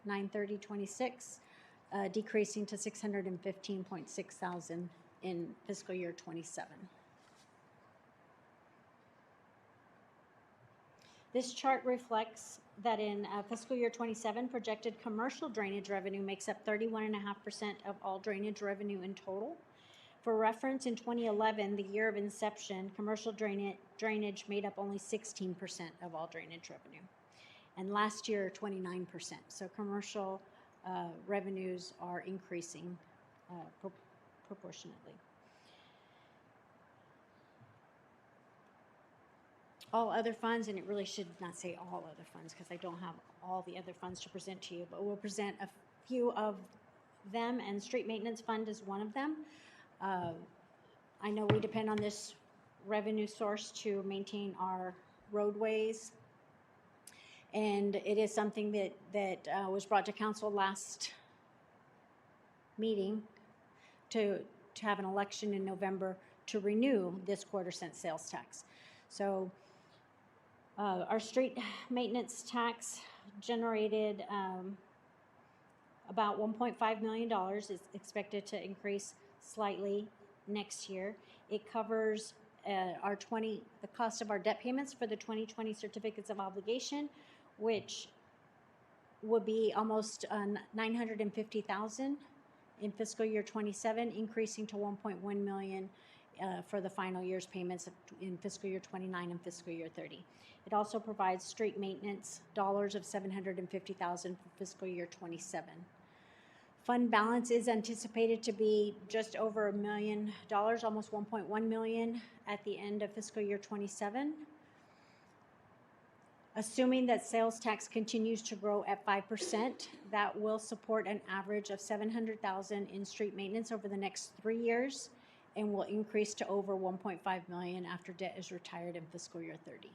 S9: 9/30/26, decreasing to $615,600 in fiscal year 27. This chart reflects that in fiscal year 27, projected commercial drainage revenue makes up 31.5% of all drainage revenue in total. For reference, in 2011, the year of inception, commercial drainage made up only 16% of all drainage revenue. And last year, 29%. So commercial revenues are increasing proportionately. All other funds, and it really should not say all other funds because I don't have all the other funds to present to you, but we'll present a few of them, and street maintenance fund is one of them. I know we depend on this revenue source to maintain our roadways, and it is something that was brought to council last meeting to have an election in November to renew this quarter-cent sales tax. So our street maintenance tax generated about $1.5 million. Is expected to increase slightly next year. It covers the cost of our debt payments for the 2020 certificates of obligation, which would be almost $950,000 in fiscal year 27, increasing to $1.1 million for the final year's payments in fiscal year 29 and fiscal year 30. It also provides street maintenance dollars of $750,000 for fiscal year 27. Fund balance is anticipated to be just over $1 million, almost $1.1 million at the end of fiscal year 27. Assuming that sales tax continues to grow at 5%, that will support an average of $700,000 in street maintenance over the next 3 years and will increase to over $1.5 million after debt is retired in fiscal year 30.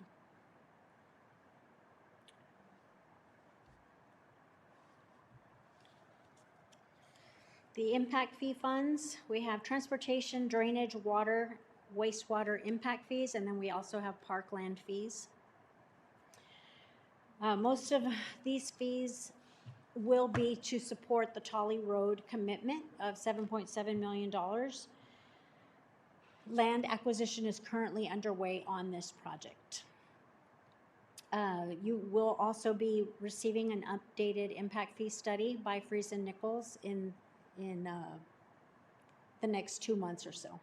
S9: The impact fee funds, we have transportation, drainage, water, wastewater impact fees, and then we also have parkland fees. Most of these fees will be to support the Tolly Road commitment of $7.7 million. Land acquisition is currently underway on this project. You will also be receiving an updated impact fee study by Fries and Nichols in the next 2 months or so.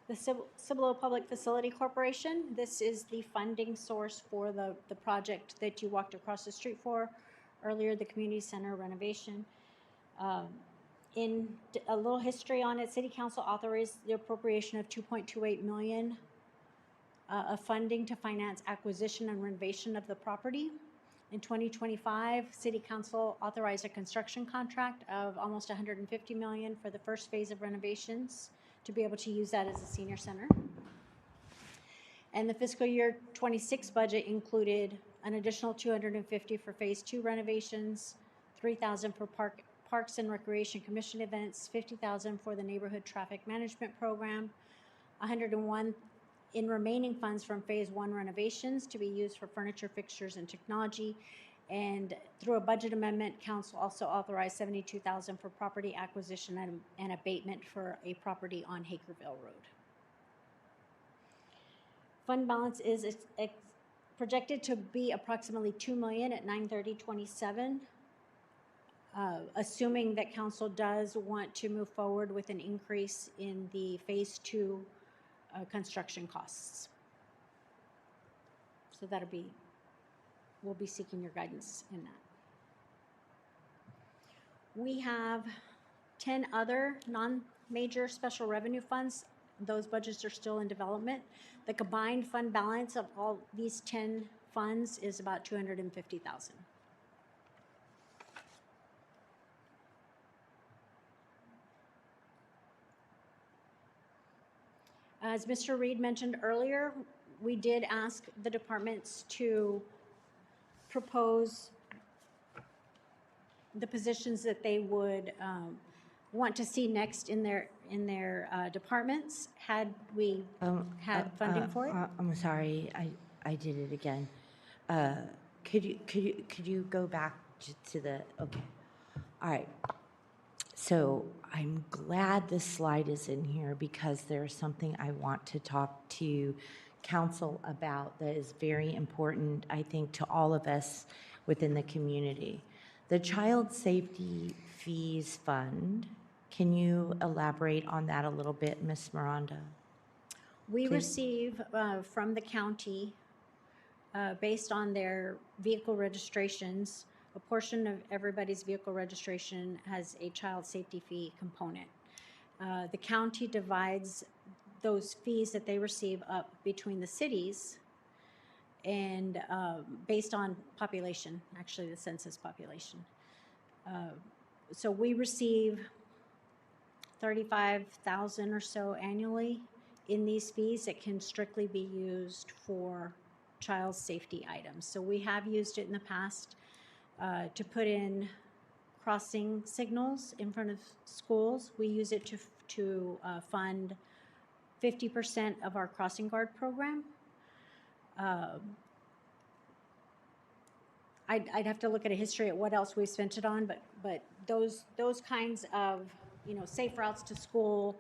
S9: The Cibolo Public Facility Corporation, this is the funding source for the project that you walked across the street for earlier, the community center renovation. In a little history on it, City Council authorized the appropriation of $2.28 million of funding to finance acquisition and renovation of the property. In 2025, City Council authorized a construction contract of almost $150 million for the first phase of renovations to be able to use that as a senior center. And the fiscal year 26 budget included an additional $250 for phase 2 renovations, $3,000 for Parks and Recreation Commission events, $50,000 for the neighborhood traffic management program, $101 in remaining funds from phase 1 renovations to be used for furniture, fixtures, and technology, And through a budget amendment, council also authorized $72,000 for property acquisition and abatement for a property on Hakerville Road. Fund balance is projected to be approximately $2 million at 9/30/27. Assuming that council does want to move forward with an increase in the phase 2 construction costs. So we'll be seeking your guidance in that. We have 10 other non-major special revenue funds. Those budgets are still in development. The combined fund balance of all these 10 funds is about $250,000. As Mr. Reed mentioned earlier, we did ask the departments to propose the positions that they would want to see next in their departments, had we had funding for it.
S1: I'm sorry, I did it again. Could you go back to the, okay. All right. So I'm glad this slide is in here because there's something I want to talk to council about that is very important, I think, to all of us within the community. The Child Safety Fees Fund, can you elaborate on that a little bit, Ms. Miranda?
S9: We receive from the county, based on their vehicle registrations, a portion of everybody's vehicle registration has a child safety fee component. The county divides those fees that they receive up between the cities and based on population, actually the census population. So we receive $35,000 or so annually in these fees that can strictly be used for child safety items. So we have used it in the past to put in crossing signals in front of schools. We use it to fund 50% of our crossing guard program. I'd have to look at a history at what else we've spent it on, but those kinds of, safe routes to school,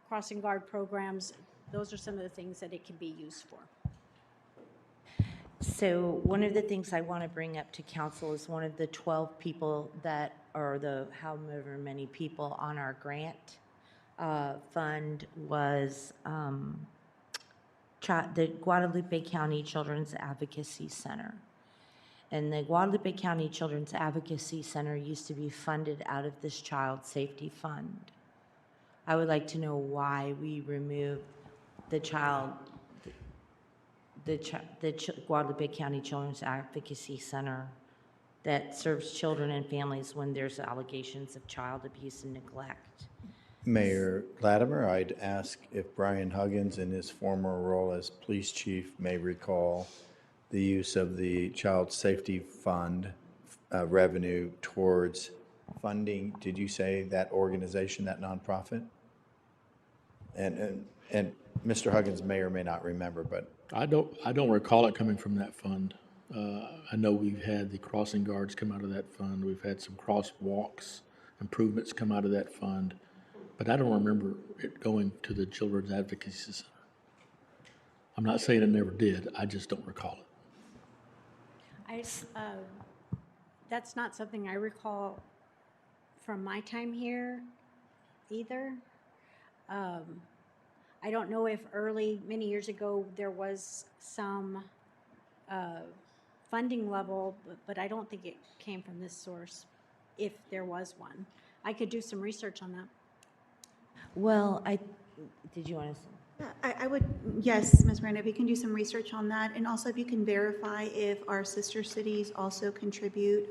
S9: crossing guard programs, those are some of the things that it can be used for.
S1: So one of the things I want to bring up to council is one of the 12 people that are however many people on our grant fund was the Guadalupe County Children's Advocacy Center. And the Guadalupe County Children's Advocacy Center used to be funded out of this child safety fund. I would like to know why we removed the Guadalupe County Children's Advocacy Center that serves children and families when there's allegations of child abuse and neglect.
S4: Mayor Latimer, I'd ask if Brian Huggins, in his former role as police chief, may recall the use of the Child Safety Fund revenue towards funding, did you say that organization, that nonprofit? And Mr. Huggins may or may not remember, but
S14: I don't recall it coming from that fund. I know we've had the crossing guards come out of that fund. We've had some crosswalks improvements come out of that fund, but I don't remember it going to the Children's Advocacy Center. I'm not saying it never did. I just don't recall it.
S9: That's not something I recall from my time here either. I don't know if many years ago, there was some funding level, but I don't think it came from this source, if there was one. I could do some research on that.
S1: Well, did you want to say?
S7: I would, yes, Ms. Miranda, if you can do some research on that, and also if you can verify if our sister cities also contribute,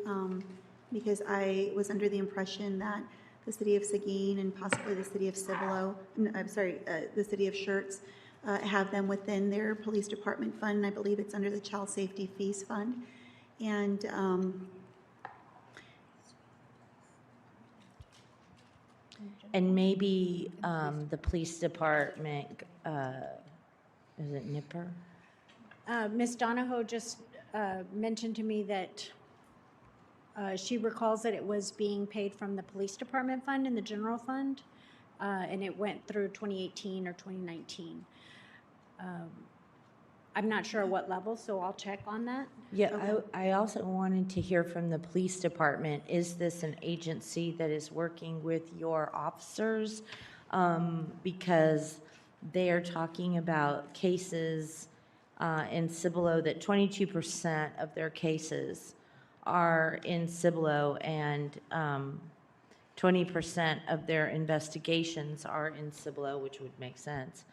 S7: because I was under the impression that the city of Seguin and possibly the city of Cibolo, the city of Schertz, have them within their police department fund, and I believe it's under the Child Safety Fees Fund. And
S1: maybe the police department, is it Nipper?
S9: Ms. Donahoe just mentioned to me that she recalls that it was being paid from the police department fund and the general fund, and it went through 2018 or 2019. I'm not sure at what level, so I'll check on that.
S1: Yeah, I also wanted to hear from the police department. Is this an agency that is working with your officers? Because they are talking about cases in Cibolo, that 22% of their cases are in Cibolo, and 20% of their investigations are in Cibolo, which would make sense.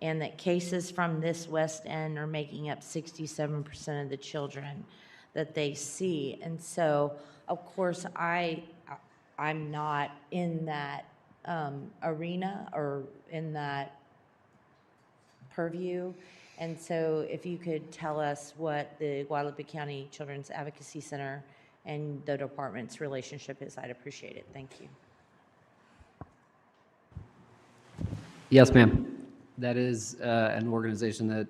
S1: And that cases from this West End are making up 67% of the children that they see. And so, of course, I'm not in that arena or in that purview. And so if you could tell us what the Guadalupe County Children's Advocacy Center and the department's relationship is, I'd appreciate it. Thank you.
S15: Yes, ma'am. That is an organization that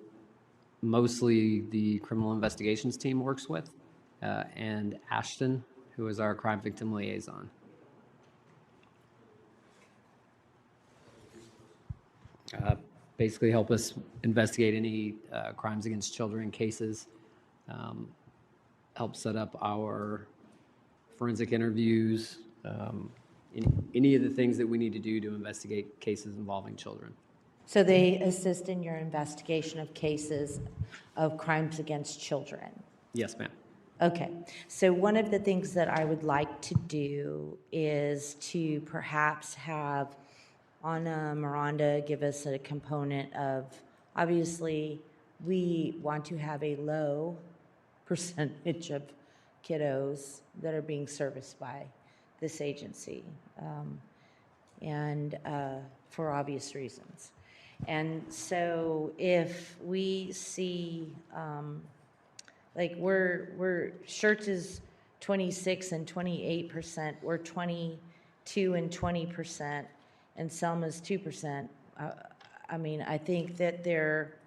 S15: mostly the criminal investigations team works with, and Ashton, who is our crime victim liaison. Basically help us investigate any crimes against children cases, help set up our forensic interviews, any of the things that we need to do to investigate cases involving children.
S1: So they assist in your investigation of cases of crimes against children?
S15: Yes, ma'am.
S1: Okay, so one of the things that I would like to do is to perhaps have Anna Miranda give us a component of, obviously, we want to have a low percentage of kiddos that are being serviced by this agency, and for obvious reasons. And so if we see, like we're Schertz is 26 and 28%, we're 22 and 20%, and Selma's 2%. I mean, I think that their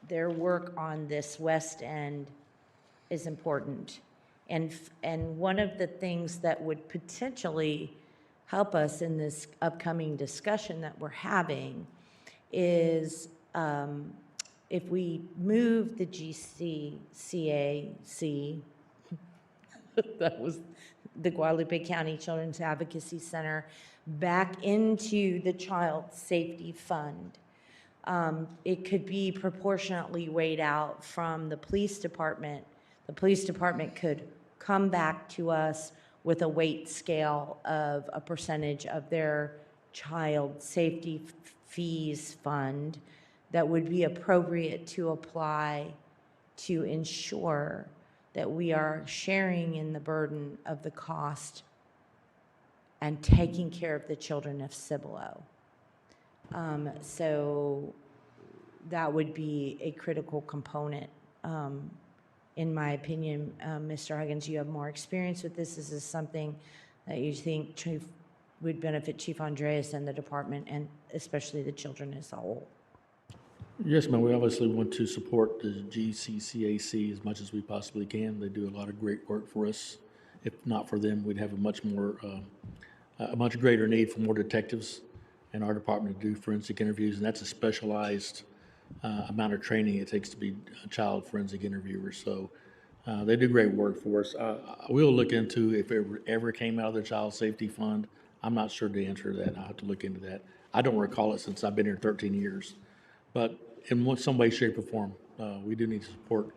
S1: work on this West End is important. And one of the things that would potentially help us in this upcoming discussion that we're having is if we move the GCCAC, that was the Guadalupe County Children's Advocacy Center, back into the Child Safety Fund. It could be proportionately weighed out from the police department. The police department could come back to us with a weight scale of a percentage of their child safety fees fund that would be appropriate to apply to ensure that we are sharing in the burden of the cost and taking care of the children of Cibolo. So that would be a critical component. In my opinion, Mr. Huggins, you have more experience with this. This is something that you think would benefit Chief Andreas and the department, and especially the children as a whole.
S14: Yes, ma'am. We obviously want to support the GCCAC as much as we possibly can. They do a lot of great work for us. If not for them, we'd have a much greater need for more detectives in our department to do forensic interviews, and that's a specialized amount of training it takes to be a child forensic interviewer. So they do great work for us. We'll look into if it ever came out of the Child Safety Fund. I'm not sure the answer to that. I'll have to look into that. I don't recall it since I've been here 13 years. But in some way, shape, or form, we do need to support.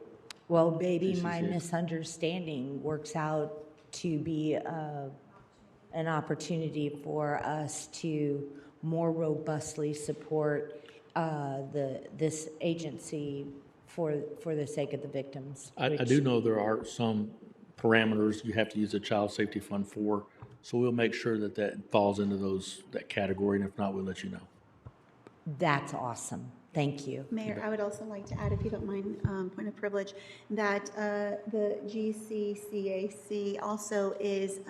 S1: Well, maybe my misunderstanding works out to be an opportunity for us to more robustly support this agency for the sake of the victims.
S14: I do know there are some parameters you have to use the Child Safety Fund for, so we'll make sure that that falls into that category, and if not, we'll let you know.
S1: That's awesome. Thank you.
S7: Mayor, I would also like to add, if you don't mind, point of privilege, that the GCCAC also is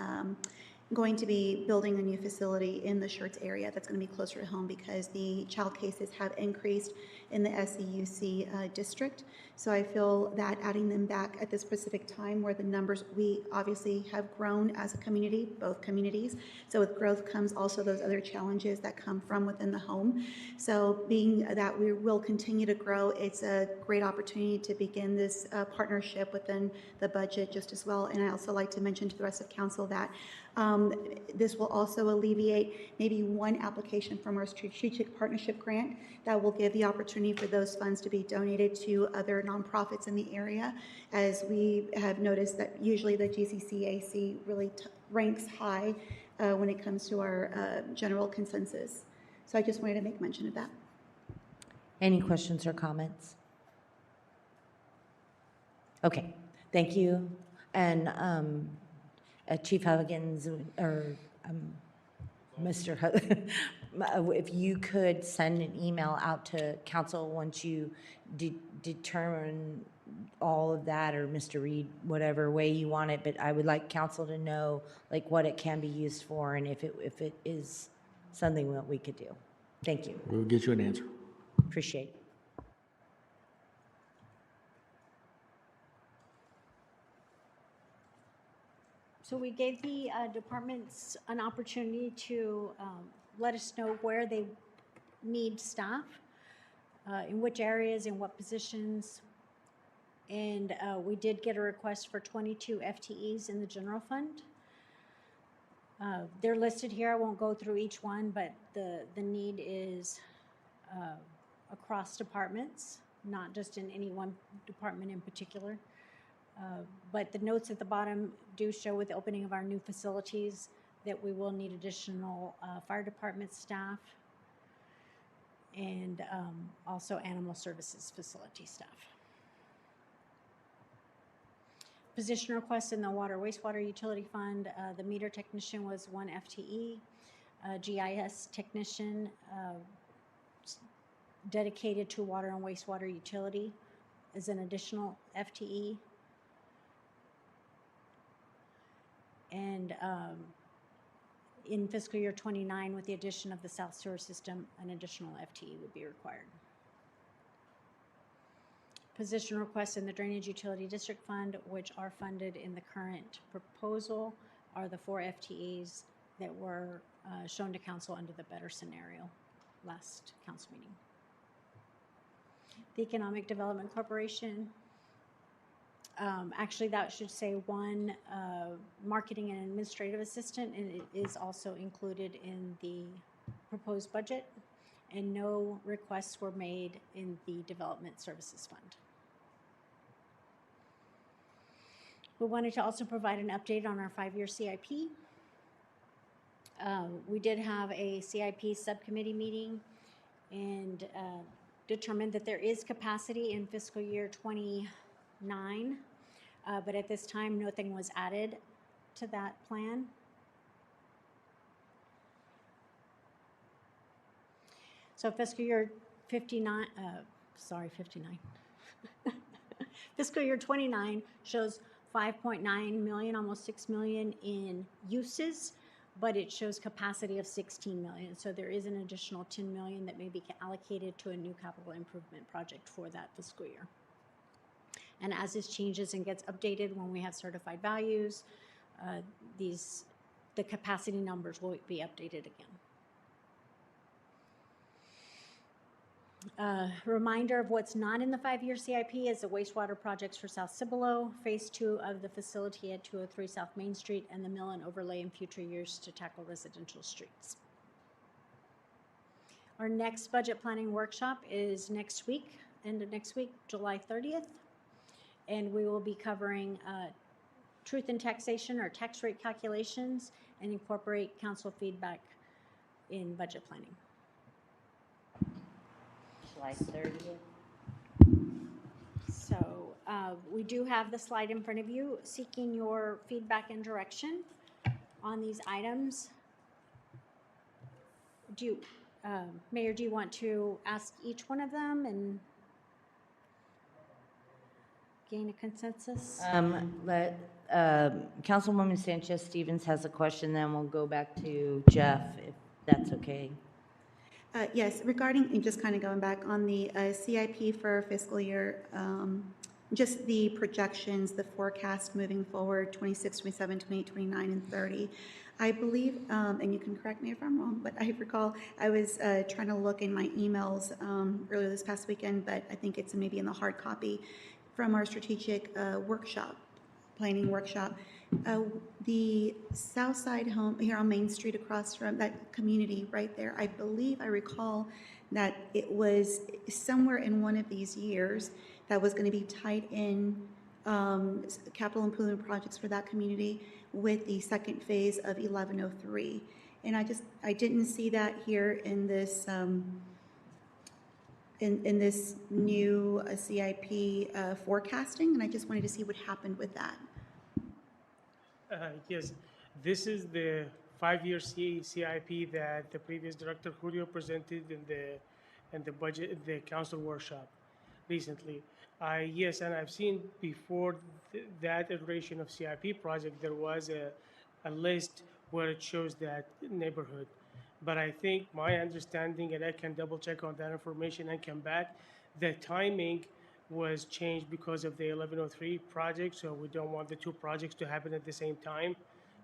S7: going to be building a new facility in the Schertz area that's going to be closer to home because the child cases have increased in the SEUC district. So I feel that adding them back at this specific time where the numbers, we obviously have grown as a community, both communities. So with growth comes also those other challenges that come from within the home. So being that we will continue to grow, it's a great opportunity to begin this partnership within the budget just as well. And I also like to mention to the rest of council that this will also alleviate maybe one application from our strategic partnership grant that will give the opportunity for those funds to be donated to other nonprofits in the area, as we have noticed that usually the GCCAC really ranks high when it comes to our general consensus. So I just wanted to make mention of that.
S1: Any questions or comments? Okay, thank you. And Chief Huggins or Mr. If you could send an email out to council once you determine all of that, or Mr. Reed, whatever way you want it, but I would like council to know like what it can be used for and if it is something that we could do. Thank you.
S14: We'll get you an answer.
S1: Appreciate it.
S9: So we gave the departments an opportunity to let us know where they need staff, in which areas, in what positions. And we did get a request for 22 FTEs in the general fund. They're listed here. I won't go through each one, but the need is across departments, not just in any one department in particular. But the notes at the bottom do show with the opening of our new facilities that we will need additional fire department staff and also animal services facility staff. Position requests in the water wastewater utility fund, the meter technician was 1 FTE, GIS technician dedicated to water and wastewater utility is an additional FTE. And in fiscal year 29, with the addition of the South Sewer System, an additional FTE would be required. Position requests in the Drainage Utility District Fund, which are funded in the current proposal, are the 4 FTEs that were shown to council under the better scenario last council meeting. The Economic Development Corporation, actually, that should say 1 marketing and administrative assistant, and it is also included in the proposed budget, and no requests were made in the Development Services Fund. We wanted to also provide an update on our 5-year CIP. We did have a CIP subcommittee meeting and determined that there is capacity in fiscal year 29. But at this time, nothing was added to that plan. So fiscal year 59, fiscal year 29 shows 5.9 million, almost 6 million in uses, but it shows capacity of 16 million. So there is an additional 10 million that may be allocated to a new capital improvement project for that fiscal year. And as this changes and gets updated when we have certified values, the capacity numbers will be updated again. Reminder of what's not in the 5-year CIP is the wastewater projects for South Cibolo, Phase 2 of the facility at 203 South Main Street, and the mill and overlay in future years to tackle residential streets. Our next budget planning workshop is next week, end of next week, July 30th. And we will be covering truth in taxation or tax rate calculations and incorporate council feedback in budget planning.
S1: July 30th.
S9: So we do have the slide in front of you seeking your feedback and direction on these items. Mayor, do you want to ask each one of them and gain a consensus?
S1: Councilwoman Sanchez Stevens has a question, then we'll go back to Jeff, if that's okay.
S7: Yes, regarding, and just kind of going back on the CIP for fiscal year, just the projections, the forecast moving forward, 26, 27, 28, 29, and 30. I believe, and you can correct me if I'm wrong, but I recall I was trying to look in my emails earlier this past weekend, but I think it's maybe in the hard copy from our strategic workshop, planning workshop. The South Side home here on Main Street across from that community right there, I believe I recall that it was somewhere in one of these years that was going to be tied in capital improvement projects for that community with the second phase of 1103. And I didn't see that here in this in this new CIP forecasting, and I just wanted to see what happened with that.
S13: Yes, this is the 5-year CIP that the previous director Julio presented in the budget, the council workshop recently. Yes, and I've seen before that iteration of CIP project, there was a list where it shows that neighborhood. But I think my understanding, and I can double check on that information and come back, the timing was changed because of the 1103 project, so we don't want the two projects to happen at the same time.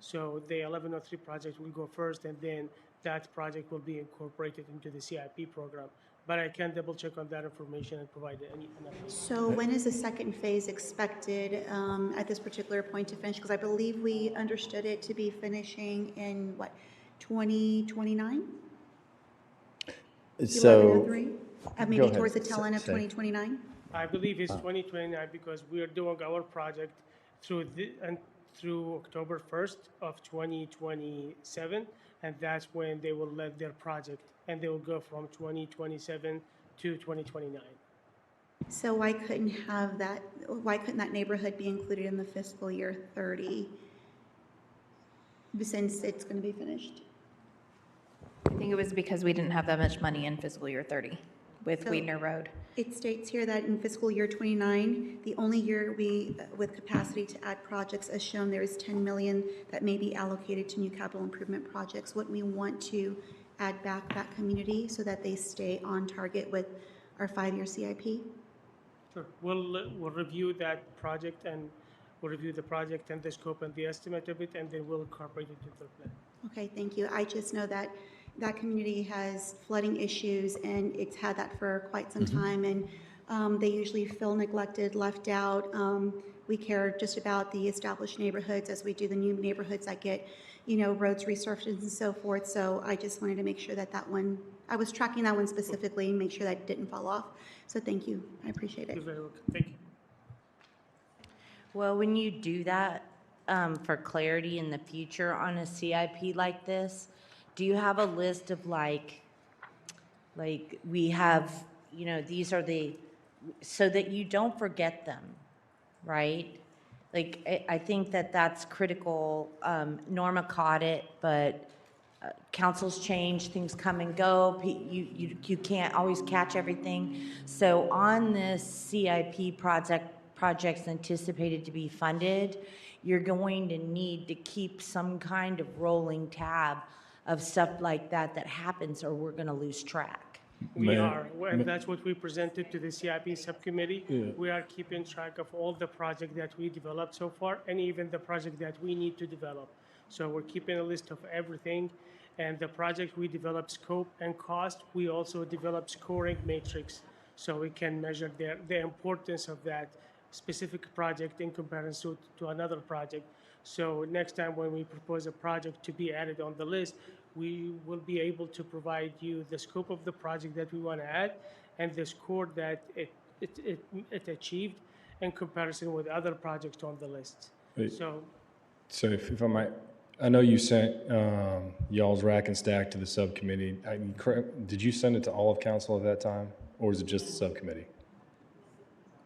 S13: So the 1103 project will go first, and then that project will be incorporated into the CIP program. But I can double check on that information and provide any.
S7: So when is the second phase expected at this particular point to finish? Because I believe we understood it to be finishing in what, 2029?
S4: So,
S7: 1103?
S4: go
S7: Maybe
S4: ahead.
S7: towards the tail end of
S4: Say.
S7: 2029?
S13: I believe it's 2029 because we are doing our project through through October 1st of 2027, and that's when they will let their project, and they will go from 2027 to 2029.
S7: So why couldn't that neighborhood be included in the fiscal year 30 since it's going to be finished?
S2: I think it was because we didn't have that much money in fiscal year 30 with
S7: So-
S2: Weidner Road.
S7: It states here that in fiscal year 29, the only year with capacity to add projects as shown, there is 10 million that may be allocated to new capital improvement projects. Wouldn't we want to add back that community so that they stay on target with our 5-year CIP?
S13: Sure. We'll review that project, and we'll review the project and the scope and the estimate of it, and then we'll incorporate it into the plan.
S7: Okay, thank you. I just know that that community has flooding issues, and it's had that for quite some time, and they usually feel neglected, left out. We care just about the established neighborhoods as we do the new neighborhoods that get, roads resurfaced and so forth. So I just wanted to make sure that one, I was tracking that one specifically and make sure that it didn't fall off. So thank you. I appreciate it.
S13: You're very welcome. Thank you.
S1: Well, when you do that, for clarity in the future on a CIP like this, do you have a list of like we have, these are so that you don't forget them, right? Like, I think that's critical. Norma caught it, but councils change, things come and go. You can't always catch everything. So on this CIP projects anticipated to be funded, you're going to need to keep some kind of rolling tab of stuff like that happens, or we're going to lose track.
S13: We are, and that's what we presented to the CIP subcommittee.
S16: Yeah.
S13: We are keeping track of all the projects that we developed so far, and even the project that we need to develop. So we're keeping a list of everything, and the project we develop scope and cost. We also develop scoring matrix, so we can measure the importance of that specific project in comparison to another project. So next time when we propose a project to be added on the list, we will be able to provide you the scope of the project that we want to add and the score that it achieved in comparison with other projects on the list.
S16: Wait.
S13: So
S16: So if I might, I know you sent y'all's rack and stack to the subcommittee. Did you send it to all of council at that time, or is it just the subcommittee?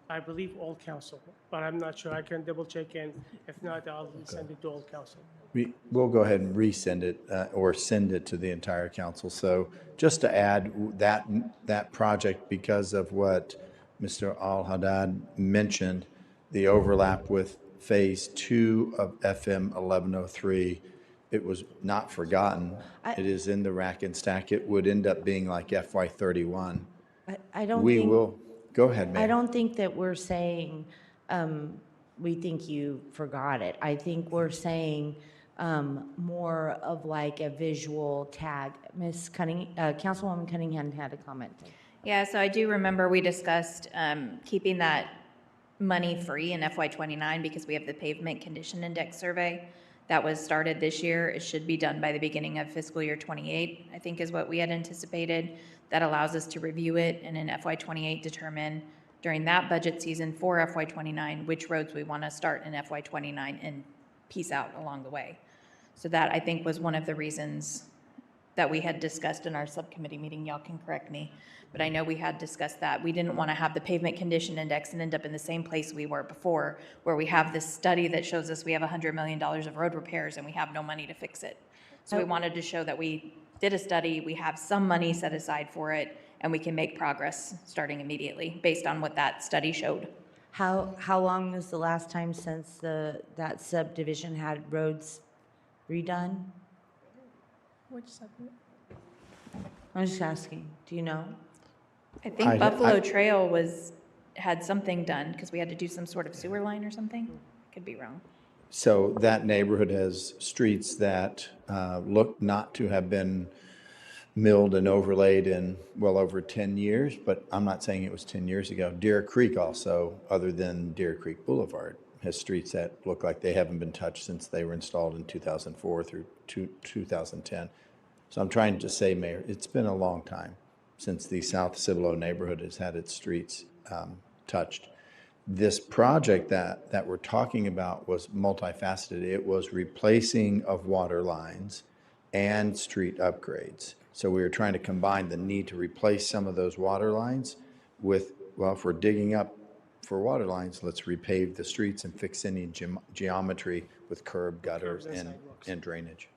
S13: I believe all council, but I'm not sure. I can double check, and if not, I'll send it to all council.
S4: We'll go ahead and resend it or send it to the entire council. So just to add that project, because of what Mr. Al-Haddad mentioned, the overlap with Phase 2 of FM 1103. It was not forgotten. It is in the rack and stack. It would end up being like FY 31.
S1: I don't
S4: We
S1: think.
S4: will, go ahead, Mayor.
S1: I don't think that we're saying, we think you forgot it. I think we're saying, more of like a visual tag. Councilwoman Cunningham had a comment.
S2: Yeah, so I do remember we discussed keeping that money free in FY '29 because we have the pavement condition index survey that was started this year. It should be done by the beginning of fiscal year '28, I think is what we had anticipated. That allows us to review it and in FY '28 determine during that budget season for FY '29 which roads we want to start in FY '29 and piece out along the way. So that I think was one of the reasons that we had discussed in our subcommittee meeting. Y'all can correct me, but I know we had discussed that. We didn't want to have the pavement condition index and end up in the same place we were before, where we have this study that shows us we have $100 million of road repairs and we have no money to fix it. So we wanted to show that we did a study, we have some money set aside for it, and we can make progress starting immediately based on what that study showed.
S1: How long was the last time since that subdivision had roads redone?
S11: Which subject?
S1: I'm just asking, do you know?
S2: I think Buffalo Trail had something done because we had to do some sort of sewer line or something. Could be wrong.
S4: So that neighborhood has streets that look not to have been milled and overlaid in well over 10 years, but I'm not saying it was 10 years ago. Deer Creek also, other than Deer Creek Boulevard, has streets that look like they haven't been touched since they were installed in 2004 through 2010. So I'm trying to say, Mayor, it's been a long time since the South Cibolo neighborhood has had its streets touched. This project that we're talking about was multifaceted. It was replacing of water lines and street upgrades. So we were trying to combine the need to replace some of those water lines with, well, if we're digging up for water lines, let's repave the streets and fix any geometry with curb, gutters, and drainage.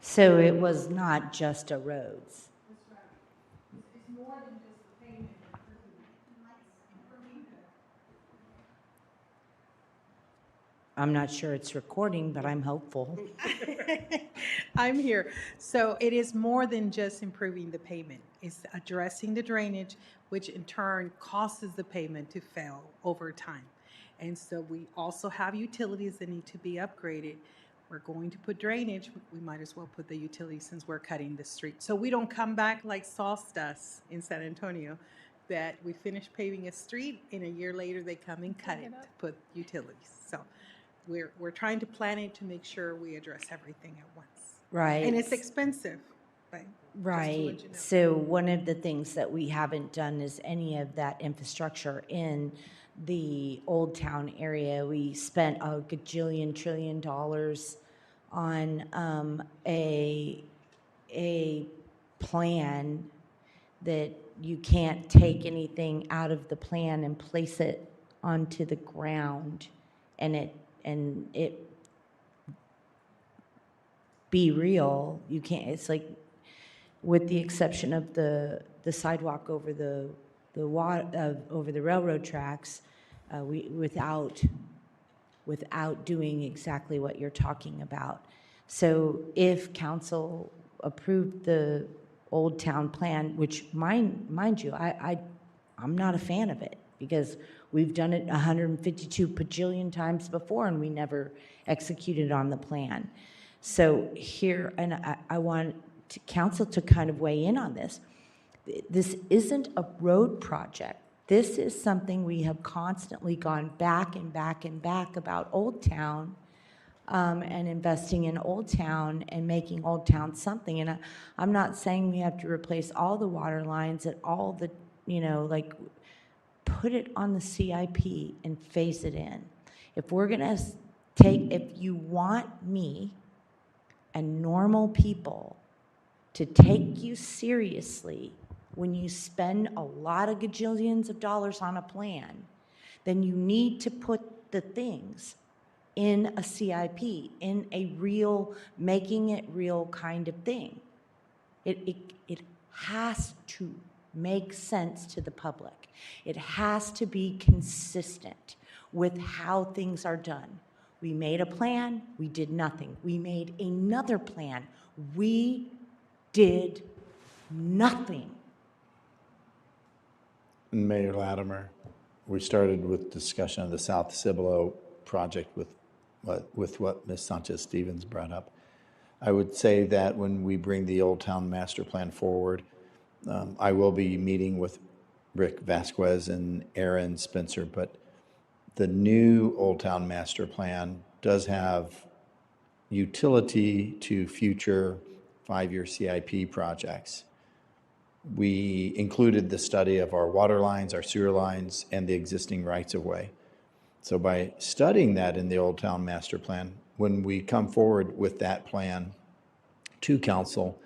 S1: So it was not just a roads. I'm not sure it's recording, but I'm hopeful.
S17: I'm here. So it is more than just improving the pavement. It's addressing the drainage, which in turn causes the pavement to fail over time. And so we also have utilities that need to be upgraded. We're going to put drainage. We might as well put the utilities since we're cutting the street. So we don't come back like Sauce does in San Antonio, that we finish paving a street and a year later they come and cut it to put utilities. So we're trying to plan it to make sure we address everything at once.
S1: Right.
S17: And it's expensive, right?
S1: Right.
S17: Just to let you know.
S1: So one of the things that we haven't done is any of that infrastructure in the Old Town area. We spent a gajillion trillion dollars on a plan that you can't take anything out of the plan and place it onto the ground and it be real. You can't. It's like, with the exception of the sidewalk over the over the railroad tracks, without doing exactly what you're talking about. So if council approved the Old Town Plan, which mind you, I'm not a fan of it because we've done it 152 bajillion times before and we never executed on the plan. So here, and I want council to kind of weigh in on this. This isn't a road project. This is something we have constantly gone back and back and back about Old Town and investing in Old Town and making Old Town something. And I'm not saying we have to replace all the water lines and all the, like, put it on the CIP and phase it in. If we're gonna if you want me and normal people to take you seriously when you spend a lot of gajillions of dollars on a plan, then you need to put the things in a CIP, in a real, making it real kind of thing. It has to make sense to the public. It has to be consistent. with how things are done. We made a plan, we did nothing. We made another plan, we did nothing.
S4: Mayor Latimer, we started with discussion of the South Cibolo project with what Ms. Sanchez-Stevens brought up. I would say that when we bring the Old Town Master Plan forward, I will be meeting with Rick Vasquez and Aaron Spencer, but the new Old Town Master Plan does have utility to future 5-year CIP projects. We included the study of our water lines, our sewer lines, and the existing rights-of-way. So by studying that in the Old Town Master Plan, when we come forward with that plan to council,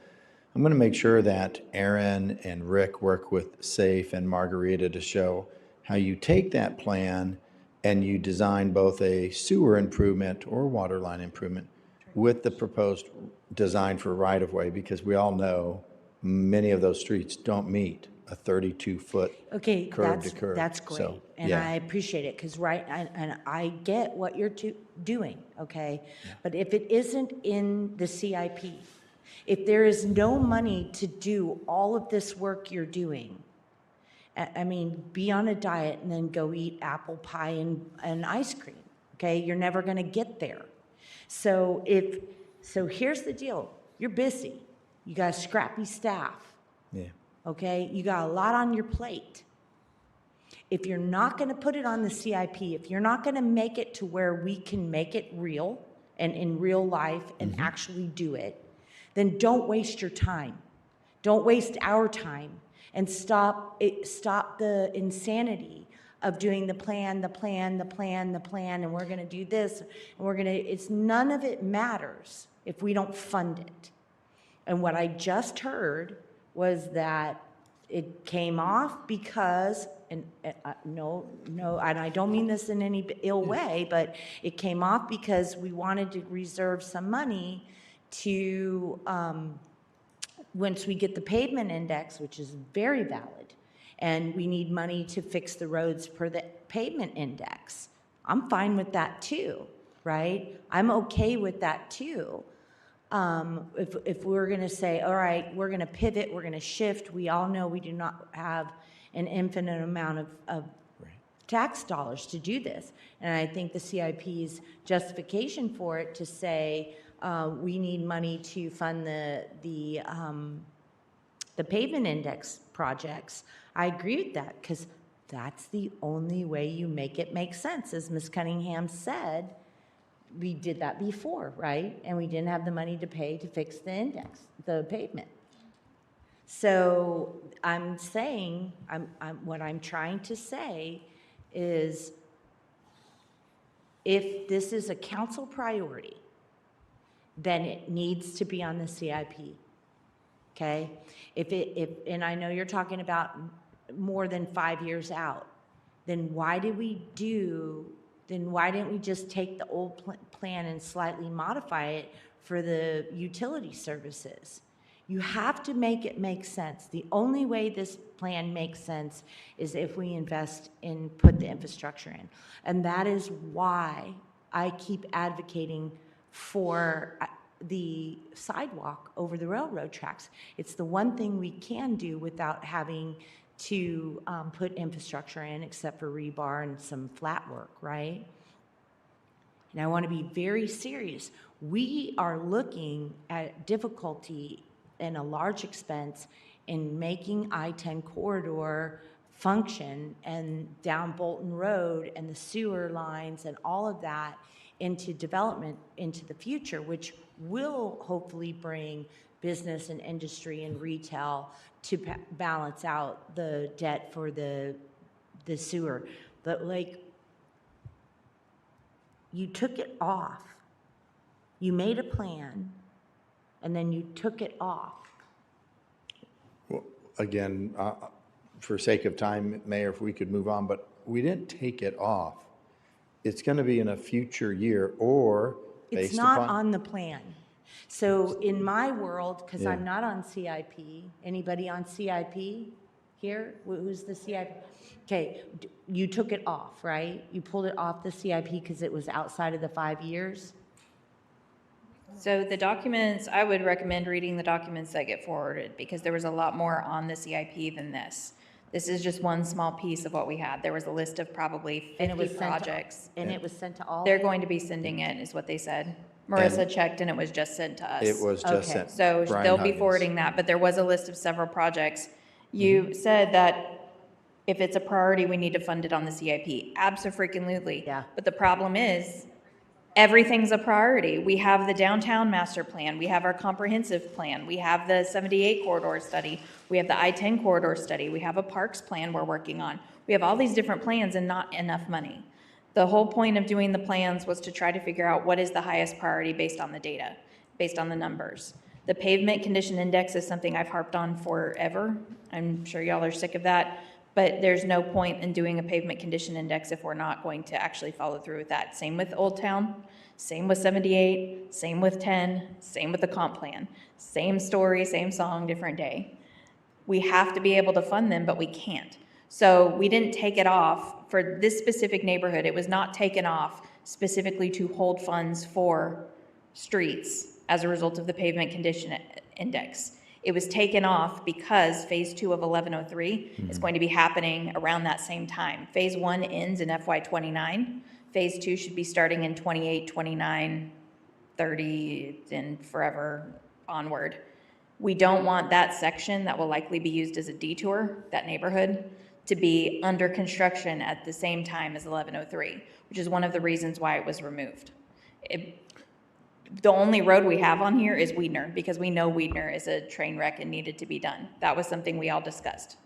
S4: I'm going to make sure that Aaron and Rick work with SAFE and Margarita to show how you take that plan and you design both a sewer improvement or water line improvement with the proposed design for right-of-way, because we all know many of those streets don't meet a 32-foot
S1: Okay,
S4: curb to curb.
S1: that's great,
S4: So,
S1: and
S4: yeah.
S1: I appreciate it, because and I get what you're doing, okay? But if it isn't in the CIP, if there is no money to do all of this work you're doing, I mean, be on a diet and then go eat apple pie and ice cream, okay? You're never gonna get there. So here's the deal, you're busy, you got a scrappy staff,
S4: Yeah.
S1: okay? You got a lot on your plate. If you're not going to put it on the CIP, if you're not going to make it to where we can make it real and in real life and actually do it, then don't waste your time. Don't waste our time, and stop the insanity of doing the plan, and we're going to do this, and it's none of it matters if we don't fund it. And what I just heard was that it came off because, and no, and I don't mean this in any ill way, but it came off because we wanted to reserve some money to, once we get the pavement index, which is very valid, and we need money to fix the roads per the pavement index. I'm fine with that too, right? I'm okay with that too. If we're going to say, all right, we're going to pivot, we're going to shift, we all know we do not have an infinite amount of tax dollars to do this. And I think the CIP's justification for it to say we need money to fund the pavement index projects, I agree with that, because that's the only way you make it make sense. As Ms. Cunningham said, we did that before, right? And we didn't have the money to pay to fix the index, the pavement. So I'm saying, what I'm trying to say is, if this is a council priority, then it needs to be on the CIP, okay? And I know you're talking about more than 5 years out, then why didn't we just take the old plan and slightly modify it for the utility services? You have to make it make sense. The only way this plan makes sense is if we invest in, put the infrastructure in. And that is why I keep advocating for the sidewalk over the railroad tracks. It's the one thing we can do without having to put infrastructure in, except for rebar and some flat work, right? And I want to be very serious. We are looking at difficulty and a large expense in making I-10 corridor function, and down Bolton Road and the sewer lines and all of that into development into the future, which will hopefully bring business and industry and retail to balance out the debt for the sewer. But like, you took it off. You made a plan, and then you took it off.
S4: Well, again, for sake of time, Mayor, if we could move on, but we didn't take it off. It's going to be in a future year, or based
S1: It's not
S4: upon,
S1: on the plan. So in my world, because
S4: Yeah.
S1: I'm not on CIP, anybody on CIP? here? Who's the CIP? Okay, you took it off, right? You pulled it off the CIP because it was outside of the 5 years?
S2: So the documents, I would recommend reading the documents that get forwarded because there was a lot more on the CIP than this. This is just one small piece of what we had. There was a list of probably
S1: And it
S2: 50
S1: was sent to-
S2: projects.
S1: And it was sent to all?
S2: They're going to be sending it, is what they said. Marissa checked and it was just sent to us.
S4: It was just
S1: Okay.
S4: sent.
S2: So
S4: Brian
S2: they'll be
S4: Huggins.
S2: forwarding that, but there was a list of several projects. You said that if it's a priority, we need to fund it on the CIP. Abso-freaking-lutely.
S1: Yeah.
S2: But the problem is, everything's a priority. We have the downtown master plan, we have our comprehensive plan, we have the 78 corridor study, we have the I-10 corridor study, we have a parks plan we're working on. We have all these different plans and not enough money. The whole point of doing the plans was to try to figure out what is the highest priority based on the data, based on the numbers. The pavement condition index is something I've harped on forever. I'm sure y'all are sick of that, but there's no point in doing a pavement condition index if we're not going to actually follow through with that. Same with Old Town, same with 78, same with 10, same with the comp plan. Same story, same song, different day. We have to be able to fund them, but we can't. So we didn't take it off for this specific neighborhood. It was not taken off specifically to hold funds for streets as a result of the pavement condition index. It was taken off because phase 2 of 1103 is going to be happening around that same time. Phase 1 ends in FY '29. Phase 2 should be starting in 28, 29, 30, and forever onward. We don't want that section that will likely be used as a detour, that neighborhood, to be under construction at the same time as 1103, which is one of the reasons why it was removed. The only road we have on here is Weidner, because we know Weidner is a train wreck and needed to be done. That was something we all discussed.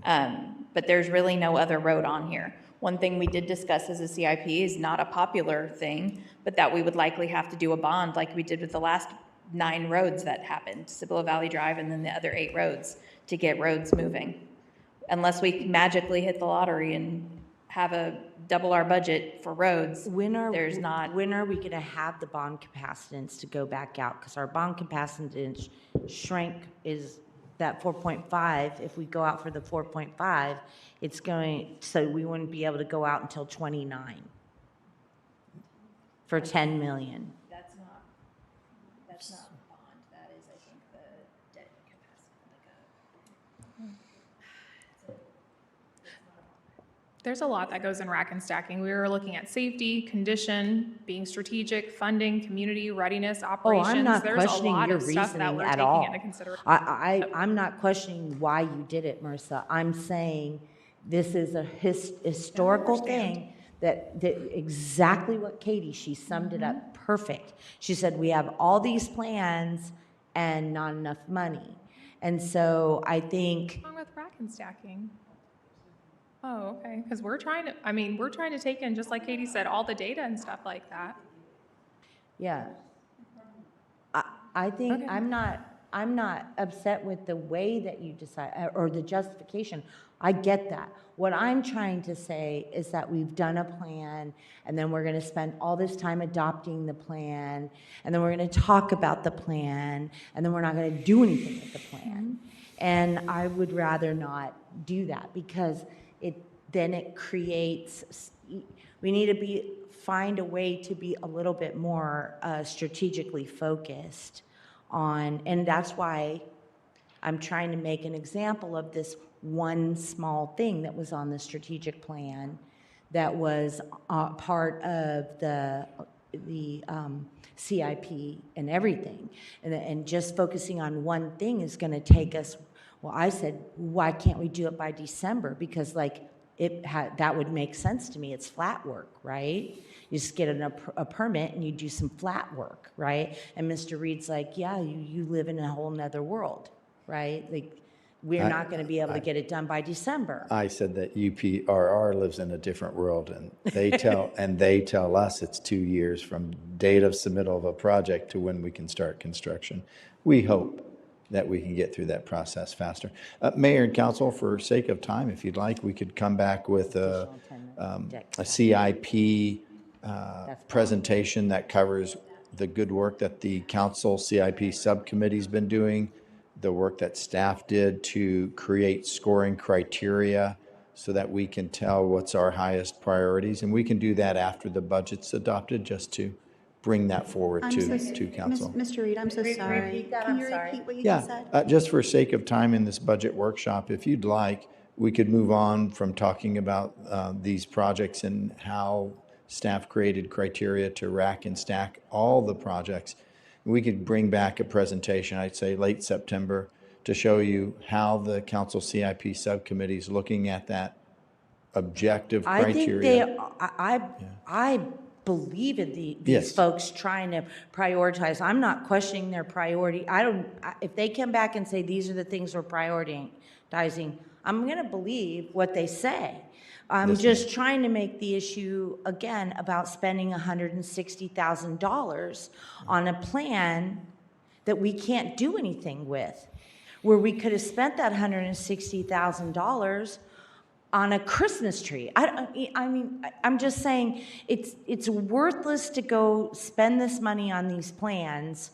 S2: But there's really no other road on here. One thing we did discuss as a CIP is not a popular thing, but that we would likely have to do a bond like we did with the last 9 roads that happened, Cibolo Valley Drive and then the other 8 roads, to get roads moving. Unless we magically hit the lottery and have double our budget for roads,
S1: When are we going to have the bond capacitance to go back out? Because our bond capacitance shrink is that 4.5. If we go out for the 4.5, it's going, so we wouldn't be able to go out until 29 for 10 million.
S2: That's not bond, that is, I think, the debt capacity.
S11: There's a lot that goes in rack and stacking. We were looking at safety, condition, being strategic, funding, community, readiness,
S1: Oh,
S11: operations.
S1: I'm not
S11: There's a
S1: questioning
S11: lot
S1: your
S11: of stuff that
S1: reasoning
S11: we're
S1: at
S11: taking
S1: all.
S11: into consideration.
S1: I'm not questioning why you did it, Marissa. I'm saying this is a historical thing that exactly what Katie, she summed it up perfect. She said, we have all these plans and not enough money. And so I think,
S11: What's wrong with rack and stacking? Oh, okay, because we're trying to take in, just like Katie said, all the data and stuff like that.
S1: yeah. I think,
S11: Okay.
S1: I'm not upset with the way that you decide, or the justification. I get that. What I'm trying to say is that we've done a plan, and then we're going to spend all this time adopting the plan, and then we're going to talk about the plan, and then we're not going to do anything with the plan. And I would rather not do that, because then it creates, we need to find a way to be a little bit more strategically focused on, and that's why I'm trying to make an example of this one small thing that was on the strategic plan that was part of the CIP and everything. And just focusing on one thing is going to take us, well, I said, why can't we do it by December? Because that would make sense to me. It's flat work, right? You just get a permit and you do some flat work, right? And Mr. Reed's like, yeah, you live in a whole nother world, right? Like, we're not going to be able to get it done by December.
S4: I said that UPRR lives in a different world, and they tell us it's 2 years from date of submittal of a project to when we can start construction. We hope that we can get through that process faster. Mayor and council, for sake of time, if you'd like, we could come back with a CIP presentation that covers the good work that the council CIP subcommittee's been doing, the work that staff did to create scoring criteria so that we can tell what's our highest priorities. And we can do that after the budget's adopted, just to bring that forward to council.
S7: Mr. Reed, I'm so sorry.
S1: Repeat that,
S7: Can
S1: I'm
S7: you
S1: sorry.
S7: repeat what you
S4: Yeah,
S7: just said?
S4: just for sake of time in this budget workshop, if you'd like, we could move on from talking about these projects and how staff created criteria to rack and stack all the projects. We could bring back a presentation, I'd say late September, to show you how the council CIP subcommittee is looking at that objective
S1: I think
S4: criteria.
S1: I believe in these
S4: Yes.
S1: folks trying to prioritize. I'm not questioning their priority. If they come back and say, these are the things we're prioritizing, I'm going to believe what they say. I'm
S4: Yes,
S1: just trying to make the issue, again, about spending $160,000 on a plan that we can't do anything with, where we could have spent that $160,000 on a Christmas tree. I mean, I'm just saying, it's worthless to go spend this money on these plans,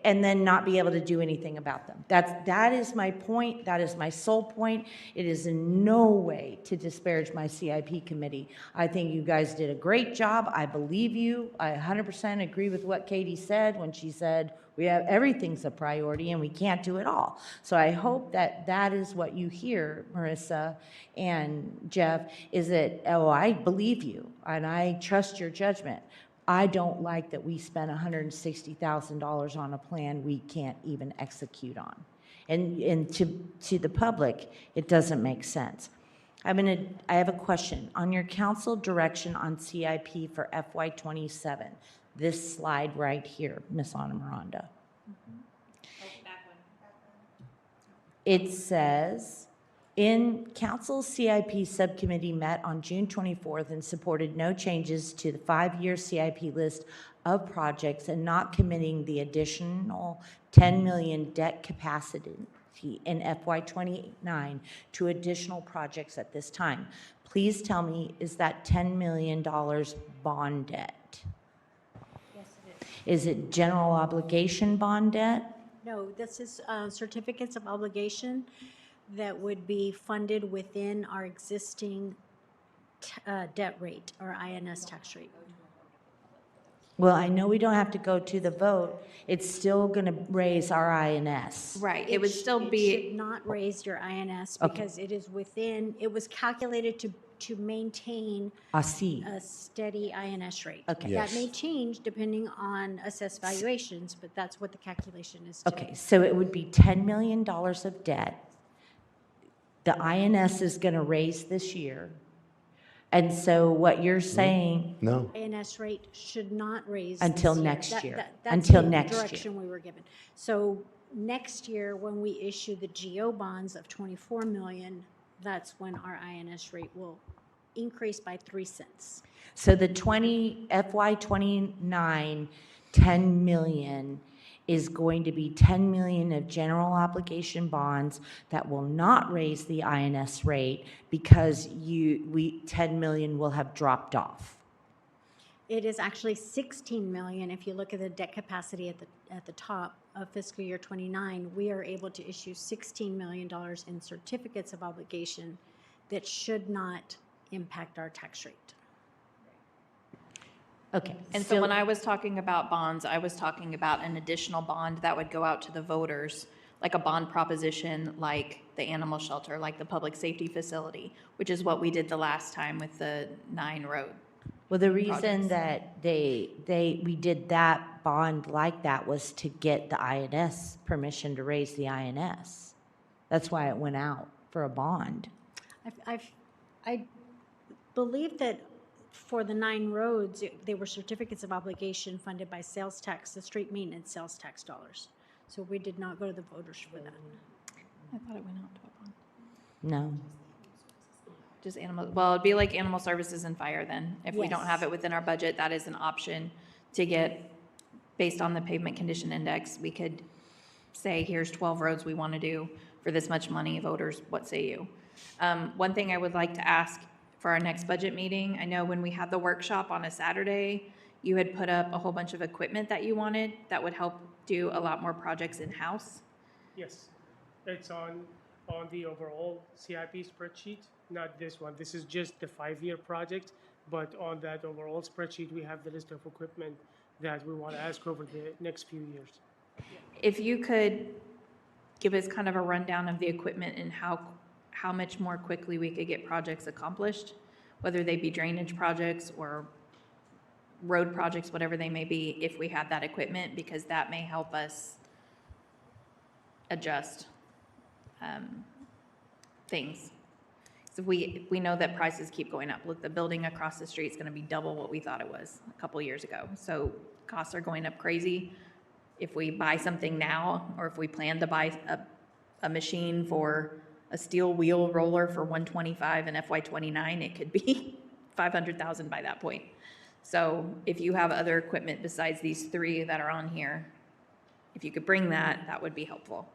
S1: and then not be able to do anything about them. That is my point. That is my sole point. It is in no way to disparage my CIP committee. I think you guys did a great job. I believe you. I 100% agree with what Katie said when she said we have everything's a priority and we can't do it all. So I hope that that is what you hear, Marissa and Jeff, is that, oh, I believe you and I trust your judgment. I don't like that we spent $160,000 on a plan we can't even execute on. And to the public, it doesn't make sense. I have a question. On your council direction on CIP for FY27, this slide right here, Ms. Ana Miranda. It says, in council CIP subcommittee met on June 24th and supported no changes to the 5-year CIP list of projects and not committing the additional 10 million debt capacity in FY29 to additional projects at this time. Please tell me, is that $10 million bond debt?
S9: Yes, it
S1: Is it general obligation bond debt?
S9: No, this is certificates of obligation that would be funded within our existing debt rate, or INS tax rate.
S1: Well, I know we don't have to go to the vote. It's still going to raise our INS.
S2: Right, it would still
S9: It
S2: be,
S9: should not raise your INS
S1: Okay.
S9: because it is within, it was calculated to maintain
S1: I see.
S9: a steady INS rate.
S1: Okay.
S9: That may
S4: Yes.
S9: change depending on assessed valuations, but that's what the calculation is today.
S1: Okay, so it would be $10 million of debt. The INS is going to raise this year. And so what you're saying,
S4: No.
S9: INS rate should not raise
S1: Until
S9: this year.
S1: next year.
S9: That's
S1: Until
S9: the
S1: next year.
S9: direction we were given. So next year, when we issue the GO bonds of 24 million, that's when our INS rate will increase by 3 cents.
S1: so the FY29, 10 million is going to be 10 million of general obligation bonds that will not raise the INS rate because 10 million will have dropped off.
S9: It is actually 16 million. If you look at the debt capacity at the top of fiscal year 29, we are able to issue $16 million in certificates of obligation that should not impact our tax rate.
S1: Okay.
S2: and so when I was talking about bonds, I was talking about an additional bond that would go out to the voters, like a bond proposition, like the animal shelter, like the public safety facility, which is what we did the last time with the 9 road.
S1: Well, the reason
S2: projects.
S1: that we did that bond like that was to get the INS permission to raise the INS. That's why it went out for a bond.
S9: I believe that for the 9 roads, they were certificates of obligation funded by sales tax, the street maintenance sales tax dollars. So we did not go to the voters for that.
S2: I thought it went out to a bond.
S1: No.
S2: Just animal, well, it'd be like animal services and fire then. If we don't
S9: Yes.
S2: have it within our budget, that is an option to get, based on the pavement condition index, we could say, here's 12 roads we want to do for this much money, voters, what say you? One thing I would like to ask for our next budget meeting, I know when we had the workshop on a Saturday, you had put up a whole bunch of equipment that you wanted that would help do a lot more projects in-house?
S13: Yes, it's on the overall CIP spreadsheet, not this one. This is just the 5-year project, but on that overall spreadsheet, we have the list of equipment that we want to ask over the next few years.
S2: If you could give us kind of a rundown of the equipment and how much more quickly we could get projects accomplished, whether they be drainage projects or road projects, whatever they may be, if we have that equipment, because that may help us adjust things. So we know that prices keep going up. Look, the building across the street is going to be double what we thought it was a couple years ago. So costs are going up crazy. If we buy something now, or if we plan to buy a machine for a steel wheel roller for $125 in FY29, it could be $500,000 by that point. So if you have other equipment besides these 3 that are on here, if you could bring that, that would be helpful.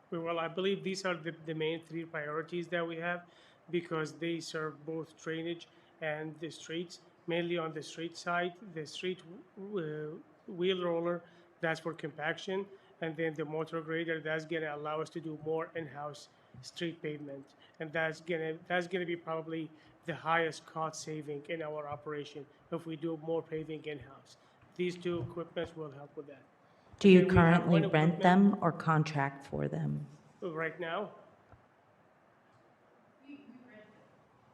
S13: Well, I believe these are the main 3 priorities that we have, because they serve both drainage and the streets. Mainly on the street side, the street wheel roller, that's for compaction, and then the motor grader, that's gonna allow us to do more in-house street pavement, and that's gonna be probably the highest cost saving in our operation if we do more paving in-house. These 2 equipments will help with that.
S1: Do you
S13: Then we have
S1: currently
S13: one
S1: rent
S13: equipment-
S1: them or contract for them?
S13: Right now?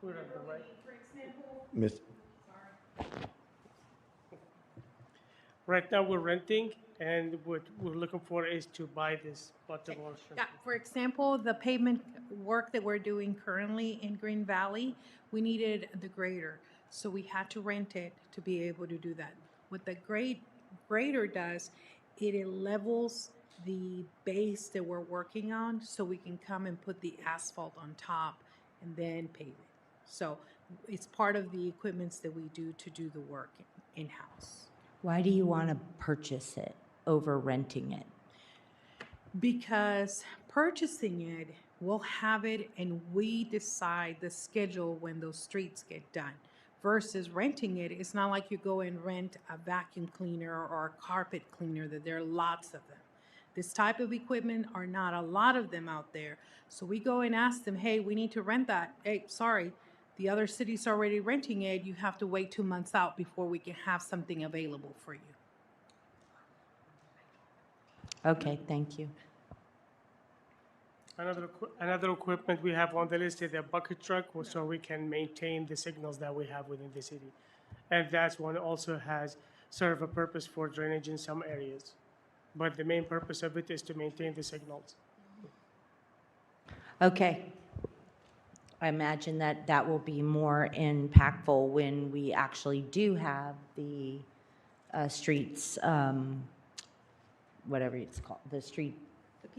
S13: We rent them, right?
S4: Miss,
S13: Right now, we're renting, and what we're looking for is to buy this portable.
S17: Yeah, for example, the pavement work that we're doing currently in Green Valley, we needed the grader. So we had to rent it to be able to do that. What the grader does, it levels the base that we're working on so we can come and put the asphalt on top and then pave it. So it's part of the equipments that we do to do the work in-house.
S1: Why do you want to purchase it over renting it?
S17: Because purchasing it, we'll have it and we decide the schedule when those streets get done. Versus renting it, it's not like you go and rent a vacuum cleaner or a carpet cleaner, that there are lots of them. This type of equipment are not a lot of them out there. So we go and ask them, hey, we need to rent that. Hey, sorry, the other city's already renting it. You have to wait 2 months out before we can have something available for you.
S1: Okay, thank you.
S13: Another equipment we have on the list is a bucket truck, so we can maintain the signals that we have within the city. And that one also has serve a purpose for drainage in some areas. But the main purpose of it is to maintain the signals.
S1: Okay. I imagine that that will be more impactful when we actually do have the streets, whatever it's called, the street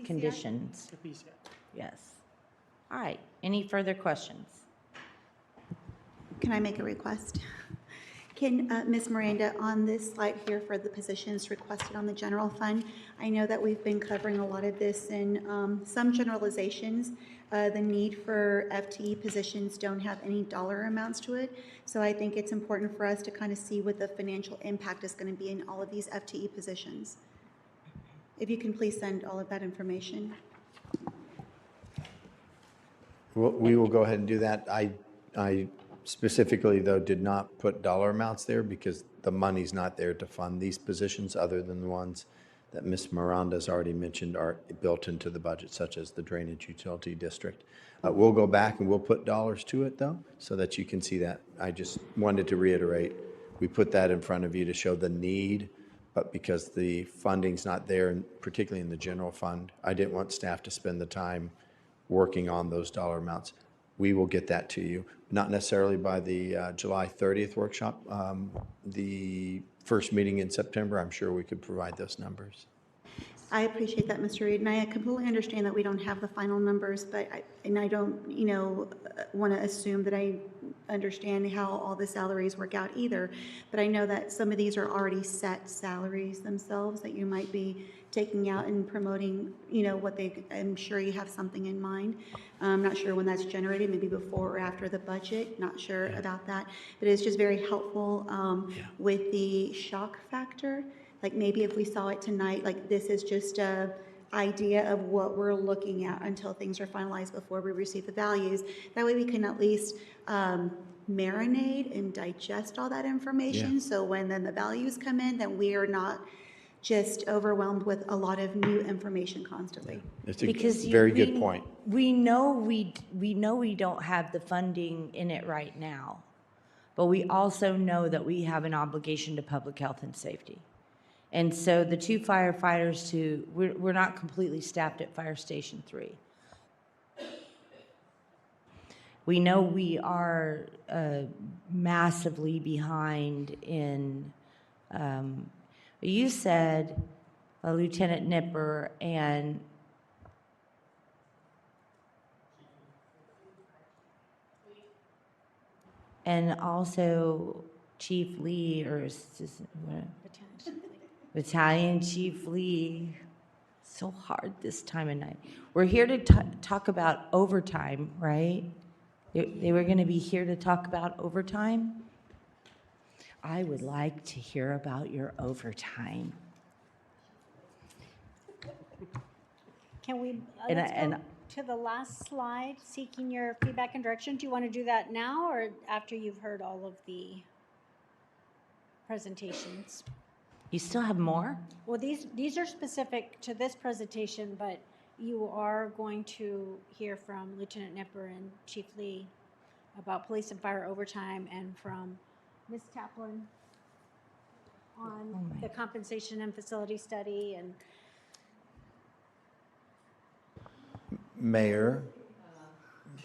S1: conditions.
S13: The PCI.
S1: Yes. All right. Any further questions?
S7: Can I make a request? Can Ms. Miranda, on this slide here for the positions requested on the general fund, I know that we've been covering a lot of this in some generalizations. The need for FTE positions don't have any dollar amounts to it. So I think it's important for us to kind of see what the financial impact is going to be in all of these FTE positions. If you can please send all of that information.
S4: we will go ahead and do that. I specifically, though, did not put dollar amounts there because the money's not there to fund these positions other than the ones that Ms. Miranda's already mentioned are built into the budget, such as the drainage utility district. We'll go back and we'll put dollars to it, though, so that you can see that. I just wanted to reiterate, we put that in front of you to show the need, but because the funding's not there, and particularly in the general fund, I didn't want staff to spend the time working on those dollar amounts. We will get that to you, not necessarily by the July 30th workshop. The first meeting in September, I'm sure we could provide those numbers.
S7: I appreciate that, Mr. Reed, and I completely understand that we don't have the final numbers, but I don't, want to assume that I understand how all the salaries work out either. But I know that some of these are already set salaries themselves that you might be taking out and promoting, what I'm sure you have something in mind. I'm not sure when that's generated, maybe before or after the budget, not sure about that. But it's just very helpful with the shock factor Like maybe if we saw it tonight, like this is just a idea of what we're looking at until things are finalized before we receive the values. That way we can at least marinate and digest all that information. So when then the values come in, then we are not just overwhelmed with a lot of new information constantly.
S4: It's a very good point.
S1: We know we don't have the funding in it right now, but we also know that we have an obligation to public health and safety. And so the 2 firefighters we're not completely staffed at Fire Station 3. We know we are massively behind in, you said Lieutenant Nipper and also Chief Lee, or Battalion Chief Lee. So hard this time of night. We're here to talk about overtime, right? They were going to be here to talk about overtime. I would like to hear about your overtime.
S9: Can we,
S1: And
S9: let's
S1: I- and-
S9: go to the last slide, seeking your feedback and direction. Do you want to do that now or after you've heard all of the presentations?
S1: You still have more?
S9: Well, these are specific to this presentation, but you are going to hear from Lieutenant Nipper and Chief Lee about police and fire overtime, and from Ms. Taplin on the compensation and facility study. And
S4: Mayor,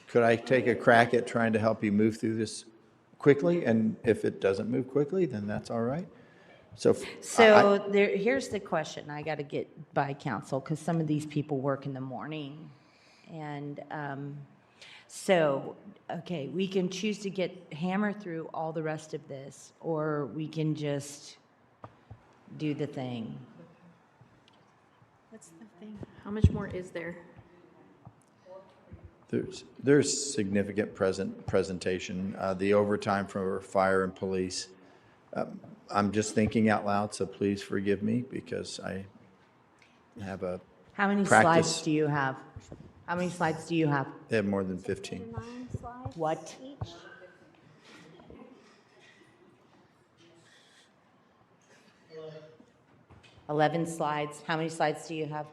S4: could I take a crack at trying to help you move through this quickly? And if it doesn't move quickly, then that's all right. So
S1: here's the question. I got to get by council because some of these people work in the morning. And okay, we can choose to hammer through all the rest of this, or we can just do the thing.
S9: what's the thing?
S2: How much more is there?
S4: There's significant presentation. The overtime for fire and police. I'm just thinking out loud, so please forgive me because I have a
S1: How many
S4: practice.
S1: slides do you have? How many slides do you have?
S4: They have more than 15.
S9: 9 slides
S1: What?
S9: each?
S1: $11 slides. How many slides do you have?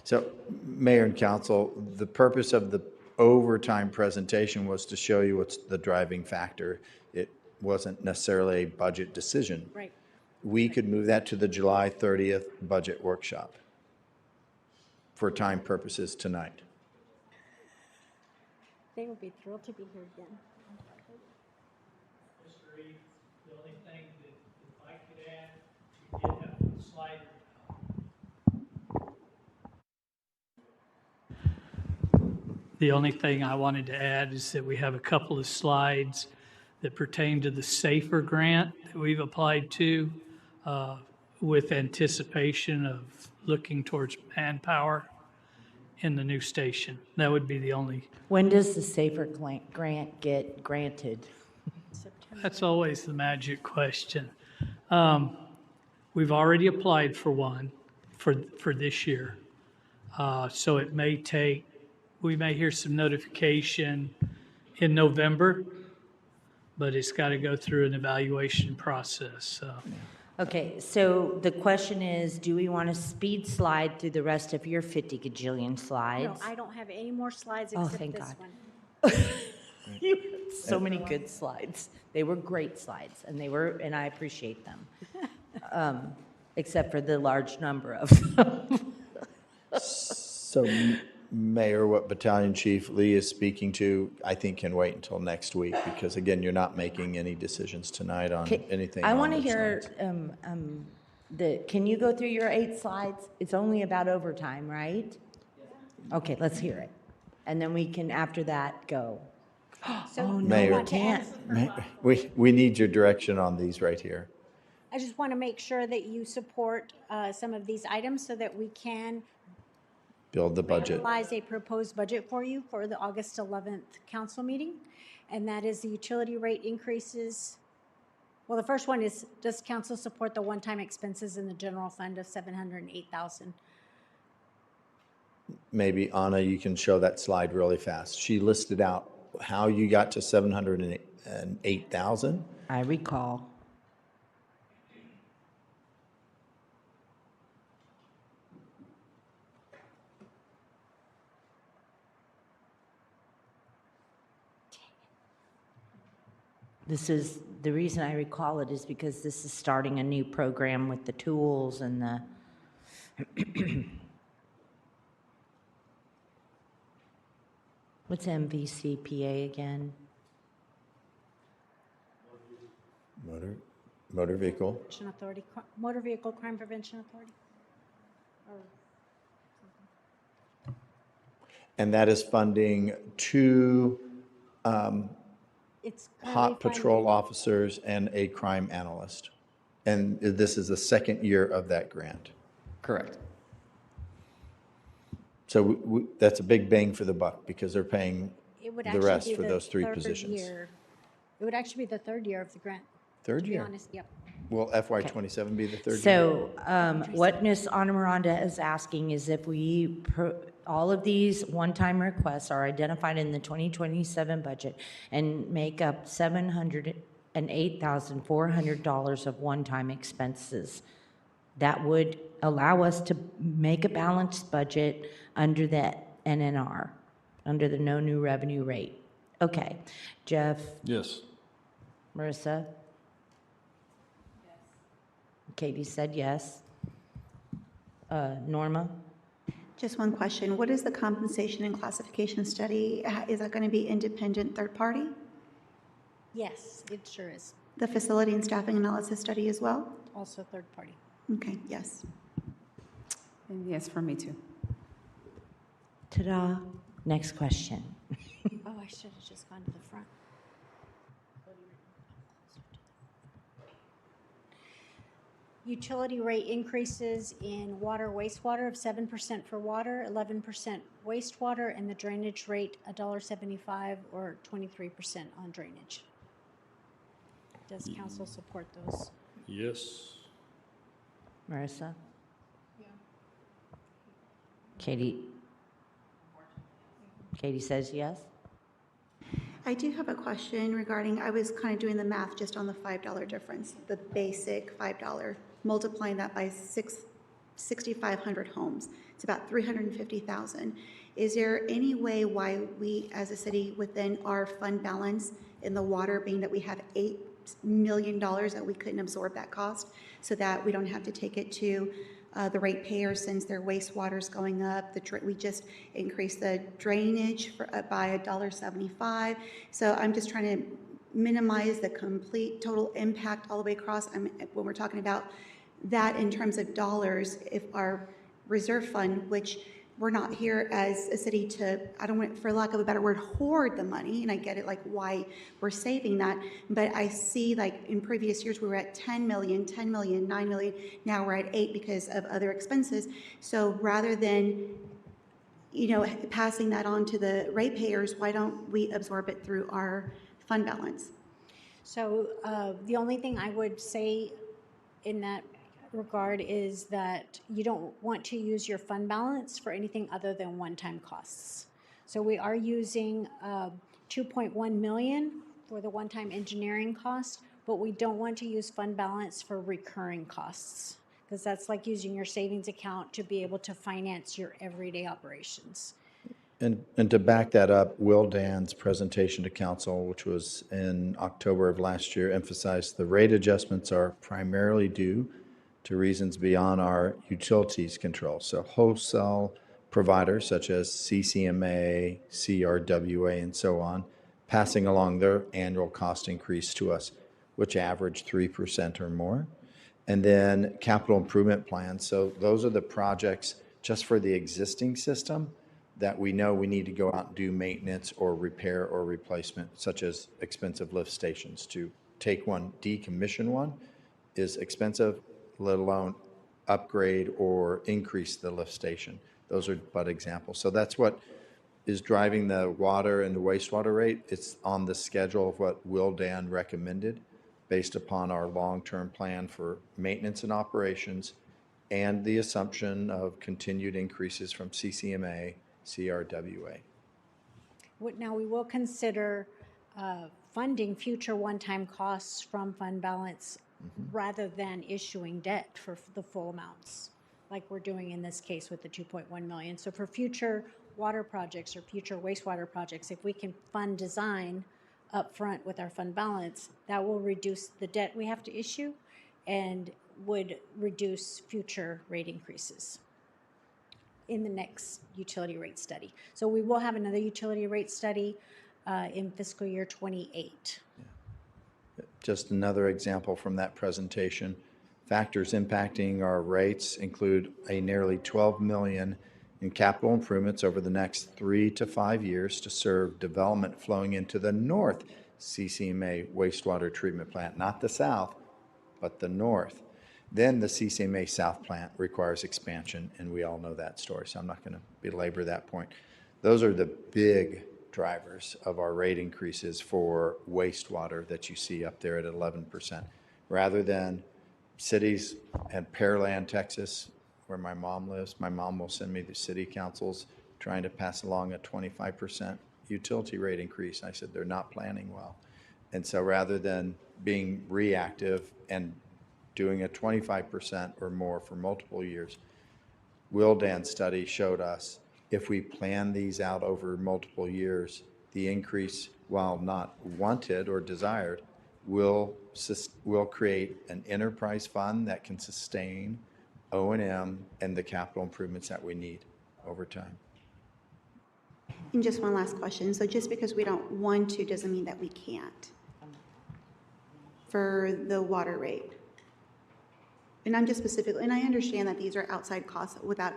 S4: So, Mayor and Council, the purpose of the overtime presentation was to show you what's the driving factor. It wasn't necessarily a budget decision.
S9: Right.
S4: We could move that to the July 30th budget workshop for time purposes tonight.
S9: They will be thrilled to be here again.
S10: Mr. Reed, the only thing that if I could add, you did have a slide. The only thing I wanted to add is that we have a couple of slides that pertain to the SAFER grant that we've applied to with anticipation of looking towards manpower in the new station. That would be the only.
S1: When does the SAFER grant get granted?
S10: That's always the magic question. We've already applied for one for this year. So it may take, we may hear some notification in November, but it's got to go through an evaluation process. So.
S1: Okay, so the question is, do we want to speed slide through the rest of your 50 gajillion slides?
S9: No, I don't have any more slides
S1: Oh,
S9: except
S1: thank
S9: this
S1: God.
S9: one.
S1: You had so many good slides. They were great slides, and I appreciate them, except for the large number of them.
S4: So, Mayor, what Battalion Chief Lee is speaking to, I think can wait until next week because, again, you're not making any decisions tonight on anything.
S1: I want to
S4: on those
S1: hear,
S4: slides.
S1: can you go through your 8 slides? It's only about overtime, right? Okay, let's hear it. And then we can, after that, go.
S9: So
S1: Oh, no,
S4: Mayor.
S1: we can't.
S4: We need your direction on these right here.
S9: I just want to make sure that you support some of these items so that we can
S4: Build the budget.
S9: analyze a proposed budget for you for the August 11th council meeting. And that is the utility rate increases. Well, the first one is, does council support the one-time expenses in the general fund of 708,000?
S4: Maybe Anna, you can show that slide really fast. She listed out how you got to 708,000.
S1: I recall. This is, the reason I recall it is because this is starting a new program with the tools and the, what's MVCPA again?
S4: Motor vehicle.
S9: Prevention Authority, Motor Vehicle Crime Prevention Authority? Or
S4: And that is funding two
S9: it's
S4: hot
S9: currently
S4: patrol
S9: funded-
S4: officers and a crime analyst. And this is the second year of that grant.
S15: Correct.
S4: So that's a big bang for the buck because they're paying
S9: It would
S4: the
S9: actually
S4: rest
S9: be
S4: for
S9: the
S4: those three
S9: third
S4: positions.
S9: year. It would actually be the third year of the grant.
S4: Third
S9: To be
S4: year?
S9: honest, yep.
S4: Will FY '27 be the third year?
S1: So what Ms. Ana Miranda is asking is if all of these one-time requests are identified in the 2027 budget and make up $708,400 of one-time expenses, that would allow us to make a balanced budget under the NNR, under the no new revenue rate. Okay, Jeff,
S16: Yes.
S1: Marissa? Katie said yes. Norma?
S7: Just one question. What is the compensation and classification study? Is that going to be independent third party?
S9: Yes, it sure is.
S7: The facility and staffing analysis study as well?
S9: Also third party.
S7: Okay, yes.
S8: And yes, for me too.
S1: Ta-da. Next question.
S9: Oh, I should have just gone to the front. Utility rate increases in water, wastewater of 7% for water, 11% wastewater, and the drainage rate $1.75 or 23% on drainage. Does council support those?
S16: Yes.
S1: Marissa? Katie? Katie says yes.
S7: I do have a question regarding, I was kind of doing the math just on the $5 difference, the basic $5, multiplying that by 6,500 homes. It's about 350,000. Is there any way why we, as a city, within our fund balance in the water, being that we have $8 million, that we couldn't absorb that cost so that we don't have to take it to the ratepayers since their wastewater is going up? We just increased the drainage by $1.75. So I'm just trying to minimize the complete total impact all the way across. When we're talking about that in terms of dollars, if our reserve fund, which we're not here as a city to, I don't want, for lack of a better word, hoard the money, and I get it, like why we're saving that, but I see like in previous years we were at 10 million, 9 million, now we're at 8 because of other expenses. So rather than, passing that on to the ratepayers, why don't we absorb it through our fund balance?
S9: So the only thing I would say in that regard is that you don't want to use your fund balance for anything other than one-time costs. So we are using 2.1 million for the one-time engineering cost, but we don't want to use fund balance for recurring costs because that's like using your savings account to be able to finance your everyday operations.
S4: And to back that up, Will Dan's presentation to council, which was in October of last year, emphasized the rate adjustments are primarily due to reasons beyond our utilities control. So wholesale providers such as CCMA, CRWA, and so on, passing along their annual cost increase to us, which average 3% or more. And then capital improvement plans. So those are the projects just for the existing system that we know we need to go out and do maintenance or repair or replacement, such as expensive lift stations. To take one, decommission one is expensive, let alone upgrade or increase the lift station. Those are but examples. So that's what is driving the water and the wastewater rate. It's on the schedule of what Will Dan recommended. based upon our long-term plan for maintenance and operations and the assumption of continued increases from CCMA, CRWA.
S9: Now, we will consider funding future one-time costs from fund balance rather than issuing debt for the full amounts, like we're doing in this case with the 2.1 million. So for future water projects or future wastewater projects, if we can fund design upfront with our fund balance, that will reduce the debt we have to issue and would reduce future rate increases in the next utility rate study. So we will have another utility rate study in fiscal year 28.
S4: Just another example from that presentation. Factors impacting our rates include a nearly $12 million in capital improvements over the next 3 to 5 years to serve development flowing into the north CCMA wastewater treatment plant, not the south, but the north. Then the CCMA South plant requires expansion, and we all know that story, so I'm not going to belabor that point. Those are the big drivers of our rate increases for wastewater that you see up there at 11%. Rather than cities and Pearland, Texas, where my mom lives, my mom will send me the city councils trying to pass along a 25% utility rate increase. I said, they're not planning well. And so rather than being reactive and doing a 25% or more for multiple years, Wildan's study showed us if we plan these out over multiple years, the increase, while not wanted or desired, will create an enterprise fund that can sustain O&M and the capital improvements that we need over time.
S7: And just one last question. So just because we don't want to doesn't mean that we can't for the water rate. And I'm just specifically, and I understand that these are outside costs without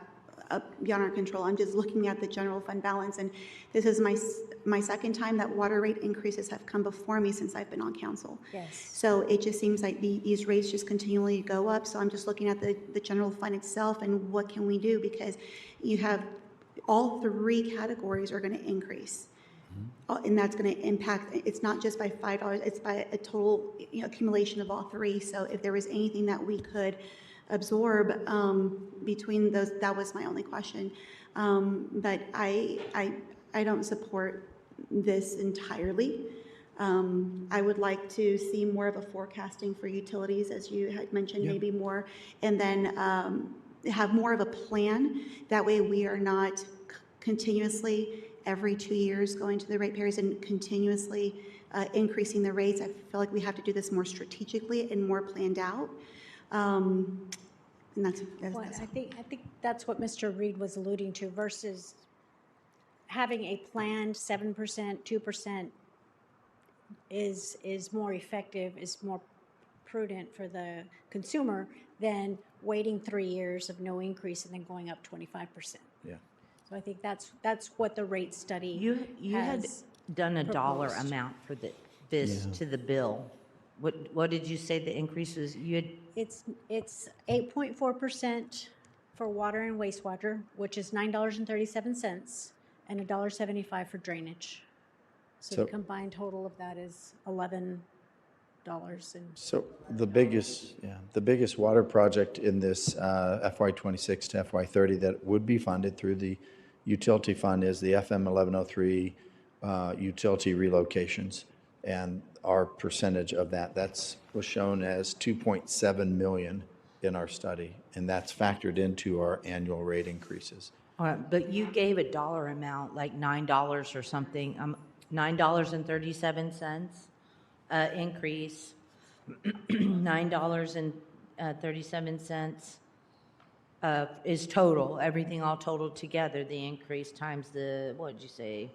S7: beyond our control. I'm just looking at the general fund balance, and this is my second time that water rate increases have come before me since I've been on council.
S9: Yes.
S7: So it just seems like these rates just continually go up. So I'm just looking at the general fund itself and what can we do, because you have all three categories are going to increase. And that's going to impact, it's not just by $5, it's by a total accumulation of all three. So if there was anything that we could absorb between those, that was my only question. But I don't support this entirely. I would like to see more of a forecasting for utilities, as you had mentioned, maybe more, and then have more of a plan. That way we are not continuously every 2 years going to the ratepayers and continuously increasing the rates. I feel like we have to do this more strategically and more planned out. And that's
S9: I think that's what Mr. Reed was alluding to, versus having a planned 7%, 2% is more effective, is more prudent for the consumer than waiting 3 years of no increase and then going up 25%.
S4: Yeah.
S9: So I think that's what the rate study
S1: You had
S9: has
S1: done a dollar
S9: proposed.
S1: amount for this to the bill. What did you say the increase was? You had
S9: It's 8.4% for water and wastewater, which is $9.37, and $1.75 for drainage. So the combined total of that is $11.
S4: So the biggest water project in this FY26 to FY30 that would be funded through the utility fund is the FM 1103 utility relocations, and our percentage of that was shown as 2.7 million in our study, and that's factored into our annual rate increases.
S1: All right, but you gave a dollar amount, like $9 or something, $9.37 increase, $9.37 is total, everything all totaled together, the increase times the, what did you say?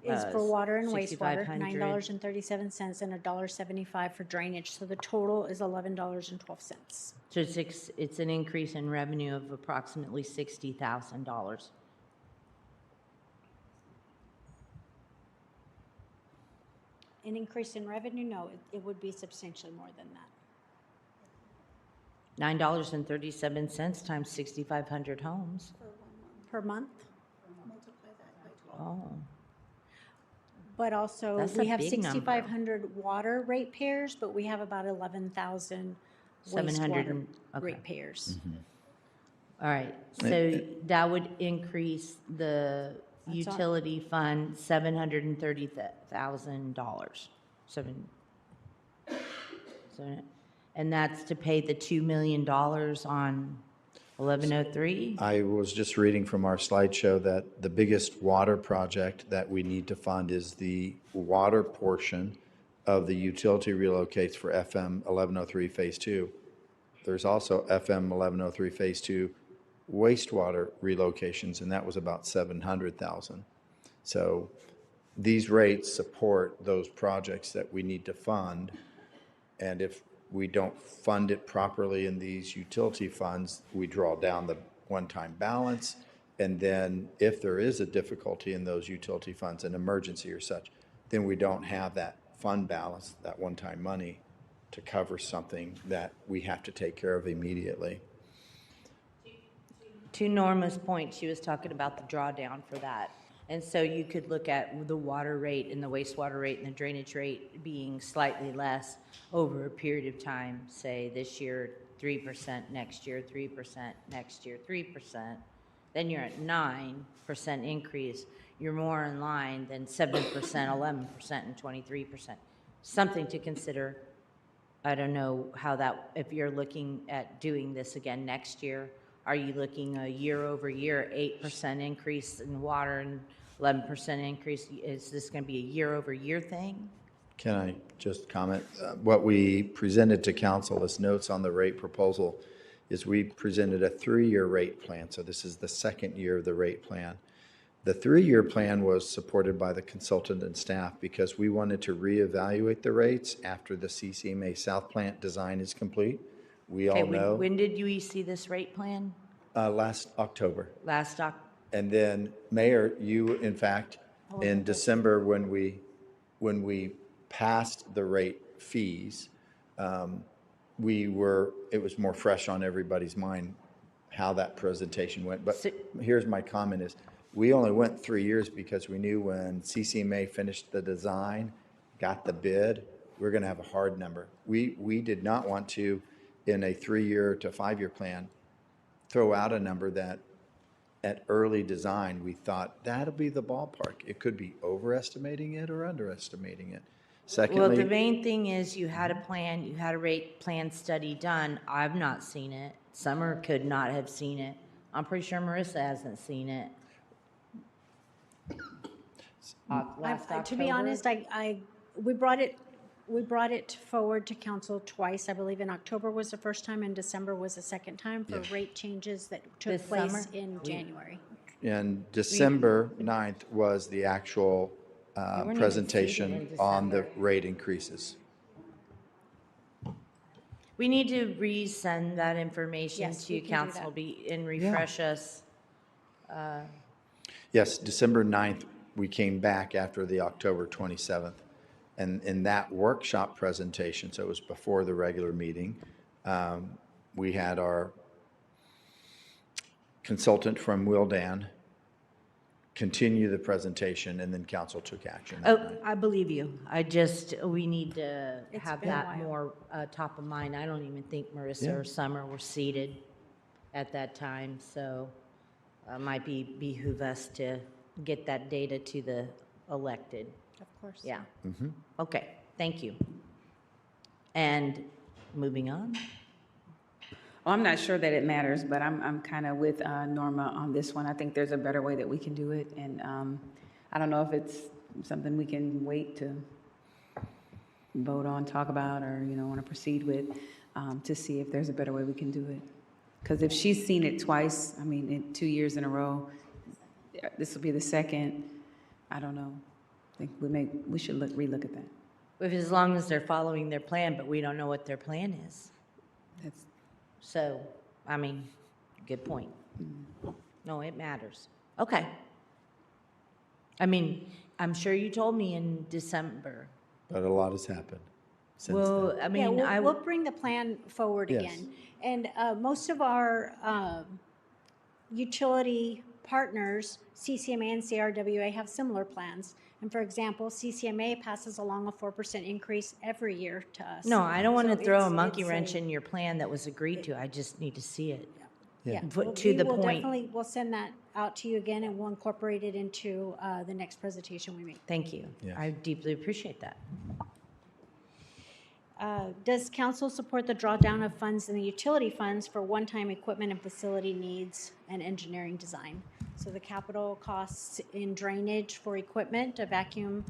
S9: Is for water and wastewater,
S1: $6,500.
S9: $9.37, and $1.75 for drainage. So the total is $11.12.
S1: So it's an increase in revenue of approximately $60,000.
S9: An increase in revenue? No, it would be substantially more than that.
S1: $9.37 times 6,500 homes.
S9: Per month?
S7: multiply that by 12.
S1: Oh.
S9: But also,
S1: That's a
S9: we have
S1: big number.
S9: 6,500 water ratepayers, but we have about 11,000
S1: 700
S9: wastewater
S1: and- okay.
S9: ratepayers.
S1: All right, so that would increase the
S9: That's all.
S1: utility fund $730,000. And that's to pay the $2 million on 1103?
S4: I was just reading from our slideshow that the biggest water project that we need to fund is the water portion of the utility relocates for FM 1103 Phase 2. There's also FM 1103 Phase 2 wastewater relocations, and that was about 700,000. So these rates support those projects that we need to fund. And if we don't fund it properly in these utility funds, we draw down the one-time balance. And then if there is a difficulty in those utility funds, an emergency or such, then we don't have that fund balance, that one-time money, to cover something that we have to take care of immediately.
S1: To Norma's point, she was talking about the drawdown for that. And so you could look at the water rate and the wastewater rate and the drainage rate being slightly less over a period of time, say this year 3%, next year 3%, next year 3%. Then you're at 9% increase. You're more in line than 7%, 11%, and 23%. Something to consider. I don't know how that, if you're looking at doing this again next year, are you looking a year over year, 8% increase in water and 11% increase? Is this going to be a year over year thing?
S4: Can I just comment? What we presented to council as notes on the rate proposal is we presented a 3-year rate plan. So this is the second year of the rate plan. The 3-year plan was supported by the consultant and staff because we wanted to reevaluate the rates after the CCMA South Plant design is complete. We all know.
S1: When did you see this rate plan?
S4: Last October.
S1: Last October.
S4: And then, Mayor, you, in fact, in December, when we passed the rate fees, it was more fresh on everybody's mind how that presentation went. But here's my comment is, we only went 3 years because we knew when CCMA finished the design, got the bid, we're going to have a hard number. We did not want to, in a 3-year to 5-year plan, throw out a number that at early design, we thought that'll be the ballpark. It could be overestimating it or underestimating it. Secondly,
S1: Well, the main thing is you had a plan, you had a rate plan study done. I've not seen it. Summer could not have seen it. I'm pretty sure Marissa hasn't seen it.
S9: To be honest, we brought it forward to council twice. I believe in October was the first time and December was the second time for rate changes that took
S1: This
S9: place
S1: summer?
S9: in January.
S4: and December 9th was the actual
S1: weren't even
S4: presentation
S1: seated in
S4: on the
S1: December.
S4: rate increases.
S1: We need to resend that information
S9: Yes, we
S1: to
S9: can do
S1: council
S9: that.
S1: and refresh us.
S4: Yes, December 9th, we came back after the October 27th. And in that workshop presentation, so it was before the regular meeting, we had our consultant from Wildan continue the presentation, and then council took action that
S1: Oh,
S4: night.
S1: I believe you. We need to
S9: It's
S1: have
S9: been a
S1: that
S9: while.
S1: more top of mind. I don't even think Marissa
S4: Yeah.
S1: or Summer were seated at that time, so might behoove us to get that data to the elected.
S9: Of course.
S1: Yeah. Okay, thank you. And moving on.
S8: Well, I'm not sure that it matters, but I'm kind of with Norma on this one. I think there's a better way that we can do it, and I don't know if it's something we can wait to vote on, talk about, or want to proceed with to see if there's a better way we can do it. Because if she's seen it twice, I mean, in 2 years in a row, this will be the second. I don't know. I think we should relook at that.
S1: As long as they're following their plan, but we don't know what their plan is.
S8: That's
S1: So, I mean, good point. No, it matters. Okay. I mean, I'm sure you told me in December.
S4: But a lot has happened since
S1: Well,
S4: then.
S1: I mean,
S9: we'll bring the plan forward
S4: Yes.
S9: again. And most of our utility partners, CCMA and CRWA, have similar plans. And for example, CCMA passes along a 4% increase every year to us.
S1: No, I don't want to
S9: So
S1: throw a
S9: it's-
S1: monkey
S9: it's
S1: wrench in your plan that was agreed to. I just need to see it.
S9: Yeah,
S1: Put to the point.
S9: We'll send that out to you again, and we'll incorporate it into the next presentation we make.
S1: Thank you.
S4: Yes.
S1: I deeply appreciate that.
S9: Does council support the drawdown of funds in the utility funds for one-time equipment and facility needs and engineering design? So the capital costs in drainage for equipment, a vacuum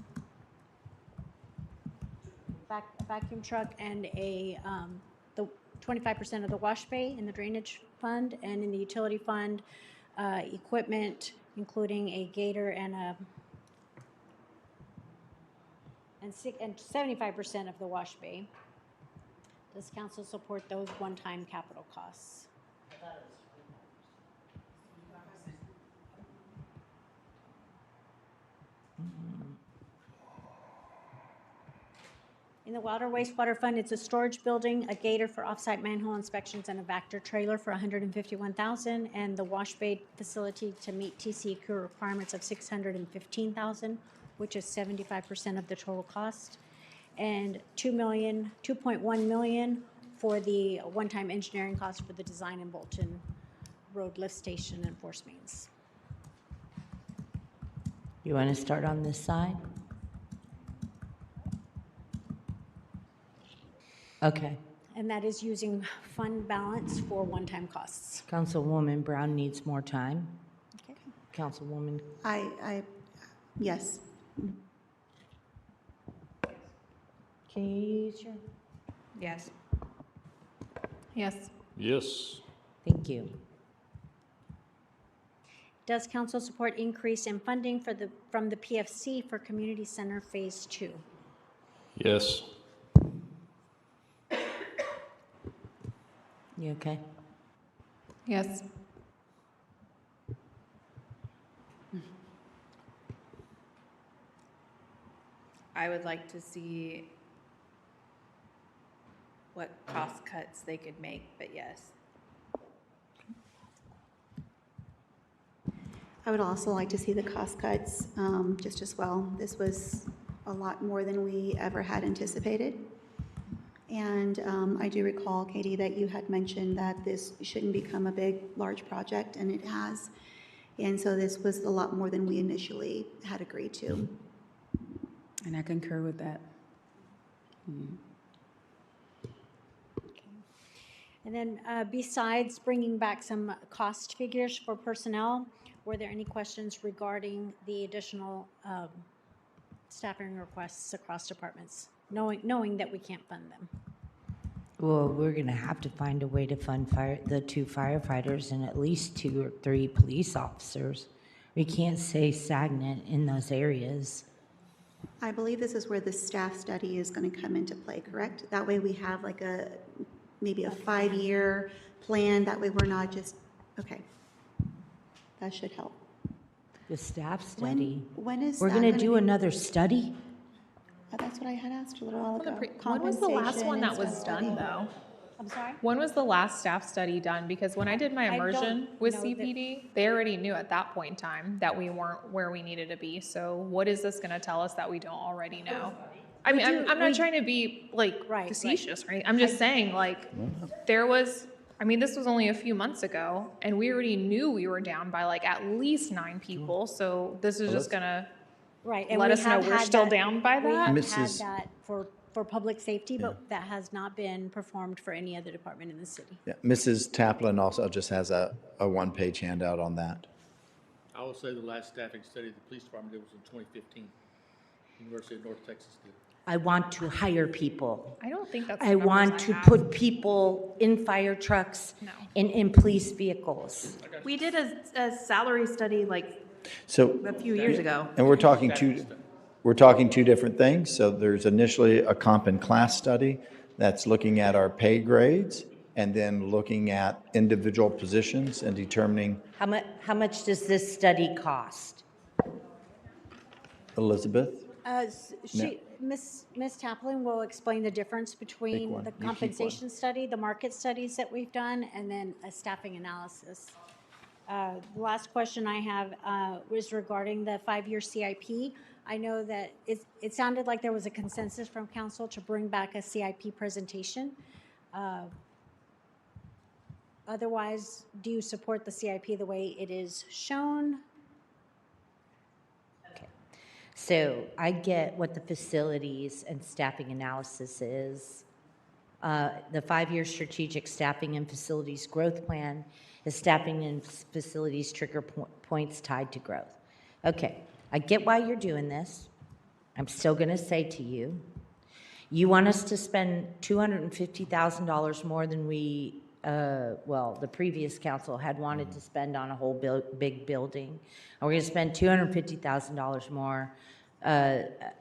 S9: truck, and the 25% of the wash bay in the drainage fund, and in the utility fund, equipment, including a gator and 75% of the wash bay. Does council support those one-time capital costs? In the water wastewater fund, it's a storage building, a gator for offsite manhole inspections, and a Vector trailer for $151,000, and the wash bay facility to meet TCEQ requirements of $615,000, which is 75% of the total cost, and $2.1 million for the one-time engineering cost for the design in Bolton Road lift station and force mains.
S1: You want to start on this side? Okay.
S9: And that is using fund balance for one-time costs.
S1: Councilwoman Brown needs more time.
S9: Okay.
S1: Councilwoman,
S7: Yes.
S1: can you use your?
S2: Yes.
S11: Yes.
S16: Yes.
S1: Thank you.
S9: Does council support increase in funding from the PFC for Community Center Phase 2?
S16: Yes.
S1: You okay?
S11: Yes.
S2: I would like to see what cost cuts they could make, but yes.
S7: I would also like to see the cost cuts just as well. This was a lot more than we ever had anticipated. And I do recall, Katie, that you had mentioned that this shouldn't become a big, large project, and it has. And so this was a lot more than we initially had agreed to.
S8: And I concur with that.
S9: And then besides bringing back some cost figures for personnel, were there any questions regarding the additional staffing requests across departments, knowing that we can't fund them?
S1: Well, we're going to have to find a way to fund the 2 firefighters and at least 2 or 3 police officers. We can't stay stagnant in those areas.
S7: I believe this is where the staff study is going to come into play, correct? That way we have like maybe a 5-year plan. That way we're not just, okay. That should help.
S1: The staff study.
S7: When is
S1: We're
S7: that
S1: going to
S7: gonna
S1: do
S7: be-
S1: another study?
S7: That's what I had asked a little while ago.
S11: When was the last
S7: Compensation
S11: one
S7: and
S11: that was
S7: staff
S11: done,
S7: study.
S11: though?
S9: I'm sorry?
S11: When was the last staff study done? Because when I did my
S9: I don't
S11: immersion with
S9: know that-
S11: CPD, they already knew at that point in time that we weren't where we needed to be. So what is this gonna tell us that we don't already know? I mean, I'm not trying to be like facetious, right? I'm just saying, like, this was only a few months ago, and we already knew we were down by like at least 9 people. So this is just gonna
S9: Right. And
S11: let
S9: we
S11: us know
S9: have
S11: we're
S9: had
S11: still
S9: that-
S11: down by
S9: We
S11: that.
S9: have
S4: Mrs.
S9: had that for public safety, but that has not been performed for any other department in the city.
S4: Yeah, Mrs. Taplin also just has a one-page handout on that.
S14: I will say the last staffing study the police department did was in 2015. University of North Texas did.
S1: I want to hire people.
S11: I don't think that's.
S1: I want to put people in fire trucks and in police vehicles.
S2: We did a salary study
S4: So.
S2: a few years ago.
S4: And we're talking two different things. So there's initially a comp and class study that's looking at our pay grades and then looking at individual positions and determining,
S1: How much does this study cost?
S4: Elizabeth?
S9: Miss Taplin will explain the difference between
S4: one.
S9: the
S4: You keep
S9: compensation study, the market studies that we've done, and then a staffing analysis. The last question I have was regarding the 5-year CIP. I know that it sounded like there was a consensus from council to bring back a CIP presentation. Otherwise, do you support the CIP the way it is shown?
S1: So I get what the facilities and staffing analysis is. The 5-year strategic staffing and facilities growth plan is staffing and facilities trigger points tied to growth. Okay, I get why you're doing this. I'm still going to say to you, you want us to spend $250,000 more than we, well, the previous council had wanted to spend on a whole big building. And we're going to spend $250,000 more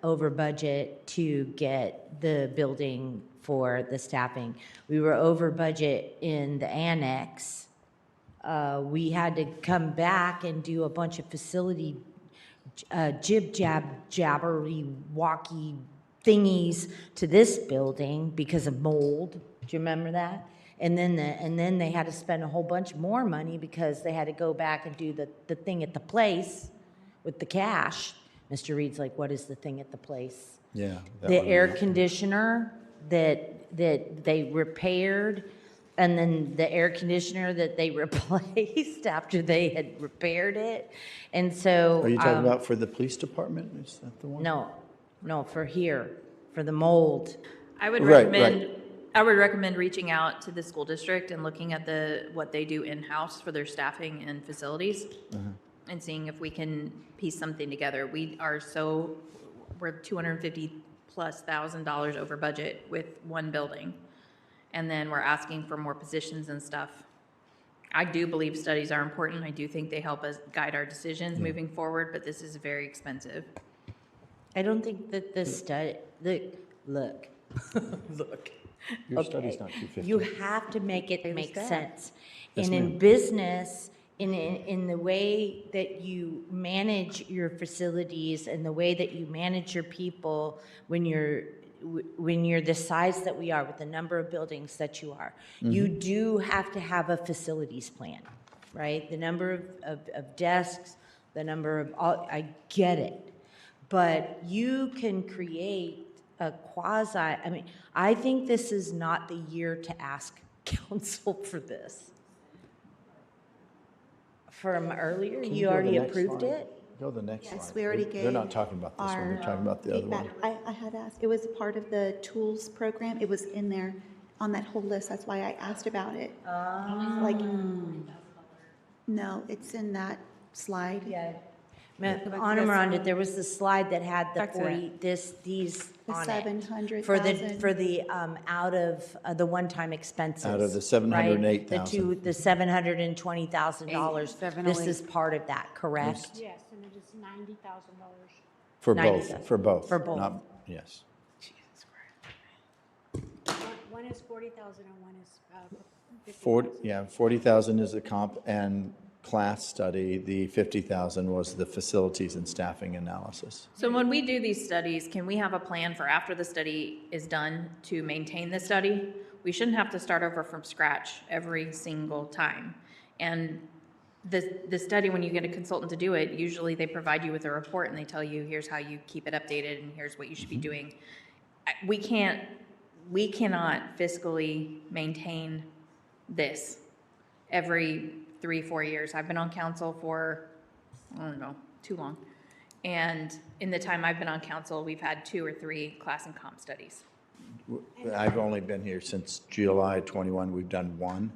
S1: over budget to get the building for the staffing. We were over budget in the annex. We had to come back and do a bunch of facility jabbery walkie thingies to this building because of mold. Do you remember that? And then they had to spend a whole bunch more money because they had to go back and do the thing at the place with the cash. Mr. Reed's like, what is the thing at the place?
S4: Yeah.
S1: The air conditioner that they repaired, and then the air conditioner that they replaced after they had repaired it. And so
S4: Are you talking about for the police department? Is that the one?
S1: No, for here, for the mold.
S2: I would
S4: Right,
S2: recommend,
S4: right.
S2: I would recommend reaching out to the school district and looking at what they do in-house for their staffing and facilities and seeing if we can piece something together. We're $250,000+ over budget with one building. And then we're asking for more positions and stuff. I do believe studies are important. I do think they help us guide our decisions moving forward, but this is very expensive.
S1: I don't think that the study, look.
S4: Your study's not 250.
S1: You have to make it make sense.
S4: Yes,
S1: And in
S4: ma'am.
S1: business, in the way that you manage your facilities and the way that you manage your people when you're the size that we are with the number of buildings that you are, you do have to have a facilities plan, right? The number of desks, the number of, I get it. But you can create a quasi, I mean, I think this is not the year to ask council for this. From earlier,
S4: Can
S1: you
S4: go to the
S1: already
S4: next
S1: approved
S4: slide?
S1: it?
S4: Go to the next slide.
S7: Yes, we already gave.
S4: They're not talking about this one, they're talking about the other one.
S7: feedback. I had asked, it was part of the tools program, it was in there on that whole list, that's why I asked about it. Like, no, it's in that slide.
S1: Yeah. On Miranda, there was the slide that had the
S8: Back to
S1: 40, these
S7: The
S1: on it.
S7: 700,000.
S1: For the, out of the one-time expenses.
S4: Out of the
S1: right?
S4: $708,000.
S1: The $720,000. This
S8: 708.
S1: is part of that, correct?
S9: Yes, and it is $90,000.
S4: For
S1: 90,000.
S4: both, for both.
S1: For both.
S4: Not- Yes.
S9: One is 40,000 and one is 50,000.
S4: 40,000 is the comp and class study. The 50,000 was the facilities and staffing analysis.
S2: So when we do these studies, can we have a plan for after the study is done to maintain the study? We shouldn't have to start over from scratch every single time. And the study, when you get a consultant to do it, usually they provide you with a report and they tell you, here's how you keep it updated and here's what you should be doing. We cannot fiscally maintain this every 3-4 years. I've been on council for, I don't know, too long. And in the time I've been on council, we've had 2 or 3 class and comp studies.
S4: I've only been here since July 21. We've done one.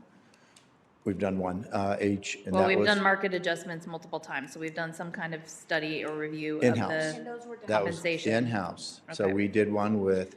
S4: We've done one, and
S2: Well,
S4: that
S2: we've
S4: was
S2: done market adjustments multiple times, so we've done some kind of study or review of
S4: in-house.
S2: the
S4: That was
S2: compensation.
S4: in-house. So
S2: Okay.
S4: we did one with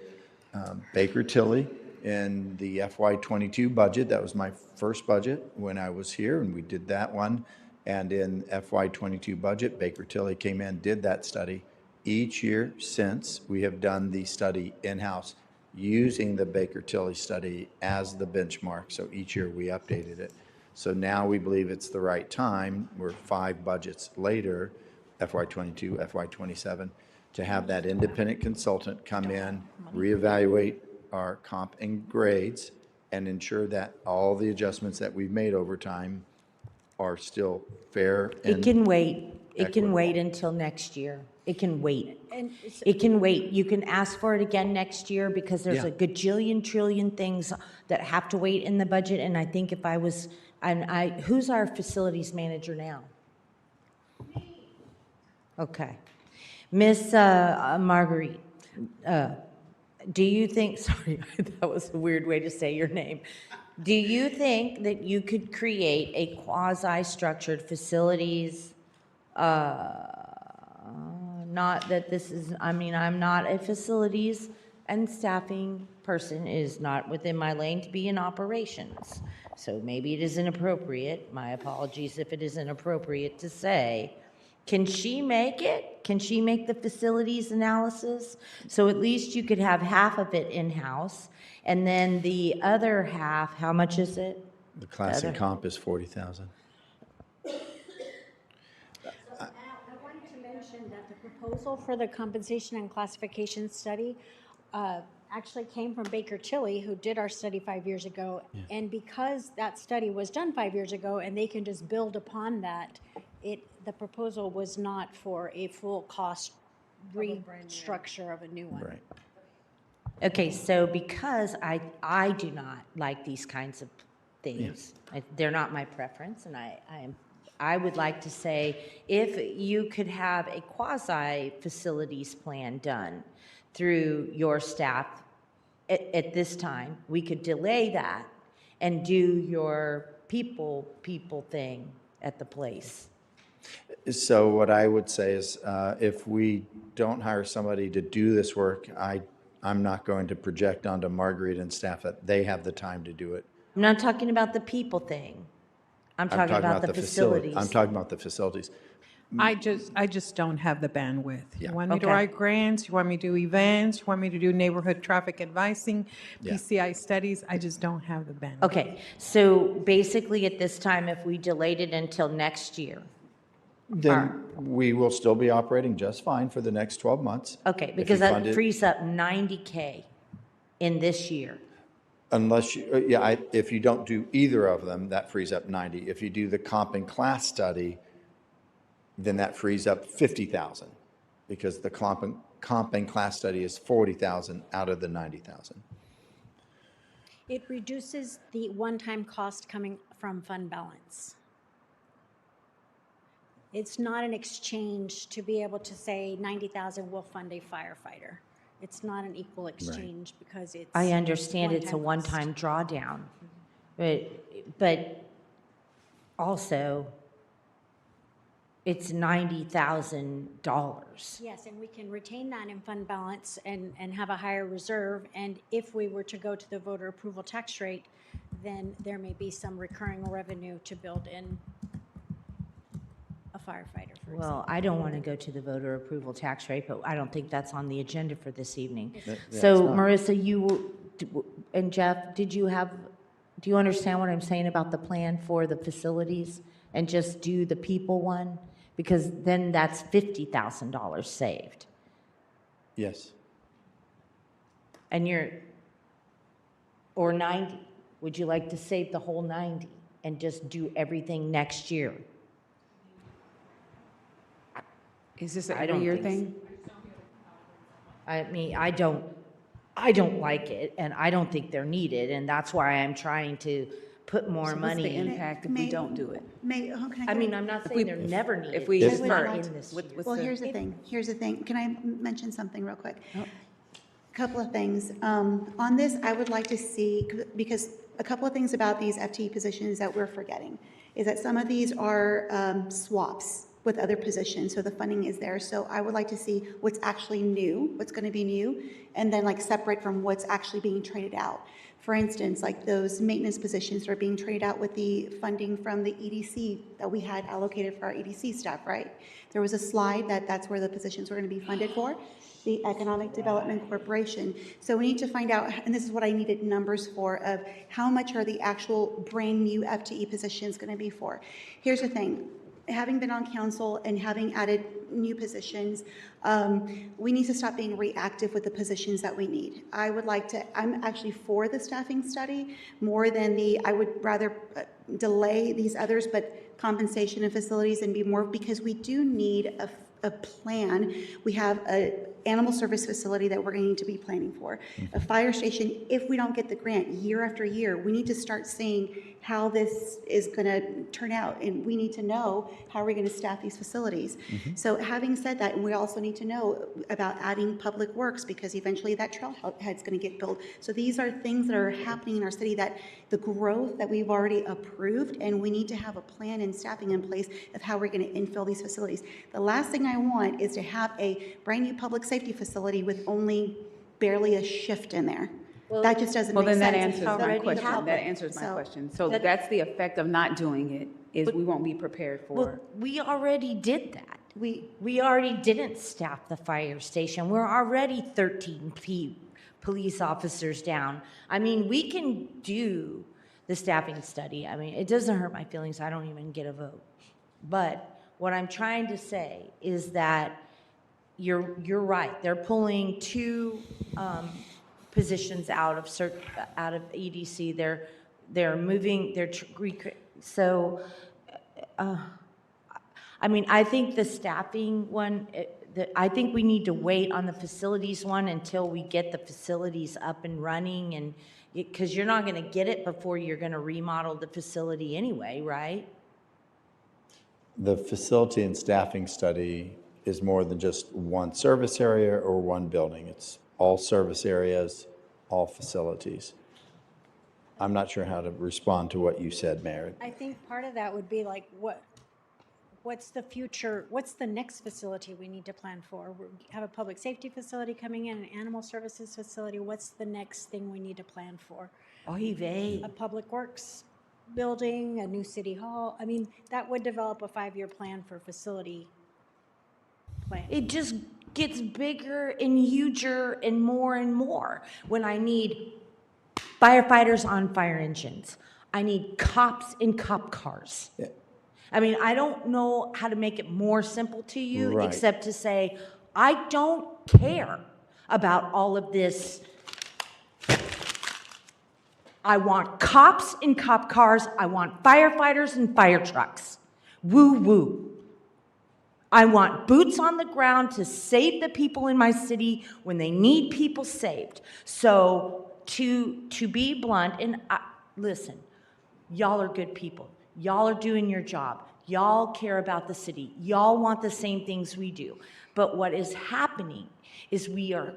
S4: Baker Tilly in the FY22 budget. That was my first budget when I was here, and we did that one. And in FY22 budget, Baker Tilly came in, did that study. Each year since, we have done the study in-house using the Baker Tilly study as the benchmark. So each year we updated it. So now we believe it's the right time, we're 5 budgets later, FY22, FY27, to have that independent consultant come in, reevaluate our comp and grades, and ensure that all the adjustments that we've made over time are still fair
S1: It
S4: and
S1: can wait. It can
S4: equitable.
S1: wait until next year. It can wait.
S9: And
S1: It can wait. You can ask for it again next year because there's
S4: Yeah.
S1: a gajillion trillion things that have to wait in the budget. And I think if I was, who's our facilities manager now? Okay. Miss Marguerite, do you think, sorry, that was a weird way to say your name. Do you think that you could create a quasi-structured facilities, not that this is, I mean, I'm not a facilities and staffing person, it is not within my lane to be in operations. So maybe it is inappropriate, my apologies if it is inappropriate to say, can she make it? Can she make the facilities analysis? So at least you could have half of it in-house, and then the other half, how much is it?
S4: The classic
S1: other-
S4: comp is 40,000.
S9: I wanted to mention that the proposal for the compensation and classification study actually came from Baker Tilly, who did our study 5 years ago. And because that study was done 5 years ago and they can just build upon that, the proposal was not for a full cost restructure of a new one.
S4: Right.
S1: Okay, so because I do not like these kinds of things, they're not my preference, and I would like to say, if you could have a quasi-facilities plan done through your staff at this time, we could delay that and do your people thing at the place.
S4: So what I would say is, if we don't hire somebody to do this work, I'm not going to project onto Marguerite and staff that they have the time to do it.
S1: I'm not talking about the people thing. I'm talking about the facilities.
S4: I'm talking about the facilities.
S17: I just don't have the bandwidth.
S4: Yeah.
S17: You want me to
S1: Okay.
S17: write grants, you want me to do events, you want me to do neighborhood traffic advising,
S4: Yeah.
S17: PCI studies, I just don't have the bandwidth.
S1: Okay, so basically at this time, if we delayed it until next year,
S4: Then we will still be operating just fine for the next 12 months.
S1: okay,
S4: If
S1: because
S4: you
S1: that
S4: fund it-
S1: frees up 90K in this year.
S4: Unless you, if you don't do either of them, that frees up 90. If you do the comp and class study, then that frees up 50,000, because the comp and class study is 40,000 out of the 90,000.
S9: It reduces the one-time cost coming from fund balance. It's not an exchange to be able to say 90,000 will fund a firefighter. It's not an equal exchange because it's.
S1: I understand it's a
S9: one-time
S1: one-time drawdown, but also, it's $90,000.
S9: Yes, and we can retain that in fund balance and have a higher reserve. And if we were to go to the voter approval tax rate, then there may be some recurring revenue to build in a firefighter, for example.
S1: Well, I don't want to go to the voter approval tax rate, but I don't think that's on the agenda for this evening.
S4: Yeah,
S1: So
S4: it's not.
S1: Marissa, and Jeff, do you understand what I'm saying about the plan for the facilities? And just do the people one? Because then that's $50,000 saved.
S4: Yes.
S1: And or 90. Would you like to save the whole 90 and just do everything next year?
S8: Is this an
S1: I don't
S8: every year
S1: think
S8: thing?
S1: I mean, I don't like it, and I don't think they're needed, and that's why I'm trying to put more
S8: So what's
S1: money.
S8: the impact if we
S7: May-
S8: don't do it?
S7: Can
S1: I mean, I'm not saying they're never needed.
S8: If we
S1: just
S8: defer
S1: not
S8: it,
S1: in this
S8: what-
S1: year.
S8: what's
S7: Well,
S8: the-
S7: here's the thing. Can I mention something real quick?
S8: Oh.
S7: Couple of things. On this, I would like to see, because a couple of things about these FTE positions that we're forgetting is that some of these are swaps with other positions, so the funding is there. So I would like to see what's actually new, what's going to be new, and then like separate from what's actually being traded out. For instance, like those maintenance positions that are being traded out with the funding from the EDC that we had allocated for our EDC staff, right? There was a slide that's where the positions were going to be funded for, the Economic Development Corporation. So we need to find out, and this is what I needed numbers for, of how much are the actual brand new FTE positions going to be for. Here's the thing. having been on council and having added new positions, we need to stop being reactive with the positions that we need. I'm actually for the staffing study more than I would rather delay these others, but compensation and facilities and be more, because we do need a plan. We have a animal service facility that we're going to need to be planning for. A fire station, if we don't get the grant year after year, we need to start seeing how this is going to turn out. And we need to know how we're going to staff these facilities. So having said that, and we also need to know about adding public works, because eventually that trailhead's going to get built. So these are things that are happening in our city, that the growth that we've already approved, and we need to have a plan and staffing in place of how we're going to infill these facilities. The last thing I want is to have a brand new public safety facility with only barely a shift in there. That just doesn't
S8: Well,
S7: make
S8: then
S7: sense.
S8: that answers my
S1: already
S8: question.
S1: happened.
S8: That answers my
S7: So-
S8: question. So that's the effect of not doing it, is we won't be prepared
S1: Well,
S8: for.
S1: we already did that. We already didn't staff the fire station. We're already 13 police officers down. I mean, we can do the staffing study. I mean, it doesn't hurt my feelings. I don't even get a vote. But what I'm trying to say is that you're right. They're pulling two positions out of EDC. They're moving. So. I mean, I think the staffing one, I think we need to wait on the facilities one until we get the facilities up and running, and because you're not going to get it before you're going to remodel the facility anyway, right?
S4: The facility and staffing study is more than just one service area or one building. It's all service areas, all facilities. I'm not sure how to respond to what you said, Mayor.
S9: I think part of that would be like, what's the future, what's the next facility we need to plan for? We have a public safety facility coming in, an animal services facility. What's the next thing we need to plan for?
S1: Oy vey.
S9: A public works building, a new city hall. I mean, that would develop a 5-year plan for facility plan.
S1: It just gets bigger and huger and more when I need firefighters on fire engines. I need cops in cop cars.
S4: Yeah.
S1: I mean, I don't know how to make it more simple to you,
S4: Right.
S1: except to say, I don't care about all of this. I want cops in cop cars. I want firefighters in fire trucks. Woo woo. I want boots on the ground to save the people in my city when they need people saved. So to be blunt, and listen, y'all are good people. Y'all are doing your job. Y'all care about the city. Y'all want the same things we do. But what is happening is we are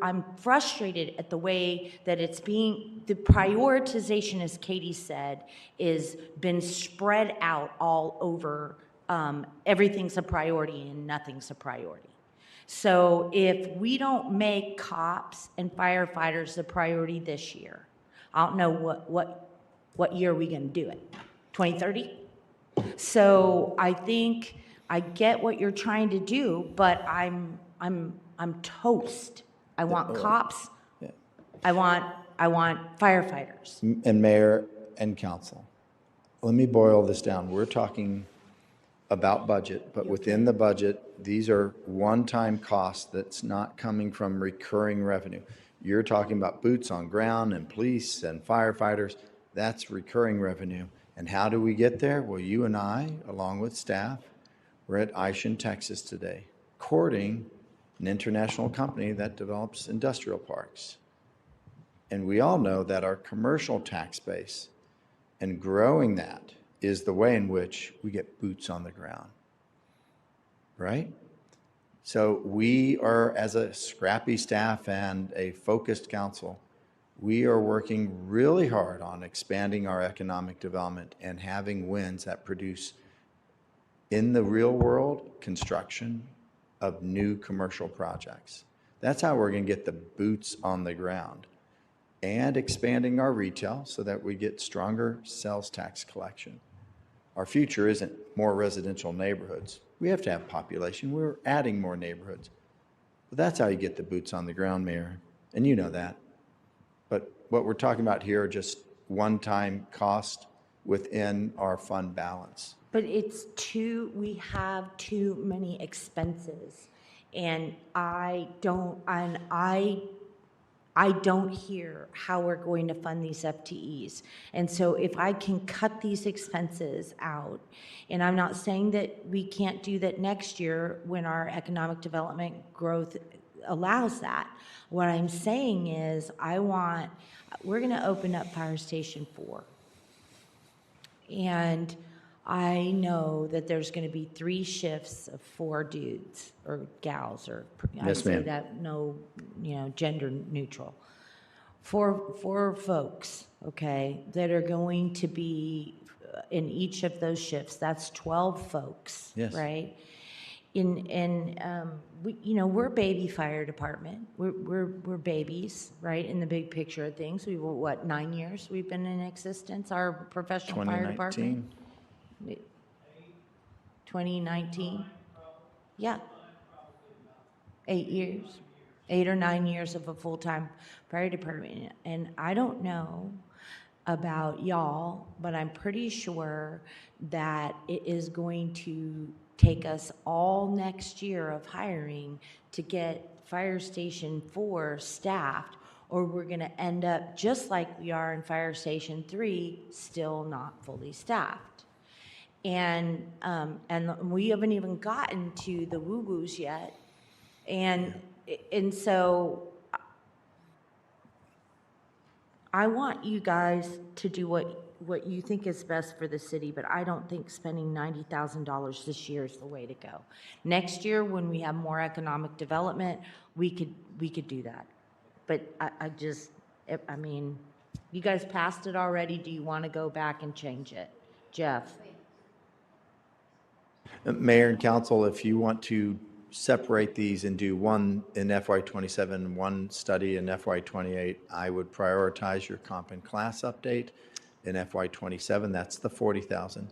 S1: I'm frustrated at the way that it's being, the prioritization, as Katie said, is been spread out all over. Everything's a priority and nothing's a priority. So if we don't make cops and firefighters the priority this year, I don't know what year are we going to do it? 2030? So I think I get what you're trying to do, but I'm toast. I want cops.
S4: Yeah.
S1: I want firefighters.
S4: And Mayor and Council, let me boil this down. We're talking about budget, but within the budget, these are one-time costs that's not coming from recurring revenue. You're talking about boots on ground and police and firefighters. That's recurring revenue. And how do we get there? Well, you and I, along with staff, we're at Ishin, Texas today, courting an international company that develops industrial parks. And we all know that our commercial tax base and growing that is the way in which we get boots on the ground, right? So we are, as a scrappy staff and a focused council, we are working really hard on expanding our economic development and having wins that produce, in the real world, construction of new commercial projects. That's how we're going to get the boots on the ground, and expanding our retail so that we get stronger sales tax collection. Our future isn't more residential neighborhoods. We have to have population. We're adding more neighborhoods. But that's how you get the boots on the ground, Mayor, and you know that. But what we're talking about here are just one-time cost within our fund balance.
S1: But we have too many expenses. And I don't hear how we're going to fund these FTEs. And so if I can cut these expenses out, and I'm not saying that we can't do that next year when our economic development growth allows that. What I'm saying is we're gonna open up Fire Station 4. And I know that there's going to be 3 shifts of 4 dudes or gals, or I
S4: Yes,
S1: say
S4: ma'am.
S1: that gender neutral. 4 folks, okay, that are going to be in each of those shifts. That's 12 folks,
S4: Yes.
S1: right? We're a baby fire department. We're babies, right? In the big picture of things, we were 9 years we've been in existence. Our professional fire department. 2019. Yeah. 8 years, 8 or 9 years of a full-time fire department, and I don't know about y'all, but I'm pretty sure that it is going to take us all next year of hiring to get Fire Station 4 staffed, or we're gonna end up just like we are in Fire Station 3, still not fully staffed. And we haven't even gotten to the woo-woos yet. And so I want you guys to do what you think is best for the city, but I don't think spending $90,000 this year is the way to go. Next year, when we have more economic development, we could do that. But I mean, you guys passed it already. Do you want to go back and change it? Jeff?
S4: Mayor and council, if you want to separate these and do one in FY27, one study in FY28, I would prioritize your comp and class update in FY27. That's the 40,000.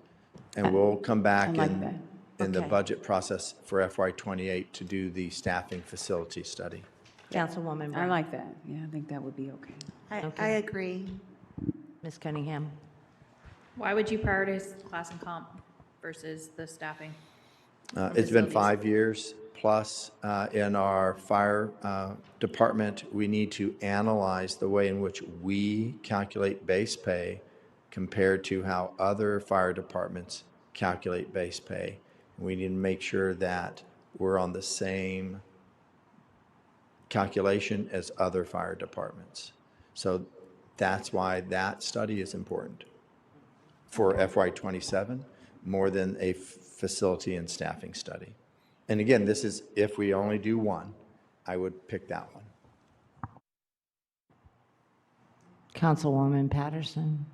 S4: And we'll come back
S8: I like that.
S4: in the
S1: Okay.
S4: budget process for FY28 to do the staffing facility study.
S1: Councilwoman
S8: I
S1: Brown?
S8: like that. Yeah, I think that would be okay.
S7: I agree.
S1: Ms. Cunningham?
S2: Why would you prioritize class and comp versus the staffing?
S4: It's been
S2: Facilities.
S4: 5 years plus. In our fire department, we need to analyze the way in which we calculate base pay compared to how other fire departments calculate base pay. We need to make sure that we're on the same calculation as other fire departments. So that's why that study is important for FY27 more than a facility and staffing study. And again, this is if we only do one, I would pick that one.
S1: Councilwoman Patterson?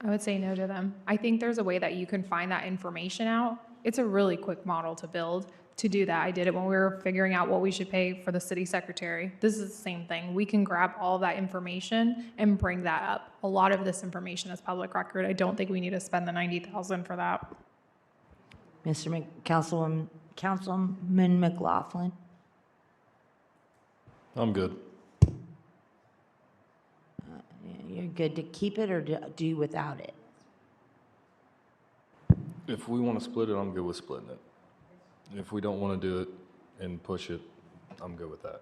S11: I would say no to them. I think there's a way that you can find that information out. It's a really quick model to build. To do that, I did it when we were figuring out what we should pay for the city secretary. This is the same thing. We can grab all that information and bring that up. A lot of this information is public record. I don't think we need to spend the $90,000 for that.
S1: Councilman McLaughlin?
S16: I'm good.
S1: You're good to keep it or do without it?
S16: If we want to split it, I'm good with splitting it. If we don't want to do it and push it, I'm good with that.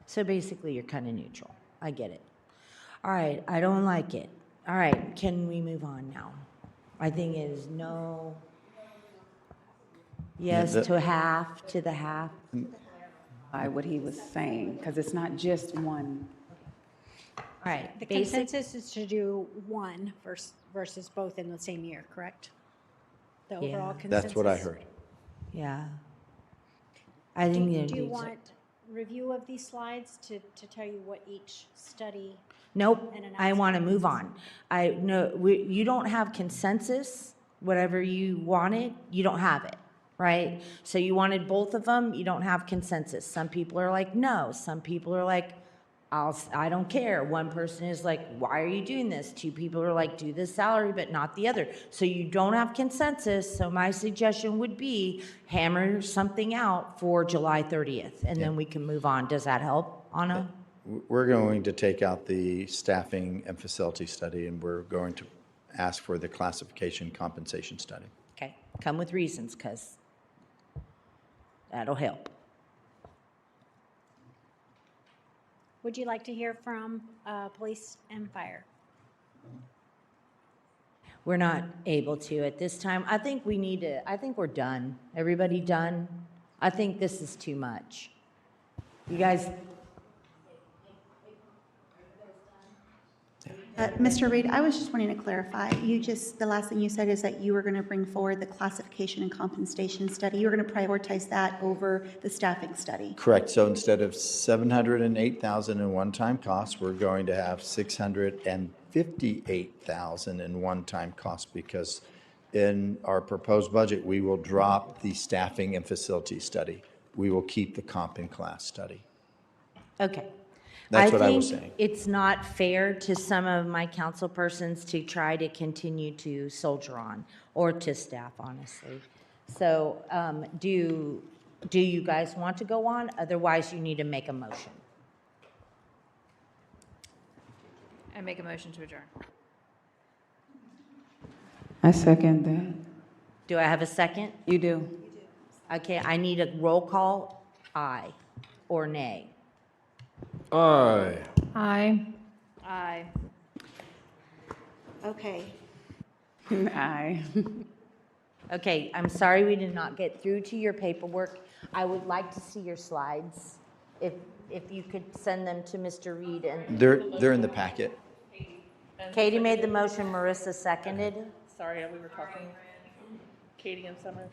S1: So basically, you're kind of neutral. I get it. All right, I don't like it. All right, can we move on now? I think it is no, yes to half, to the half.
S8: By what he was saying, because it's not just one.
S1: All right,
S9: The
S1: basic,
S9: consensus is to do one versus both in the same year, correct? The overall consensus?
S4: That's what I heard.
S1: yeah. I think
S9: Do
S1: it
S9: you
S1: needs-
S9: want review of these slides to tell you what each study?
S1: Nope,
S9: and
S1: I want to
S9: analysis
S1: move on. You don't have consensus, whatever you wanted, you don't have it, right? So you wanted both of them, you don't have consensus. Some people are like, no. Some people are like, I don't care. One person is like, why are you doing this? 2 people are like, do this salary, but not the other. So you don't have consensus. So my suggestion would be hammer something out for July 30th, and then we can move on. Does that help, Anna?
S4: We're going to take out the staffing and facility study, and we're going to ask for the classification compensation study.
S1: Okay, come with reasons, because that'll help.
S9: Would you like to hear from police and fire?
S1: We're not able to at this time. I think we need to, I think we're done. Everybody done? I think this is too much. You guys,
S7: Mr. Reed, I was just wanting to clarify. The last thing you said is that you were going to bring forward the classification and compensation study. You were going to prioritize that over the staffing study.
S4: Correct. So instead of 708,000 in one-time costs, we're going to have 658,000 in one-time costs, because in our proposed budget, we will drop the staffing and facility study. We will keep the comp and class study.
S1: okay.
S4: That's what I was
S1: think
S4: saying.
S1: it's not fair to some of my council persons to try to continue to soldier on, or to staff, honestly. So do you guys want to go on? Otherwise, you need to make a motion.
S2: I make a motion to adjourn.
S8: I second that.
S1: Do I have a second?
S8: You do.
S1: Okay, I need a roll call, aye or nay.
S16: Aye.
S11: Aye.
S2: Aye.
S7: Okay.
S8: Aye.
S1: Okay, I'm sorry we did not get through to your paperwork. I would like to see your slides, if you could send them to Mr. Reed. And
S4: They're in the packet.
S1: Katie made the motion, Marissa seconded.
S18: Sorry, we were talking, Katie and Summer.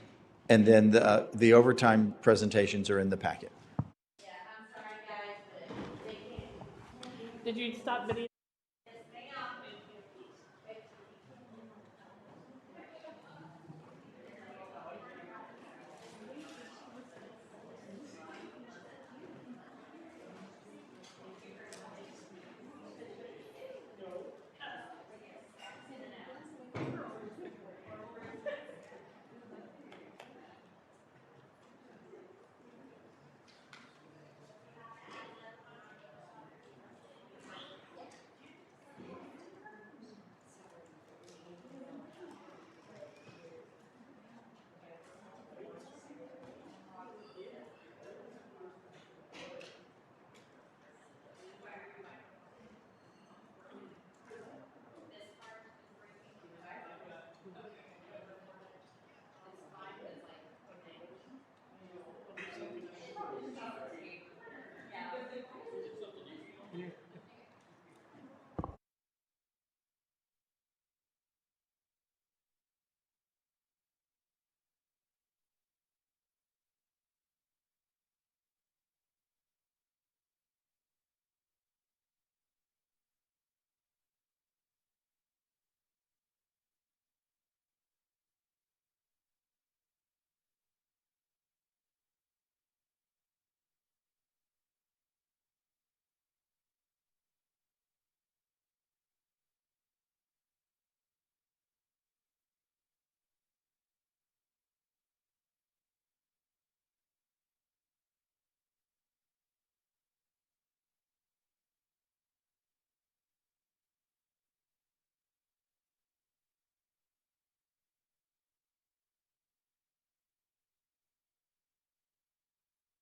S4: And then the overtime presentations are in the packet.
S18: Did you stop video?